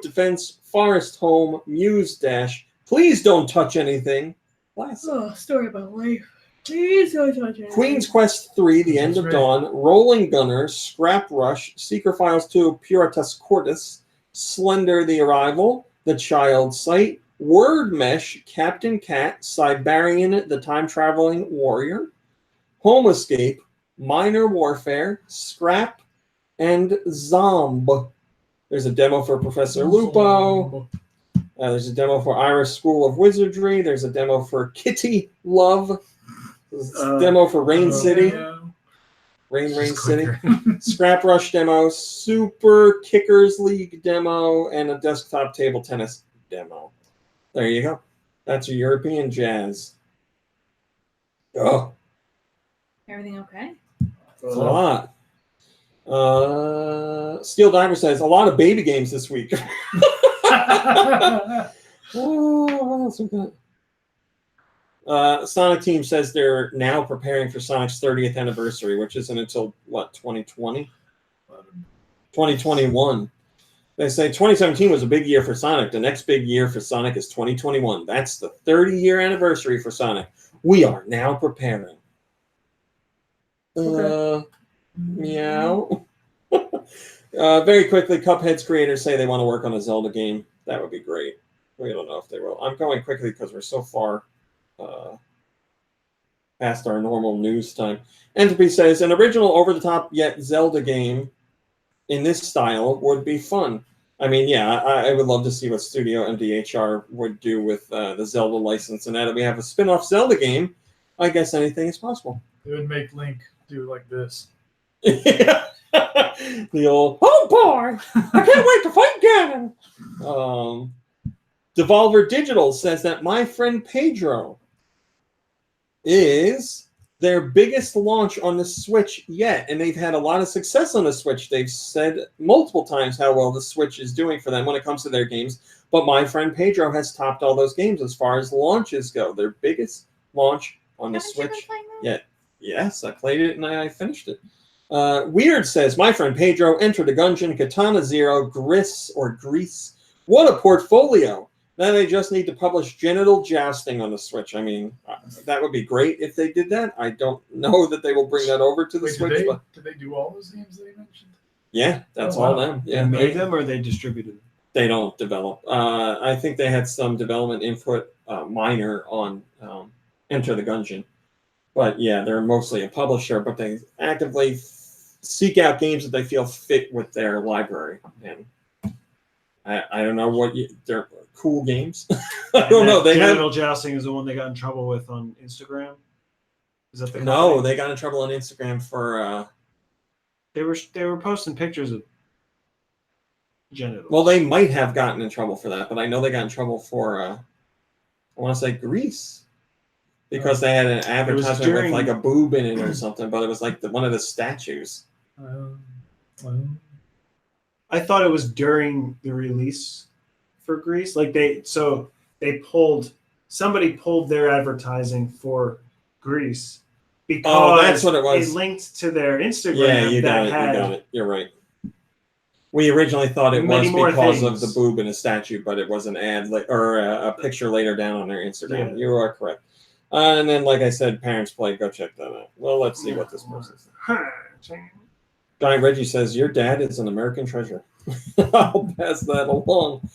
[SPEAKER 1] Defense Forest Home Muse Dash. Please Don't Touch Anything. Classic.
[SPEAKER 2] Oh, story about life. Please don't touch it.
[SPEAKER 1] Queen's Quest 3, The End of
[SPEAKER 4] Right.
[SPEAKER 1] Dawn, Rolling Gunner, Scrap Rush, Seeker Files 2, Puritas Cordis, Slender, The Arrival, The Child Sight, Word Mesh, Captain Cat, Cyberian, The Time-Traveling Warrior, Home Escape, Minor Warfare, Scrap, and Zomb. There's a demo for Professor Lupo. There's a demo for Iris School of Wizardry. There's a demo for Kitty Love. There's a demo for Rain City.
[SPEAKER 4] Yeah.
[SPEAKER 1] Rain
[SPEAKER 4] Just
[SPEAKER 1] City.
[SPEAKER 4] quicker.
[SPEAKER 1] Scrap Rush demo. Super Kickers League demo. And a desktop table tennis demo. There you go. That's your European jazz. Oh,
[SPEAKER 2] Everything okay?
[SPEAKER 1] it's a lot. Steel Diver says, a lot of baby games this week. Oh, what else we got? Sonic Team says they're now preparing for Sonic's 30th anniversary, which isn't until, what, 2020? 2021. They say 2017 was a big year for Sonic. The next big year for Sonic is 2021. That's the 30-year anniversary for Sonic. We are now preparing. Meow. Very quickly, Cuphead's creators say they want to work on a Zelda game. That would be great. We don't know if they will. I'm going quickly because we're so far past our normal news time. Entropy says, an original over-the-top yet Zelda game in this style would be fun. I mean, yeah, I would love to see what Studio MDHR would do with the Zelda license. And now that we have a spin-off Zelda game, I guess anything is possible.
[SPEAKER 4] It would make Link do like this.
[SPEAKER 1] The old, oh boy, I can't wait to fight Ganon. Devolver Digital says that My Friend Pedro is their biggest launch on the Switch yet, and they've had a lot of success on the Switch. They've said multiple times how well the Switch is doing for them when it comes to their games, but My Friend Pedro has topped all those games as far as launches go. Their biggest launch on the
[SPEAKER 2] Haven't you been
[SPEAKER 1] Switch
[SPEAKER 2] playing that?
[SPEAKER 1] yet. Yes, I played it and I finished it. Weird says, My Friend Pedro, Enter the Gungeon, Katana Zero, Grease. What a portfolio. Now they just need to publish Genital Jousting on the Switch. I mean, that would be great if they did that. I don't know that they will bring that over to the
[SPEAKER 4] Wait,
[SPEAKER 1] Switch. But
[SPEAKER 4] did they do all those games that you mentioned?
[SPEAKER 1] yeah, that's
[SPEAKER 4] Oh,
[SPEAKER 1] all
[SPEAKER 4] wow.
[SPEAKER 1] them.
[SPEAKER 3] They
[SPEAKER 1] Yeah,
[SPEAKER 3] made them or they distributed them?
[SPEAKER 1] they don't develop. I think they had some development input, minor, on Enter the Gungeon. But yeah, they're mostly a publisher, but they actively seek out games that they feel fit with their library. And I don't know what they're cool games. I don't know. They
[SPEAKER 3] Genital Jousting is the one they got in trouble with on Instagram. Is that the company?
[SPEAKER 1] No, they got in trouble on Instagram for.
[SPEAKER 3] They were posting pictures of genitals.
[SPEAKER 1] Well, they might have gotten in trouble for that, but I know they got in trouble for. I want to say Grease, because they had an advertisement with like a boob in it or something, but it was like one of the statues.
[SPEAKER 4] Well,
[SPEAKER 3] I thought it was during the release for Grease. Like somebody pulled their advertising for Grease because
[SPEAKER 1] Oh, that's what it was.
[SPEAKER 3] It linked to their Instagram.
[SPEAKER 1] Yeah, you got it. You're right. We originally thought it was
[SPEAKER 3] Many more
[SPEAKER 1] because of
[SPEAKER 3] things.
[SPEAKER 1] the boob in a statue, but it was an ad or a picture later down on their Instagram.
[SPEAKER 3] Yeah.
[SPEAKER 1] You are correct. And then, like I said, Parents Play. Go check that out. Well, let's see what this person says. Giant Reggie says, your dad is an American treasure. I'll pass that along.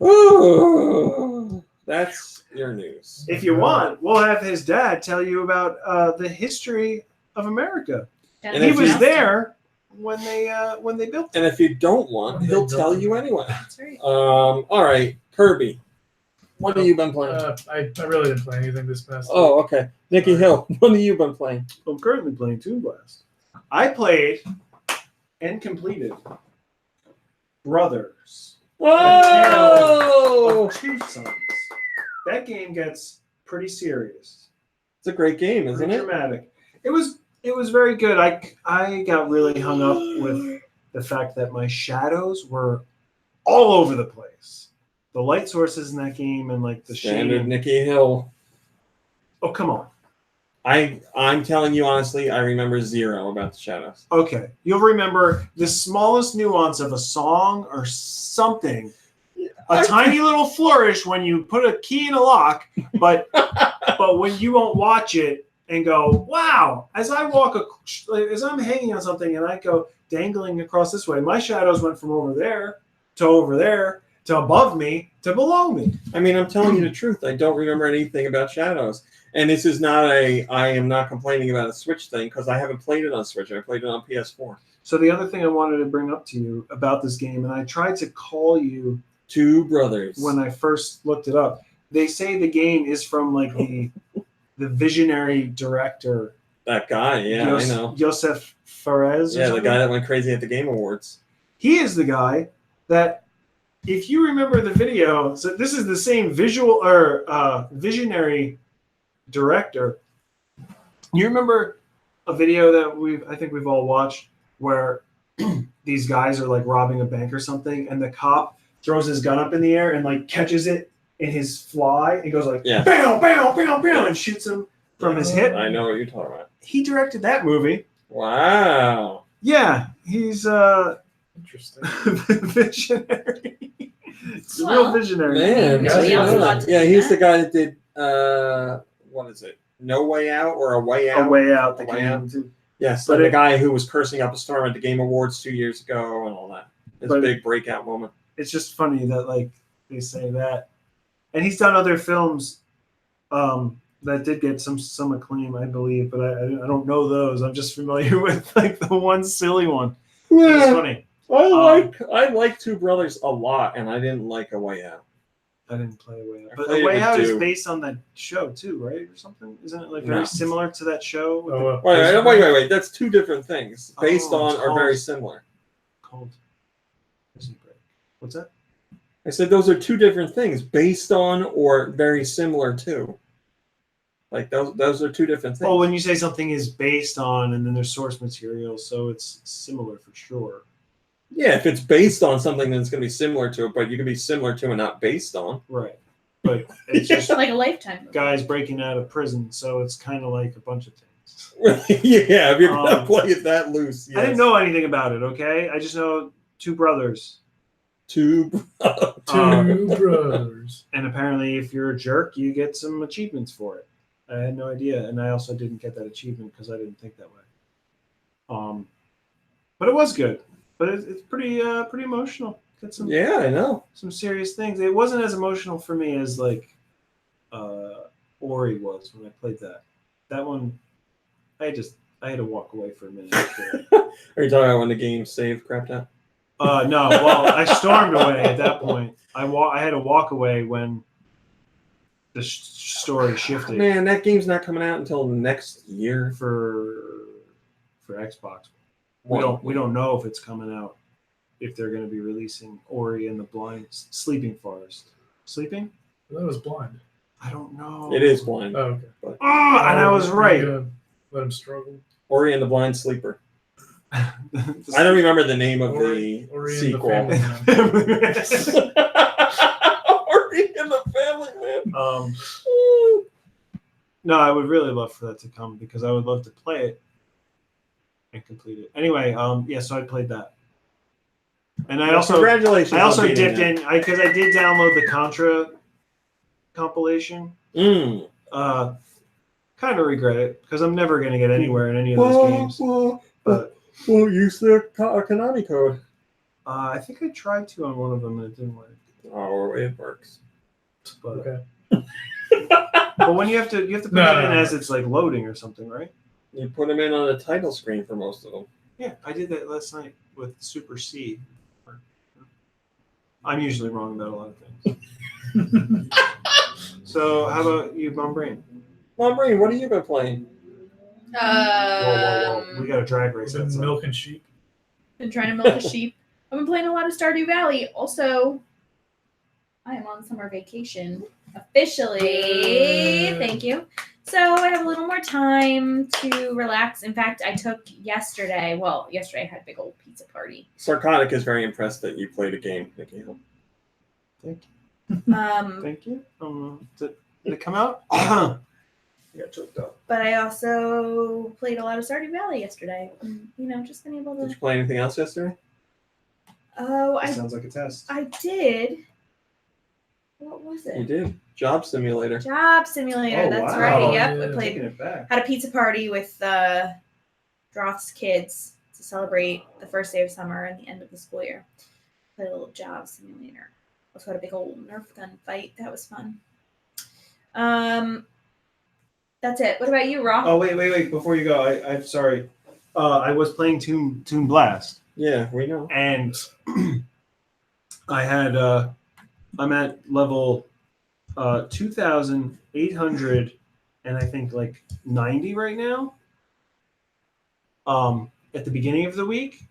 [SPEAKER 1] Ooh, that's your news.
[SPEAKER 3] If you want, we'll have his dad tell you about the history of America.
[SPEAKER 1] And
[SPEAKER 3] He
[SPEAKER 1] if
[SPEAKER 3] was
[SPEAKER 1] you-
[SPEAKER 3] there when they built it.
[SPEAKER 1] And if you don't want, he'll tell you anyway.
[SPEAKER 2] That's right.
[SPEAKER 1] All right, Kirby. What have you been playing?
[SPEAKER 4] I really didn't play anything this past week.
[SPEAKER 1] Oh, okay. Nikki Hill, what have you been playing?
[SPEAKER 3] I'm currently playing Toon Blast. I played and completed Brothers.
[SPEAKER 1] Whoa!
[SPEAKER 3] Of Two Sons. That game gets pretty serious.
[SPEAKER 1] It's a great game, isn't
[SPEAKER 3] Pretty
[SPEAKER 1] it?
[SPEAKER 3] dramatic. It was very good. I got really hung up with the fact that my shadows were all over the place. The light sources in that game and like the
[SPEAKER 1] Standard
[SPEAKER 3] shading.
[SPEAKER 1] Nikki Hill.
[SPEAKER 3] Oh, come on.
[SPEAKER 1] I'm telling you honestly, I remember zero about the shadows.
[SPEAKER 3] Okay. You'll remember the smallest nuance of a song or something. A tiny little flourish when you put a key in a lock, but when you won't watch it and go, wow, as I'm hanging on something and I go dangling across this way, my shadows went from over there to above me to below me.
[SPEAKER 1] I mean, I'm telling you the truth. I don't remember anything about shadows. And this is not I am not complaining about a Switch thing because I haven't played it on Switch. I played it on PS4.
[SPEAKER 3] So the other thing I wanted to bring up to you about this game, and I tried to call you
[SPEAKER 1] Two Brothers.
[SPEAKER 3] when I first looked it up. They say the game is from like the visionary director.
[SPEAKER 1] That guy, yeah, I know.
[SPEAKER 3] Josef Fares.
[SPEAKER 1] Yeah, the guy that went crazy at the Game Awards.
[SPEAKER 3] He is the guy that, if you remember the video, so this is the same visionary director. You remember a video that I think we've all watched where these guys are like robbing a bank or something, and the cop throws his gun up in the air and like catches it in his fly and goes like,
[SPEAKER 1] Yeah.
[SPEAKER 3] bam, bam, bam, bam, and shoots him from his hip.
[SPEAKER 1] I know what you're talking about.
[SPEAKER 3] He directed that movie.
[SPEAKER 1] Wow.
[SPEAKER 3] Yeah, he's
[SPEAKER 4] Interesting.
[SPEAKER 3] visionary. It's a
[SPEAKER 2] Well,
[SPEAKER 3] real visionary.
[SPEAKER 1] Man,
[SPEAKER 2] Nobody else got to
[SPEAKER 1] yeah,
[SPEAKER 2] do
[SPEAKER 1] he's the
[SPEAKER 2] that.
[SPEAKER 1] guy that did what is it? No Way Out or A Way Out?
[SPEAKER 3] A Way Out.
[SPEAKER 1] A
[SPEAKER 3] that
[SPEAKER 1] Way
[SPEAKER 3] came
[SPEAKER 1] Out.
[SPEAKER 3] into-
[SPEAKER 1] Yes,
[SPEAKER 3] But
[SPEAKER 1] and the
[SPEAKER 3] it-
[SPEAKER 1] guy who was cursing up a storm at the Game Awards 2 years ago and all that. It's a
[SPEAKER 3] But-
[SPEAKER 1] big breakout moment.
[SPEAKER 3] It's just funny that like they say that, and he's done other films that did get some acclaim, I believe, but I don't know those. I'm just familiar with like the one silly one. It's funny.
[SPEAKER 1] I like Two Brothers a lot, and I didn't like A Way Out.
[SPEAKER 3] I didn't play A Way Out.
[SPEAKER 1] I
[SPEAKER 3] But
[SPEAKER 1] played
[SPEAKER 3] A
[SPEAKER 1] it
[SPEAKER 3] Way
[SPEAKER 1] with
[SPEAKER 3] Out is
[SPEAKER 1] Duke.
[SPEAKER 3] based on that show too, right? Or something? Isn't it like
[SPEAKER 1] No.
[SPEAKER 3] very similar to that show? With
[SPEAKER 4] Oh,
[SPEAKER 1] Wait. That's two different things. Based
[SPEAKER 3] Oh,
[SPEAKER 1] on
[SPEAKER 3] it's
[SPEAKER 1] are very
[SPEAKER 3] called-
[SPEAKER 1] similar.
[SPEAKER 3] called Prison Break. What's that?
[SPEAKER 1] I said those are two different things. Based on or very similar to. Like those are two different things.
[SPEAKER 3] Well, when you say something is based on, and then there's source material, so it's similar for sure.
[SPEAKER 1] Yeah, if it's based on something, then it's going to be similar to it. But you can be similar to and not based on.
[SPEAKER 3] Right. But it's just
[SPEAKER 2] like a Lifetime movie.
[SPEAKER 3] guys breaking out of prison, so it's kind of like a bunch of things.
[SPEAKER 1] Yeah, if you're going to
[SPEAKER 3] Um,
[SPEAKER 1] play it that loose. Yes.
[SPEAKER 3] I didn't know anything about it, okay? I just know two brothers.
[SPEAKER 1] Two.
[SPEAKER 4] Two brothers.
[SPEAKER 3] And apparently, if you're a jerk, you get some achievements for it. I had no idea, and I also didn't get that achievement because I didn't think that way. But it was good. But it's pretty emotional. Got some
[SPEAKER 1] Yeah, I know.
[SPEAKER 3] some serious things. It wasn't as emotional for me as like Ori was when I played that. That one, I had to walk away for a minute. After.
[SPEAKER 1] Are you talking about when the game save crapped out?
[SPEAKER 3] No, well, I stormed away at that point. I had to walk away when the story shifted
[SPEAKER 1] Man, that game's not coming out until next year.
[SPEAKER 3] for Xbox. We don't know if it's coming out, if they're going to be releasing Ori and the Blind Sleeping Forest. Sleeping?
[SPEAKER 4] That was blind.
[SPEAKER 3] I don't know.
[SPEAKER 1] It is blind.
[SPEAKER 4] Oh, okay.
[SPEAKER 3] Oh, and I was right.
[SPEAKER 4] Let him struggle.
[SPEAKER 1] Ori and the Blind Sleeper. I don't remember the name of the
[SPEAKER 4] Ori and the
[SPEAKER 1] sequel.
[SPEAKER 4] Family Man.
[SPEAKER 1] Ori and the Family Man.
[SPEAKER 3] No, I would really love for that to come because I would love to play it and complete it. Anyway, yeah, so I played that. And I also
[SPEAKER 1] Congratulations.
[SPEAKER 3] I also
[SPEAKER 1] on beating
[SPEAKER 3] dipped in because I did download the Contra compilation.
[SPEAKER 1] that.
[SPEAKER 3] Kind of regret it because I'm never going to get anywhere in any of those games. But
[SPEAKER 1] Use the Konami code.
[SPEAKER 3] I think I tried to on one of them and it didn't work.
[SPEAKER 1] Oh, it works.
[SPEAKER 3] But,
[SPEAKER 4] Okay.
[SPEAKER 3] but when you have to put
[SPEAKER 4] No,
[SPEAKER 3] it in
[SPEAKER 4] no.
[SPEAKER 3] as it's like loading or something, right?
[SPEAKER 1] You put them in on the title screen for most of them.
[SPEAKER 3] Yeah, I did that last night with Super C. I'm usually wrong about a lot of things. So how about you, Mom Brain?
[SPEAKER 1] Mom Brain, what have you been playing?
[SPEAKER 3] Whoa. We got a drag race.
[SPEAKER 4] Been
[SPEAKER 3] outside.
[SPEAKER 4] milking sheep.
[SPEAKER 2] Been trying to milk a sheep. I've been playing a lot of Stardew Valley. Also, I am on summer vacation officially. Thank you. So I have a little more time to relax. In fact, I took yesterday. Yesterday I had a big old pizza party.
[SPEAKER 1] Sarcodic is very impressed that you played a game, Nikki.
[SPEAKER 3] Thank you. Did it come out? I got choked up.
[SPEAKER 2] But I also played a lot of Stardew Valley yesterday. Just been able
[SPEAKER 1] Did
[SPEAKER 2] to.
[SPEAKER 1] you play anything else yesterday?
[SPEAKER 2] Oh,
[SPEAKER 3] Sounds like a test.
[SPEAKER 2] I did. What was
[SPEAKER 1] You
[SPEAKER 2] it?
[SPEAKER 1] did. Job Simulator.
[SPEAKER 2] Job Simulator.
[SPEAKER 3] Oh,
[SPEAKER 2] That's
[SPEAKER 3] wow.
[SPEAKER 2] right. Yep.
[SPEAKER 4] Yeah.
[SPEAKER 2] I played.
[SPEAKER 3] Taking it back.
[SPEAKER 2] Had a pizza party with Droth's kids to celebrate the first day of summer and the end of the school year. Played a little Job Simulator. Also had a big old Nerf gun fight. That was fun. That's it. What about you, Rob?
[SPEAKER 3] Oh wait! Before you go, I'm sorry. I was playing Toon Blast,
[SPEAKER 1] Yeah, we know.
[SPEAKER 3] and I had I'm at level 2,800, and I think like 90 right now. At the beginning of the week,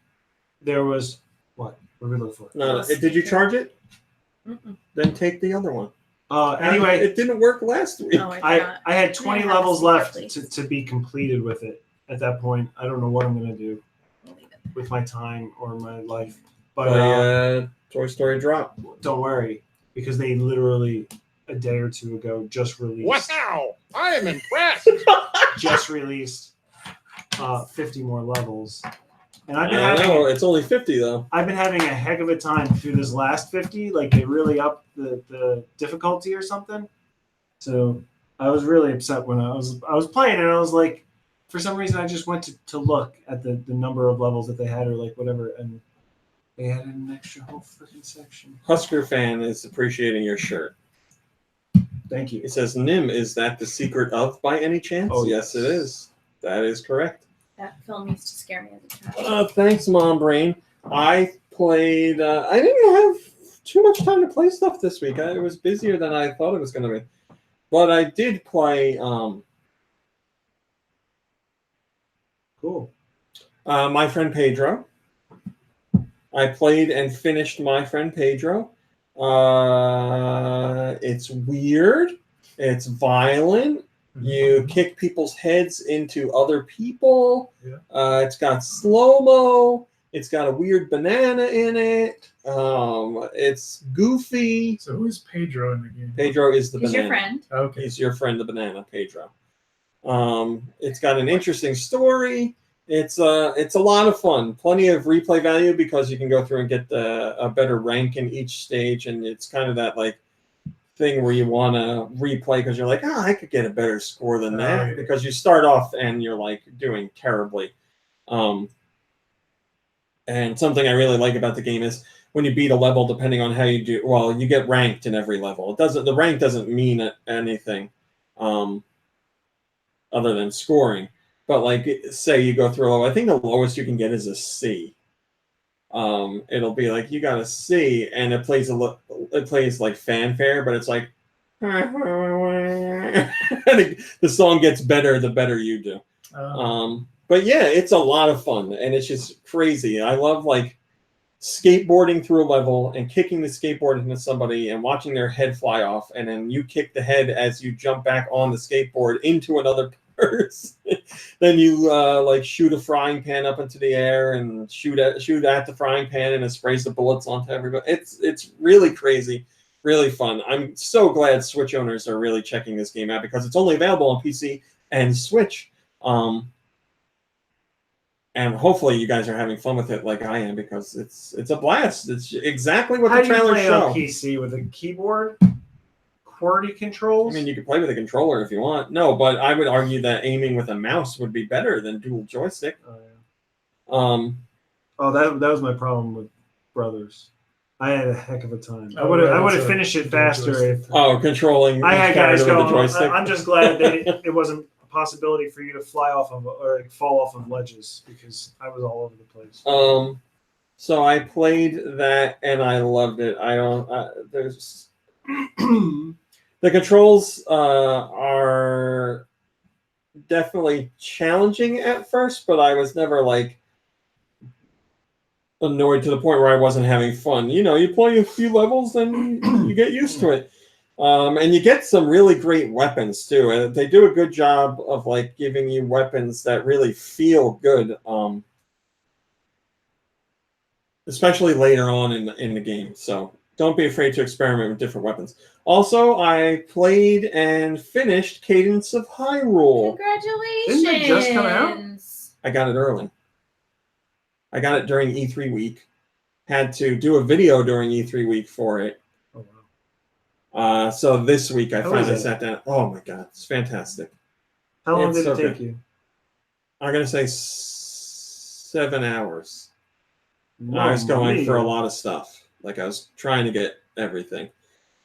[SPEAKER 3] there was what? What are we looking for?
[SPEAKER 1] No, did you charge it?
[SPEAKER 2] Mm-mm.
[SPEAKER 1] Then take the other one.
[SPEAKER 3] Anyway,
[SPEAKER 1] it didn't work last week.
[SPEAKER 2] Oh, I forgot.
[SPEAKER 3] I had 20
[SPEAKER 2] I have
[SPEAKER 3] levels
[SPEAKER 2] this
[SPEAKER 3] left
[SPEAKER 2] secretly.
[SPEAKER 3] to be completed with it. At that point, I don't know what I'm gonna do
[SPEAKER 2] We'll leave it.
[SPEAKER 3] with my time or my life. But
[SPEAKER 1] Play, Toy Story Drop.
[SPEAKER 3] don't worry, because they literally a day or two ago just released
[SPEAKER 5] Wow, I am impressed.
[SPEAKER 3] 50 more levels, and I've been
[SPEAKER 1] I
[SPEAKER 3] having
[SPEAKER 1] know, it's only 50 though.
[SPEAKER 3] I've been having a heck of a time through this last 50. Like they really upped the difficulty or something. So I was really upset when I was playing and I was like, for some reason I just went to look at the number of levels that they had or like whatever, and they added an extra whole freaking section.
[SPEAKER 1] Husker fan is appreciating your shirt.
[SPEAKER 3] Thank you.
[SPEAKER 1] It says, Nim, is that the secret of by any chance?
[SPEAKER 3] Oh,
[SPEAKER 1] yes, it is. That is correct.
[SPEAKER 2] That film used to scare me as a child.
[SPEAKER 1] Thanks, Mom Brain. I played, I didn't have too much time to play stuff this week. It was busier than I thought it was going to be. But I did play
[SPEAKER 3] Cool.
[SPEAKER 1] My Friend Pedro. I played and finished My Friend Pedro. It's weird. It's violent. You kick people's heads into other people.
[SPEAKER 4] Yeah.
[SPEAKER 1] It's got slow-mo. It's got a weird banana in it. It's goofy.
[SPEAKER 4] So who is Pedro in the game?
[SPEAKER 1] Pedro is the
[SPEAKER 2] He's
[SPEAKER 1] banana.
[SPEAKER 2] your friend.
[SPEAKER 4] Okay.
[SPEAKER 1] He's your friend, the banana, Pedro. It's got an interesting story. It's a lot of fun. Plenty of replay value because you can go through and get a better rank in each stage, and it's kind of that like thing where you want to replay because you're like, I could get a better score than that, because you start off and you're like doing terribly. And something I really like about the game is when you beat a level, depending on how you do, well, you get ranked in every level. The rank doesn't mean anything other than scoring. But like, say you go through a level, I think the lowest you can get is a C. It'll be like you got a C, and it plays like fanfare, but it's like the song gets better the better you do. But yeah, it's a lot of fun, and it's just crazy. I love like skateboarding through a level and kicking the skateboard into somebody and watching their head fly off, and then you kick the head as you jump back on the skateboard into another person. Then you like shoot a frying pan up into the air and shoot at the frying pan, and it sprays the bullets onto everybody. It's really crazy, really fun. I'm so glad Switch owners are really checking this game out because it's only available on PC and Switch. And hopefully you guys are having fun with it like I am, because it's a blast. It's exactly what the trailer
[SPEAKER 3] showed.
[SPEAKER 1] showed.
[SPEAKER 3] On PC with a keyboard, QWERTY controls.
[SPEAKER 1] I mean, you can play with a controller if you want. No, but I would argue that aiming with a mouse would be better than dual joystick.
[SPEAKER 3] Oh, that was my problem with Brothers. I had a heck of a time. I would have finished it faster if
[SPEAKER 1] controlling.
[SPEAKER 3] I had guys
[SPEAKER 1] with a
[SPEAKER 3] going.
[SPEAKER 1] joystick.
[SPEAKER 3] I'm just glad that it wasn't a possibility for you to fly off of or fall off of ledges, because I was all over the place.
[SPEAKER 1] So I played that and I loved it. There's the controls are definitely challenging at first, but I was never like annoyed to the point where I wasn't having fun. You know, you play a few levels and you get used to it. And you get some really great weapons too. And they do a good job of like giving you weapons that really feel good. Especially later on in the game. So don't be afraid to experiment with different weapons. Also, I played and finished Cadence of Hyrule.
[SPEAKER 2] Congratulations!
[SPEAKER 3] Didn't it just come out?
[SPEAKER 1] I got it early. I got it during E3 week. Had to do a video during E3 week for it.
[SPEAKER 3] Oh, wow.
[SPEAKER 1] So this week I
[SPEAKER 3] How
[SPEAKER 1] finally
[SPEAKER 3] is it?
[SPEAKER 1] sat down. Oh my god, it's fantastic.
[SPEAKER 3] How long
[SPEAKER 1] It's
[SPEAKER 3] did
[SPEAKER 1] so
[SPEAKER 3] it take
[SPEAKER 1] good.
[SPEAKER 3] you?
[SPEAKER 1] I'm gonna say 7 hours.
[SPEAKER 3] No,
[SPEAKER 1] I was going for a lot of stuff. Like I was trying to get everything.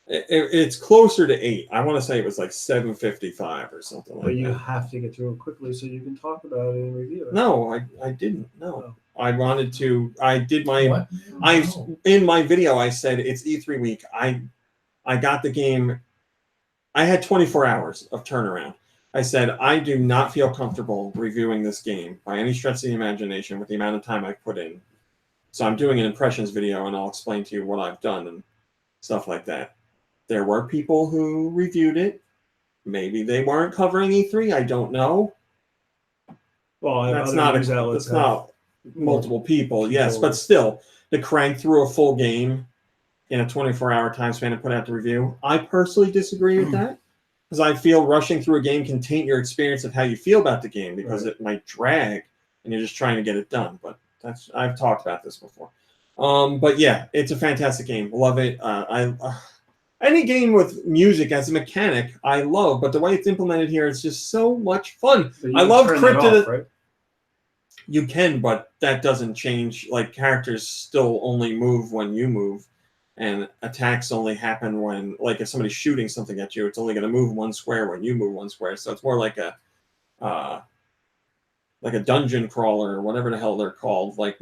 [SPEAKER 1] It's closer to 8. I want to say it was like 7:55 or something like
[SPEAKER 3] But you
[SPEAKER 1] that.
[SPEAKER 3] have to get through it quickly so you can talk about it and review it.
[SPEAKER 1] No, I didn't. No,
[SPEAKER 3] Oh.
[SPEAKER 1] I wanted to. I did my.
[SPEAKER 4] What?
[SPEAKER 1] In my video I said it's E3 week. I got the game. I had 24 hours of turnaround. I said I do not feel comfortable reviewing this game by any stretch of the imagination with the amount of time I've put in. So I'm doing an impressions video, and I'll explain to you what I've done and stuff like that. There were people who reviewed it. Maybe they weren't covering E3. I don't know.
[SPEAKER 3] Well,
[SPEAKER 1] That's not multiple people. Yes, but still, to crank through a full game in a 24-hour time span and put out the review, I personally disagree with that, because I feel rushing through a game can taint your experience of how you feel about the game, because it might drag and you're just trying to get it done. But I've talked about this before. But yeah, it's a fantastic game. Love it. Any game with music as a mechanic, I love, but the way it's implemented here is just so much fun.
[SPEAKER 3] So you
[SPEAKER 1] I
[SPEAKER 3] can
[SPEAKER 1] love
[SPEAKER 3] turn that
[SPEAKER 1] Cryptid.
[SPEAKER 3] off, right?
[SPEAKER 1] You can, but that doesn't change. Like, characters still only move when you move, and attacks only happen when, like, if somebody's shooting something at you, it's only going to move 1 square when you move 1 square. So it's more like a dungeon crawler or whatever the hell they're called. Like,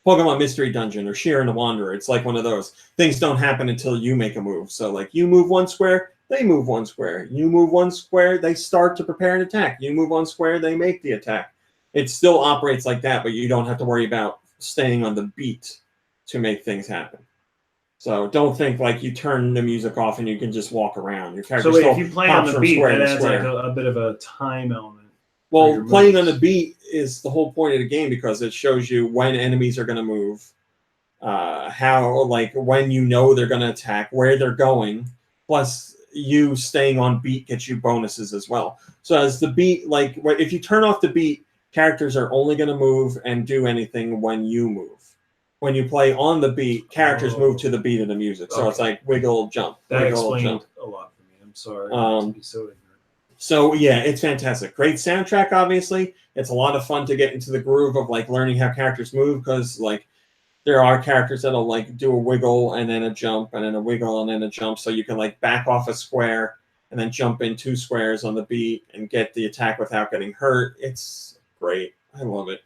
[SPEAKER 1] Pokemon Mystery Dungeon or Sheeran the Wanderer. It's like one of those. Things don't happen until you make a move. So like you move one square, they move one square. You move one square, they start to prepare an attack. You move one square, they make the attack. It still operates like that, but you don't have to worry about staying on the beat to make things happen. So don't think like you turn the music off and you can just walk around. Your character
[SPEAKER 3] So wait,
[SPEAKER 1] still
[SPEAKER 3] if you play on
[SPEAKER 1] hops
[SPEAKER 3] the
[SPEAKER 1] from
[SPEAKER 3] beat,
[SPEAKER 1] square
[SPEAKER 3] that
[SPEAKER 1] to
[SPEAKER 3] adds
[SPEAKER 1] square.
[SPEAKER 3] like a bit of a time element.
[SPEAKER 1] Well,
[SPEAKER 3] your
[SPEAKER 1] playing on
[SPEAKER 3] moves.
[SPEAKER 1] the beat is the whole point of the game because it shows you when enemies are going to move, how, like, when you know they're going to attack, where they're going. Plus, you staying on beat gets you bonuses as well. So as the beat, like, if you turn off the beat, characters are only going to move and do anything when you move. When you play on the beat, characters move to the beat of the music. So it's like wiggle, jump,
[SPEAKER 3] That
[SPEAKER 1] wiggle,
[SPEAKER 3] explained
[SPEAKER 1] jump.
[SPEAKER 3] a lot for me. I'm sorry to be so ignorant.
[SPEAKER 1] So yeah, it's fantastic. Great soundtrack, obviously. It's a lot of fun to get into the groove of like learning how characters move because like there are characters that'll like do a wiggle and then a jump and then a wiggle and then a jump. So you can like back off a square and then jump in 2 squares on the beat and get the attack without getting hurt. It's great. I love it.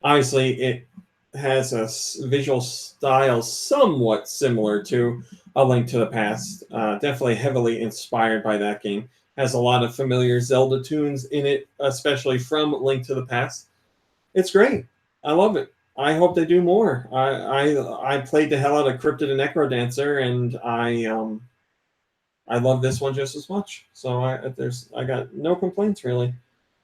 [SPEAKER 1] Obviously, it has a visual style somewhat similar to A Link to the Past. Definitely heavily inspired by that game. Has a lot of familiar Zelda tunes in it, especially from Link to the Past. It's great. I love it. I hope they do more. I played the hell out of Cryptid and Necrodancer, and I love this one just as much. So I got no complaints really,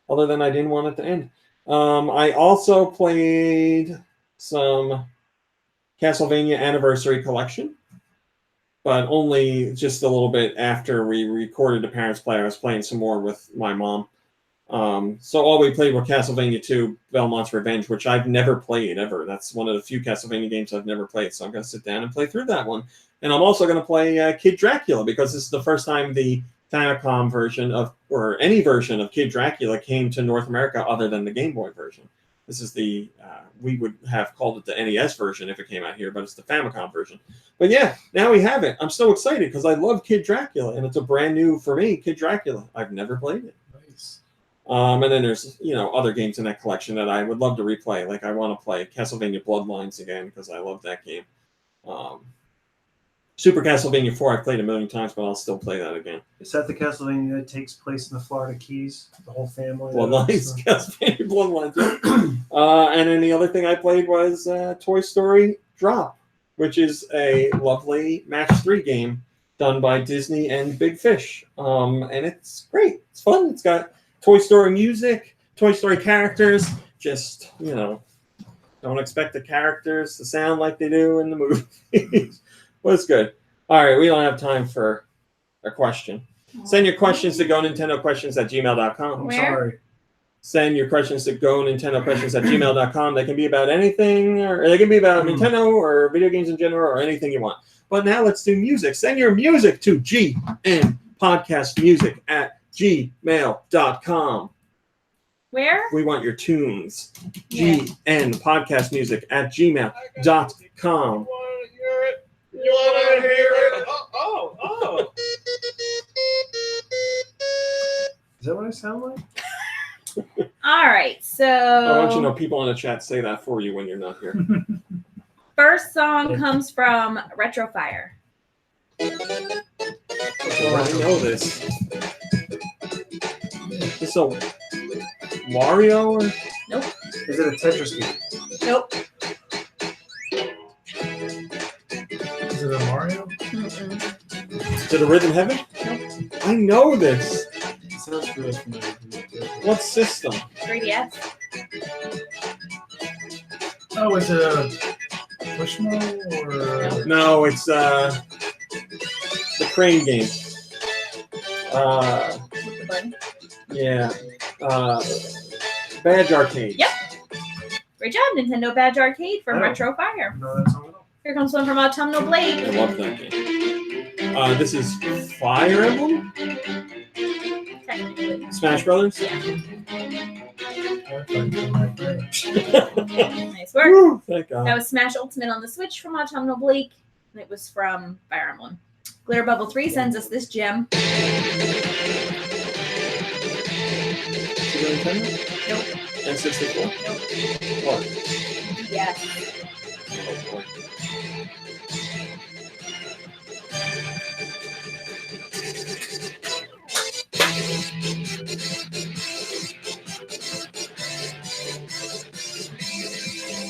[SPEAKER 1] other than I didn't want it to end. I also played some Castlevania Anniversary Collection, but only just a little bit after we recorded the Parents Play. I was playing some more with my mom. So all we played were Castlevania 2, Belmont's Revenge, which I've never played ever. That's one of the few Castlevania games I've never played. So I'm going to sit down and play through that one. And I'm also going to play Kid Dracula because this is the first time the Famicom version of, or any version of Kid Dracula came to North America other than the Game Boy version. This is the, we would have called it the NES version if it came out here, but it's the Famicom version. But yeah, now we have it. I'm so excited because I love Kid Dracula, and it's a brand new, for me, Kid Dracula. I've never played it.
[SPEAKER 4] Nice.
[SPEAKER 1] And then there's, other games in that collection that I would love to replay. Like I want to play Castlevania Bloodlines again because I love that game. Super Castlevania 4 I've played a million times, but I'll still play that again.
[SPEAKER 3] Is that the Castlevania that takes place in the Florida Keys? The whole family?
[SPEAKER 1] Bloodlines, Castlevania Bloodlines. And then the other thing I played was Toy Story Drop, which is a lovely Match 3 game done by Disney and Big Fish. And it's great. It's fun. It's got Toy Story music, Toy Story characters. Just, don't expect the characters to sound like they do in the movies. Well, it's good. All right, we don't have time for a question. Send your questions to GoNintendoQuestions@gmail.com.
[SPEAKER 3] I'm sorry.
[SPEAKER 1] Send your questions to GoNintendoQuestions@gmail.com. They can be about anything, or they can be about Nintendo or video games in general or anything you want. But now let's do music. Send your music to GNPodcastmusic@gmail.com.
[SPEAKER 2] Where?
[SPEAKER 1] We want your tunes.
[SPEAKER 2] Yeah.
[SPEAKER 1] GNPodcastmusic@gmail.com.
[SPEAKER 5] You want to hear it? Oh.
[SPEAKER 3] Is that what I sound like?
[SPEAKER 2] All right, so
[SPEAKER 1] I want you to know people in the chat say that for you when you're not here.
[SPEAKER 2] first song comes from Retrofire.
[SPEAKER 1] I know this. Is a Wario or?
[SPEAKER 2] Nope.
[SPEAKER 3] Is it a Tetris game?
[SPEAKER 2] Nope.
[SPEAKER 4] Is it a Mario?
[SPEAKER 2] Mm-mm.
[SPEAKER 1] Is it a Rhythm Heaven?
[SPEAKER 2] Nope.
[SPEAKER 1] I know this.
[SPEAKER 3] It sounds really familiar.
[SPEAKER 1] What system?
[SPEAKER 2] 3DS.
[SPEAKER 4] Oh, is it a Pushmo or?
[SPEAKER 1] No, it's the crane game.
[SPEAKER 2] With the button.
[SPEAKER 1] Yeah. Badge Arcade.
[SPEAKER 2] Yep. Great job, Nintendo Badge Arcade from
[SPEAKER 3] Oh.
[SPEAKER 2] Retrofire.
[SPEAKER 3] No, that's not at all.
[SPEAKER 2] Here comes one from Autumnal Blade.
[SPEAKER 1] I love that game. This is Fire Emblem?
[SPEAKER 2] Technically.
[SPEAKER 1] Smash Brothers?
[SPEAKER 2] Nice work.
[SPEAKER 1] Woo, thank God.
[SPEAKER 2] That was Smash Ultimate on the Switch from Autumnal Blake. And it was from Fire Emblem. Glitter Bubble 3 sends us this gem.
[SPEAKER 1] Super Nintendo?
[SPEAKER 2] Nope.
[SPEAKER 1] N64? What?
[SPEAKER 2] Yes.
[SPEAKER 1] Oh, boy.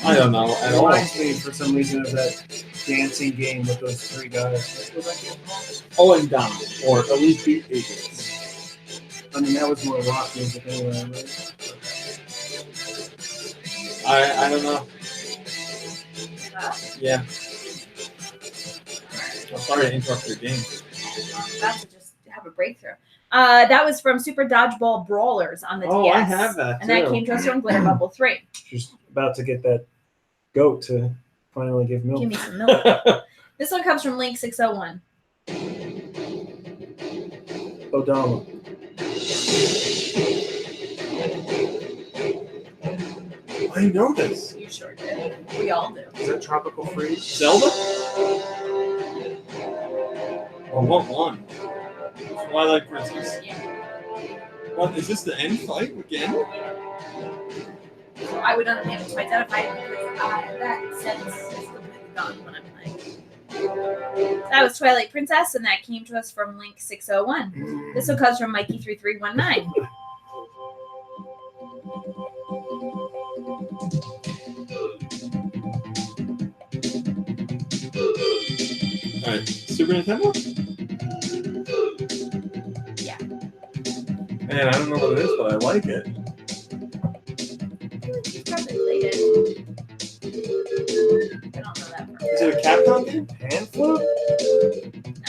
[SPEAKER 1] I don't know at all.
[SPEAKER 3] Reminds me for some reason of that dancing game with those 3 guys. What was that game called?
[SPEAKER 1] Oh, and Dom, or Elite Beat Agents.
[SPEAKER 3] I mean, that was more rock music anyway, right?
[SPEAKER 1] I don't know. Yeah. I'm sorry to interrupt your game.
[SPEAKER 2] I'm about to just have a breakthrough. That was from Super Dodgeball Brawlers on the DS.
[SPEAKER 1] Oh, I have that
[SPEAKER 2] And
[SPEAKER 1] too.
[SPEAKER 2] that came to us from Glitter Bubble 3.
[SPEAKER 3] She's about to get that goat to finally give milk.
[SPEAKER 2] Give me some milk. This one comes from Link 601.
[SPEAKER 3] Odama.
[SPEAKER 1] I know this.
[SPEAKER 2] You sure did. We all do.
[SPEAKER 3] Is that Tropical Freeze?
[SPEAKER 1] Zelda? Or what one? Twilight Princess.
[SPEAKER 2] Yeah.
[SPEAKER 1] What, is this the end fight again?
[SPEAKER 2] So I would not be able to identify it because that sense is completely gone when I'm playing. That was Twilight Princess, and that came to us from Link 601. This one comes from Mikey3319.
[SPEAKER 1] Alright, Super Nintendo?
[SPEAKER 2] Yeah.
[SPEAKER 1] Man, I don't know what it is, but I like it.
[SPEAKER 2] You probably played it. I don't know that part.
[SPEAKER 1] Is it a Capcom game?
[SPEAKER 3] Hand flute?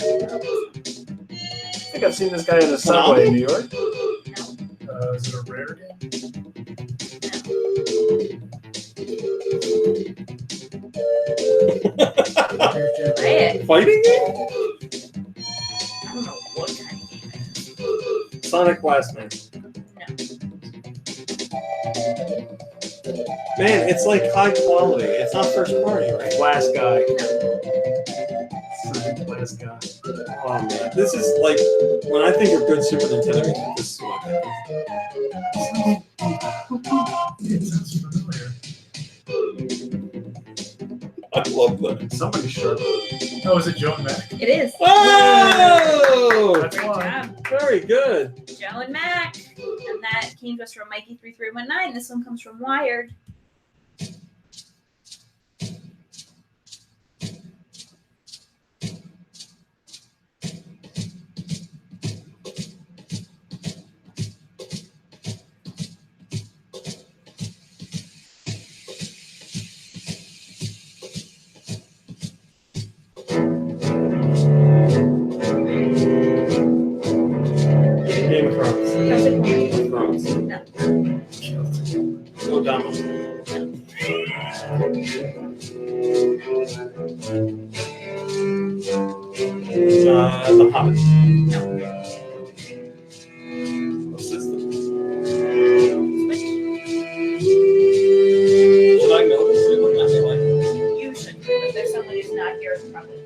[SPEAKER 2] No.
[SPEAKER 3] I think I've seen this guy in the subway in New York.
[SPEAKER 4] Is it a rare game?
[SPEAKER 2] Play it.
[SPEAKER 1] Fighting game?
[SPEAKER 2] I don't know what kind of game it is.
[SPEAKER 1] Sonic Blastman. Man, it's like high quality. It's not first party, right?
[SPEAKER 3] Last guy.
[SPEAKER 4] Last guy.
[SPEAKER 1] Oh man, this is like when I think of good Super Nintendo music. This is what
[SPEAKER 4] It sounds familiar.
[SPEAKER 1] I love that.
[SPEAKER 3] Somebody's sharp.
[SPEAKER 4] Oh, is it Joe and Mac?
[SPEAKER 2] It is.
[SPEAKER 1] Oh,
[SPEAKER 4] That's
[SPEAKER 2] Great
[SPEAKER 4] why.
[SPEAKER 2] job.
[SPEAKER 1] very good.
[SPEAKER 2] Joe and Mac. And that came to us from Mikey3319. This one comes from Wired.
[SPEAKER 1] Game of Thrones.
[SPEAKER 2] Celtic War.
[SPEAKER 1] Thrones.
[SPEAKER 2] No.
[SPEAKER 1] Odama. The Hobbit. What system? Should I know this? It would not be like
[SPEAKER 2] You should, but there's someone who's not here. Probably.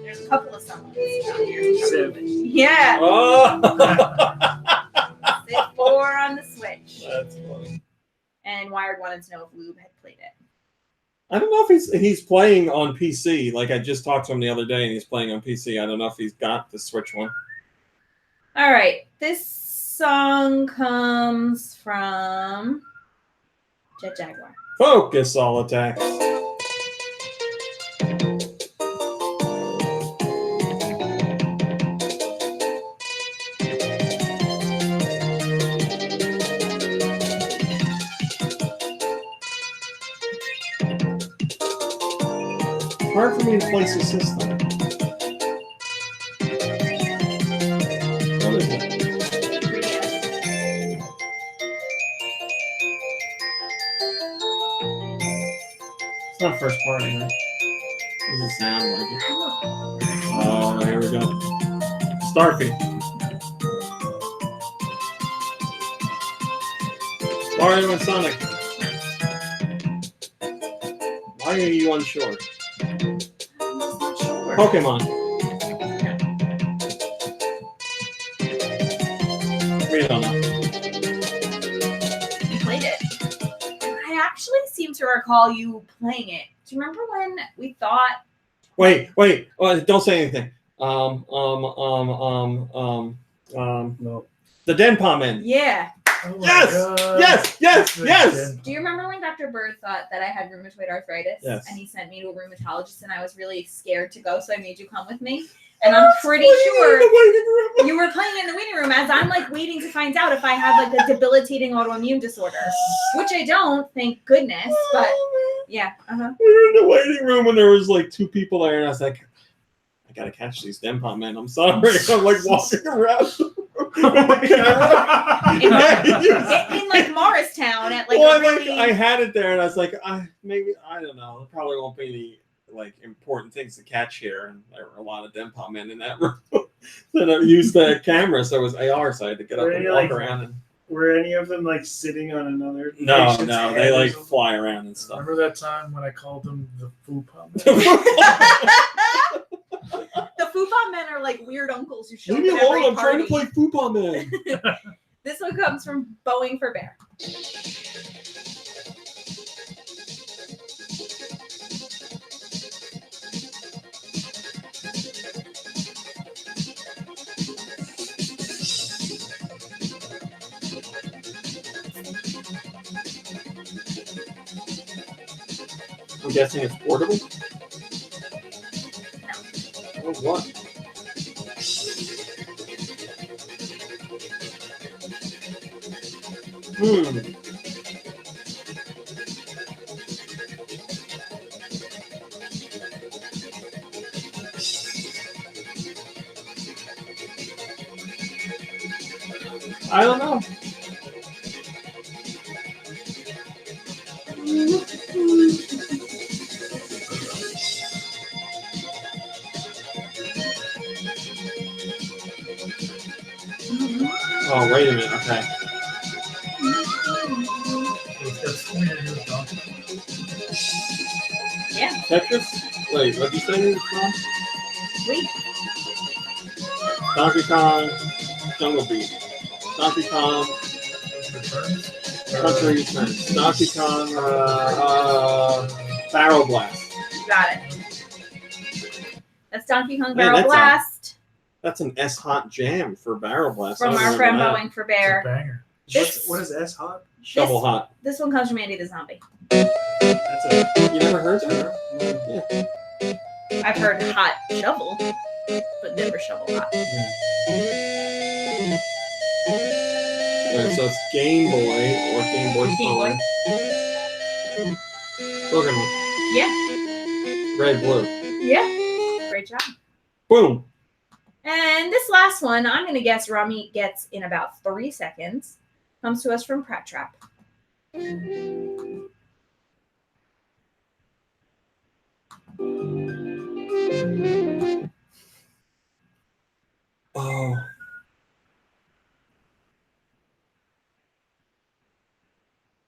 [SPEAKER 2] There's a couple of someone who's not here.
[SPEAKER 3] Civ.
[SPEAKER 2] Yeah.
[SPEAKER 1] Oh,
[SPEAKER 2] Civ 4 on the Switch.
[SPEAKER 1] that's funny.
[SPEAKER 2] And Wired wanted to know if Lube had played it.
[SPEAKER 1] I don't know if he's playing on PC. Like I just talked to him the other day, and he's playing on PC. I don't know if he's got the Switch one.
[SPEAKER 2] All right. This song comes from Jet Jaguar.
[SPEAKER 1] Focus all attacks. Hard for me to place the system. What is it? It's not first party, right? Doesn't sound like it. Oh, here we go. Starfy. Mario and Sonic. Why are you unsure?
[SPEAKER 2] I'm not sure.
[SPEAKER 1] Pokemon. We don't know.
[SPEAKER 2] You played it. to recall you playing it. Do you remember when we thought?
[SPEAKER 1] Wait. Don't say anything.
[SPEAKER 3] No.
[SPEAKER 1] The Denpa Men.
[SPEAKER 2] Yeah.
[SPEAKER 4] Oh my
[SPEAKER 1] Yes!
[SPEAKER 4] God.
[SPEAKER 1] Yes!
[SPEAKER 2] Do you remember when Dr. Bird thought that I had rheumatoid arthritis?
[SPEAKER 1] Yes.
[SPEAKER 2] And he sent me to a rheumatologist, and I was really scared to go, so I made you come with me. And I'm pretty sure you were playing in the waiting room as I'm like waiting to find out if I have like a debilitating autoimmune disorder, which I don't, thank goodness. But yeah,
[SPEAKER 1] We were in the waiting room and there was like 2 people there, and I was like, I gotta catch these Denpa Men. I'm sorry. I'm like walking around with the camera.
[SPEAKER 2] in like Morristown at like
[SPEAKER 1] Well,
[SPEAKER 2] a really...
[SPEAKER 1] I had it there, and I was like, I don't know. There probably won't be any like important things to catch here, and there were a lot of Denpa Men in that room that I used the camera, so it was AR, so I had to get up and walk around. And
[SPEAKER 3] Were any of them like sitting on another?
[SPEAKER 1] no,
[SPEAKER 3] patient's
[SPEAKER 1] they
[SPEAKER 3] head or
[SPEAKER 1] like
[SPEAKER 3] something?
[SPEAKER 1] fly around and stuff.
[SPEAKER 4] Remember that time when I called them the Fupa?
[SPEAKER 2] The Fupa Men are like weird uncles who show
[SPEAKER 1] Leave me
[SPEAKER 2] up at every
[SPEAKER 1] alone! I'm trying to
[SPEAKER 2] party.
[SPEAKER 1] play Fupa Man.
[SPEAKER 2] This one comes from Bowing for Bear.
[SPEAKER 1] I'm guessing it's portable. Oh, what? I don't know. Oh, wait a minute. Okay.
[SPEAKER 2] Yeah.
[SPEAKER 1] Tetris? Wait, what did you say it was from?
[SPEAKER 2] Wait.
[SPEAKER 1] Donkey Kong, Jungle Beat. Donkey Kong, Country Returns. Donkey Kong, Barrel Blast.
[SPEAKER 2] You got it. That's Donkey Kong
[SPEAKER 1] Man,
[SPEAKER 2] Barrel Blast
[SPEAKER 1] That's an S-Hot jam for Barrel Blast.
[SPEAKER 2] from
[SPEAKER 1] I don't
[SPEAKER 2] our friend
[SPEAKER 1] remember that.
[SPEAKER 2] Bowing for
[SPEAKER 4] It's a
[SPEAKER 2] Bear.
[SPEAKER 4] banger.
[SPEAKER 3] What is S hot?
[SPEAKER 1] Shovel Hot.
[SPEAKER 2] This one comes from Andy the Zombie.
[SPEAKER 3] That's a.
[SPEAKER 1] You never heard that?
[SPEAKER 2] I've heard Hot Shovel, but never Shovel Hot.
[SPEAKER 1] Alright, so it's Game Boy or Game Boy
[SPEAKER 2] Game Boy.
[SPEAKER 1] Color. Look at
[SPEAKER 2] Yeah.
[SPEAKER 1] red, blue.
[SPEAKER 2] Yeah. Great job.
[SPEAKER 1] Boom.
[SPEAKER 2] And this last one, I'm going to guess Rami gets in about 3 seconds. Comes to us from Prat Trap.
[SPEAKER 1] Oh.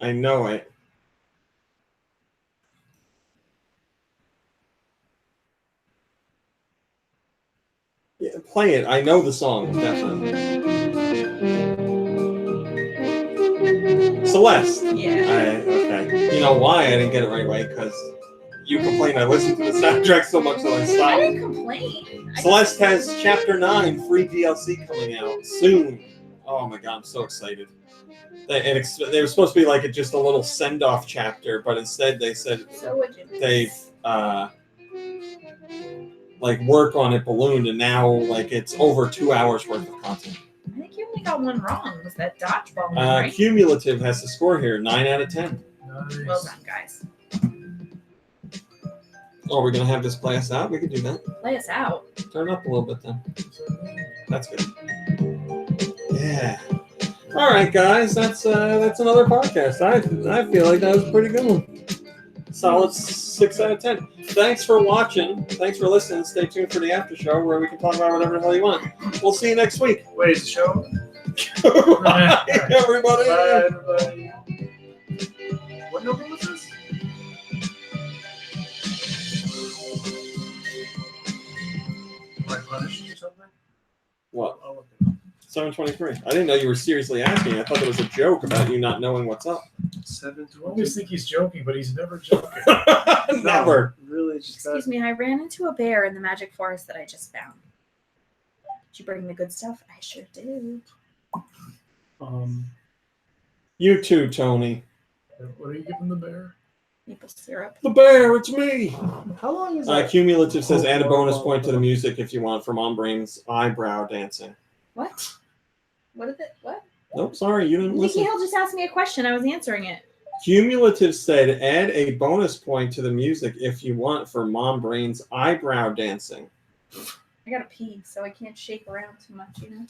[SPEAKER 1] I know it. Yeah, play it. I know the song, definitely. Celeste.
[SPEAKER 2] Yeah.
[SPEAKER 1] Okay. You know why I didn't get it right away? Because you complained I listened to the soundtrack so much that I
[SPEAKER 2] I
[SPEAKER 1] stopped.
[SPEAKER 2] didn't complain.
[SPEAKER 1] Celeste has Chapter 9 free DLC coming out soon. Oh my god, I'm so excited. They were supposed to be like just a little send-off chapter, but instead they said
[SPEAKER 2] So would you?
[SPEAKER 1] they've like work on it ballooned, and now like it's over 2 hours worth of content.
[SPEAKER 2] I think you only got one wrong. Was that dodgeball one, right?
[SPEAKER 1] Cumulative has the score here, 9 out of 10.
[SPEAKER 4] Nice.
[SPEAKER 2] Well done, guys.
[SPEAKER 1] Oh, we're gonna have this play us out? We can do that.
[SPEAKER 2] Play us out.
[SPEAKER 1] Turn it up a little bit then. That's good. Yeah. All right, guys. That's another podcast. I feel like that was a pretty good one. Solid 6 out of 10. Thanks for watching. Thanks for listening. Stay tuned for the after show where we can talk about whatever the hell you want. We'll see you next week.
[SPEAKER 3] Wait, is the show?
[SPEAKER 1] Bye, everybody.
[SPEAKER 3] Bye, everybody. What number was this? Am I punished or something?
[SPEAKER 1] What?
[SPEAKER 3] I'll look it up.
[SPEAKER 1] 7:23. I didn't know you were seriously asking. I thought it was a joke about you not knowing what's up.
[SPEAKER 4] You always think he's joking, but he's never joking.
[SPEAKER 1] Never.
[SPEAKER 3] No, really, just
[SPEAKER 2] Excuse me, I ran into a bear in the magic forest that I just found. Did you bring the good stuff? I sure did.
[SPEAKER 1] You too, Tony.
[SPEAKER 4] What are you giving the bear?
[SPEAKER 2] Maple syrup.
[SPEAKER 1] The bear, it's me.
[SPEAKER 3] How long is that?
[SPEAKER 1] Cumulative says add a bonus point to the music if you want for Mom Brain's eyebrow dancing.
[SPEAKER 2] What? What is it? What?
[SPEAKER 1] Nope, sorry, you didn't listen.
[SPEAKER 2] Mikhail just asked me a question. I was answering it.
[SPEAKER 1] Cumulative said add a bonus point to the music if you want for Mom Brain's eyebrow dancing.
[SPEAKER 2] I gotta pee, so I can't shake around too much, you know?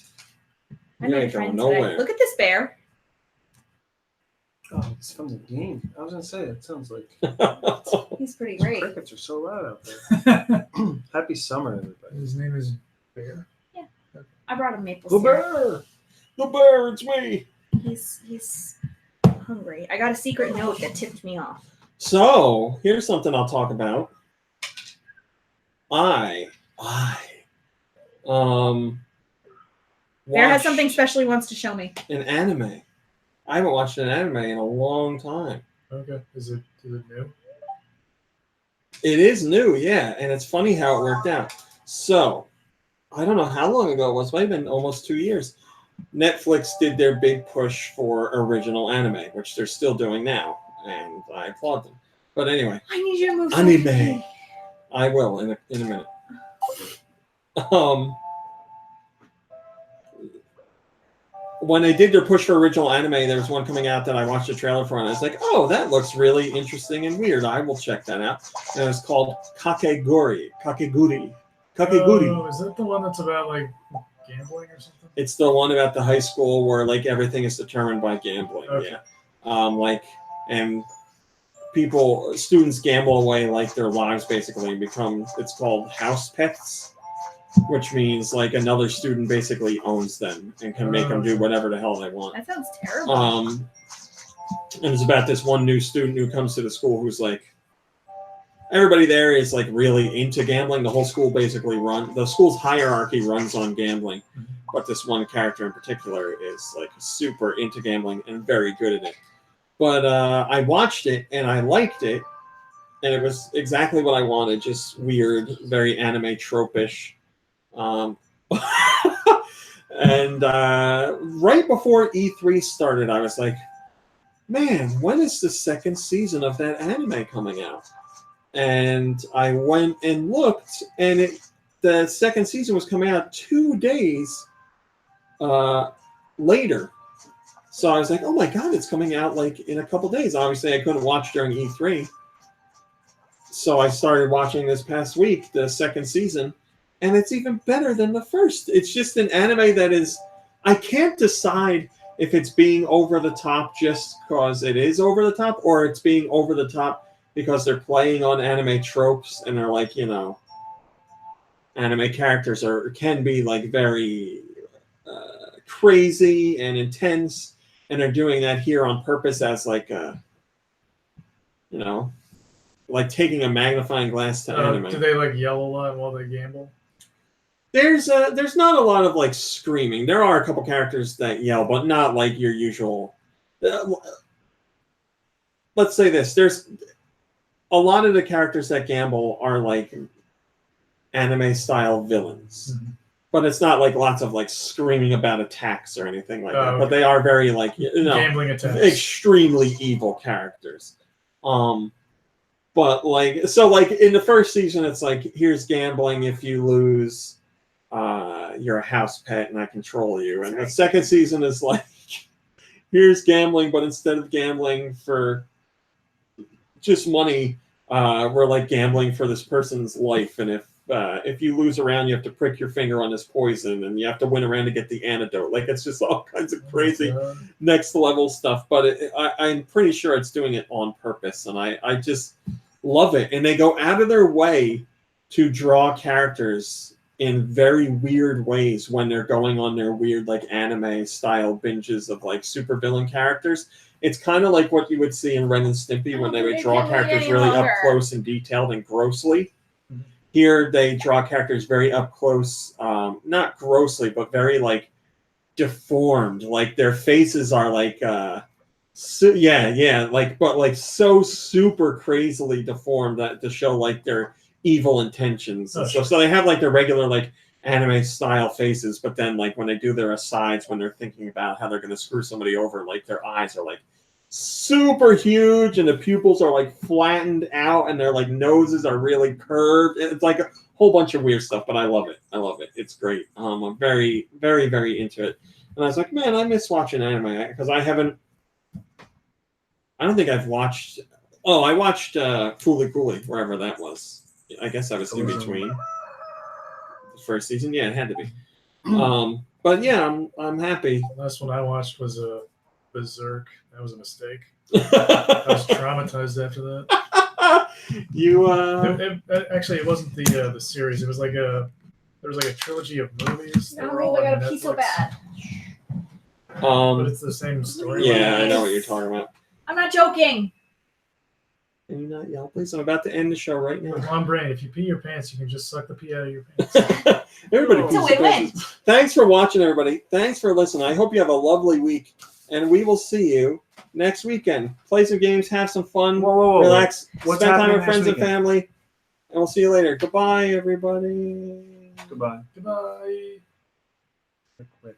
[SPEAKER 2] I
[SPEAKER 1] You
[SPEAKER 2] made a
[SPEAKER 1] ain't going
[SPEAKER 2] friend
[SPEAKER 1] nowhere.
[SPEAKER 2] today. Look at this bear.
[SPEAKER 3] Oh, it's from the game. I was gonna say it sounds like
[SPEAKER 2] He's pretty great.
[SPEAKER 3] crickets are so loud out there. Happy summer, everybody.
[SPEAKER 4] His name is Bear.
[SPEAKER 2] I brought him maple
[SPEAKER 1] The
[SPEAKER 2] syrup.
[SPEAKER 1] bear! The bear, it's me!
[SPEAKER 2] He's hungry. I got a secret note that tipped me off.
[SPEAKER 1] So, here's something I'll talk about.
[SPEAKER 2] Bear has
[SPEAKER 1] watched
[SPEAKER 2] something special he wants to show me.
[SPEAKER 1] an anime. I haven't watched an anime in a long time.
[SPEAKER 4] Okay. Is it new?
[SPEAKER 1] It is new, yeah, and it's funny how it worked out. So, I don't know how long ago it was, might have been almost 2 years. Netflix did their big push for original anime, which they're still doing now, and I applaud them. But anyway,
[SPEAKER 2] I need you to move.
[SPEAKER 1] anime. I will in a minute. When they did their push for original anime, there was one coming out that I watched the trailer for, and I was like, oh, that looks really interesting and weird. I will check that out. And it was called Kakeguri.
[SPEAKER 4] Oh, is that the one that's about like gambling or something?
[SPEAKER 1] It's the one about the high school where like everything is determined by gambling.
[SPEAKER 4] Okay.
[SPEAKER 1] Yeah. And students gamble away like their lives basically and it's called house pets, which means like another student basically owns them and can make them do whatever the hell they want.
[SPEAKER 2] That sounds terrible.
[SPEAKER 1] And it's about this one new student who comes to the school who's like, everybody there is like really into gambling. The whole school basically the school's hierarchy runs on gambling, but this one character in particular is like super into gambling and very good at it. But I watched it and I liked it, and it was exactly what I wanted, just weird, very anime trope-ish. And right before E3 started, I was like, man, when is the second season of that anime coming out? And I went and looked, and the second season was coming out 2 days later. So I was like, oh my God, it's coming out like in a couple days. Obviously, I couldn't watch during E3. So I started watching this past week, the second season, and it's even better than the first. It's just an anime that is, I can't decide if it's being over the top just because it is over the top, or it's being over the top because they're playing on anime tropes and they're like, anime characters can be like very crazy and intense, and they're doing that here on purpose as like like taking a magnifying glass to anime.
[SPEAKER 4] Do they like yell a lot while they gamble?
[SPEAKER 1] There's not a lot of like screaming. There are a couple characters that yell, but not like your usual. Let's say this: there's a lot of the characters that gamble are like anime style villains, but it's not like lots of like screaming about attacks or anything like that.
[SPEAKER 4] Okay.
[SPEAKER 1] But they are very like
[SPEAKER 4] Gambling attacks.
[SPEAKER 1] extremely evil characters. But like in the first season, it's like, here's gambling. If you lose, you're a house pet and I control you. And the second season is like, here's gambling, but instead of gambling for just money, we're like gambling for this person's life. And if you lose a round, you have to prick your finger on this poison, and you have to win a round to get the antidote. Like, it's just all kinds of crazy next level stuff. But I'm pretty sure it's doing it on purpose, and I just love it. And they go out of their way to draw characters in very weird ways when they're going on their weird like anime style binges of like super villain characters. It's kind of like what you would see in Ren and Stimpy when they would draw characters really up close and detailed and grossly. Here they draw characters very up close, not grossly, but very like deformed. Like their faces are like So, yeah, but so super crazily deformed that to show like their evil intentions and stuff. So they have like their regular like anime style faces, but then like when they do their asides when they're thinking about how they're going to screw somebody over, like their eyes are like super huge and the pupils are like flattened out and their like noses are really curved. It's like a whole bunch of weird stuff, but I love it. It's great. I'm very, very, very into it. And I was like, man, I miss watching anime because I don't think I've watched. Oh, I watched Fooly Cooly, wherever that was. I guess I was in between the first season. Yeah, it had to be. But yeah, I'm happy.
[SPEAKER 4] The last one I watched was Berserk. That was a mistake. I was traumatized after that. Actually, it wasn't the series. It was like there was like a trilogy of movies. That were all
[SPEAKER 2] I
[SPEAKER 4] on
[SPEAKER 2] gotta pee so
[SPEAKER 4] Netflix.
[SPEAKER 2] bad.
[SPEAKER 4] But it's the same story.
[SPEAKER 1] Yeah, I know what you're talking about.
[SPEAKER 2] I'm not joking.
[SPEAKER 1] Can you not yell, please? I'm about to end the show right now.
[SPEAKER 4] With one brain, if you pee your pants, you can just suck the pee out of your pants.
[SPEAKER 1] Everybody
[SPEAKER 4] It's
[SPEAKER 1] pees
[SPEAKER 2] a
[SPEAKER 1] their
[SPEAKER 2] win-win.
[SPEAKER 1] pants. Thanks for watching, everybody. Thanks for listening. I hope you have a lovely week, and we will see you next weekend. Play some games, have some fun,
[SPEAKER 3] Whoa.
[SPEAKER 1] relax,
[SPEAKER 3] What's
[SPEAKER 1] spend time
[SPEAKER 3] happening
[SPEAKER 1] with friends
[SPEAKER 3] next
[SPEAKER 1] and family, and we'll see you later. Goodbye, everybody.
[SPEAKER 3] Goodbye.
[SPEAKER 4] Goodbye.
[SPEAKER 3] Quick.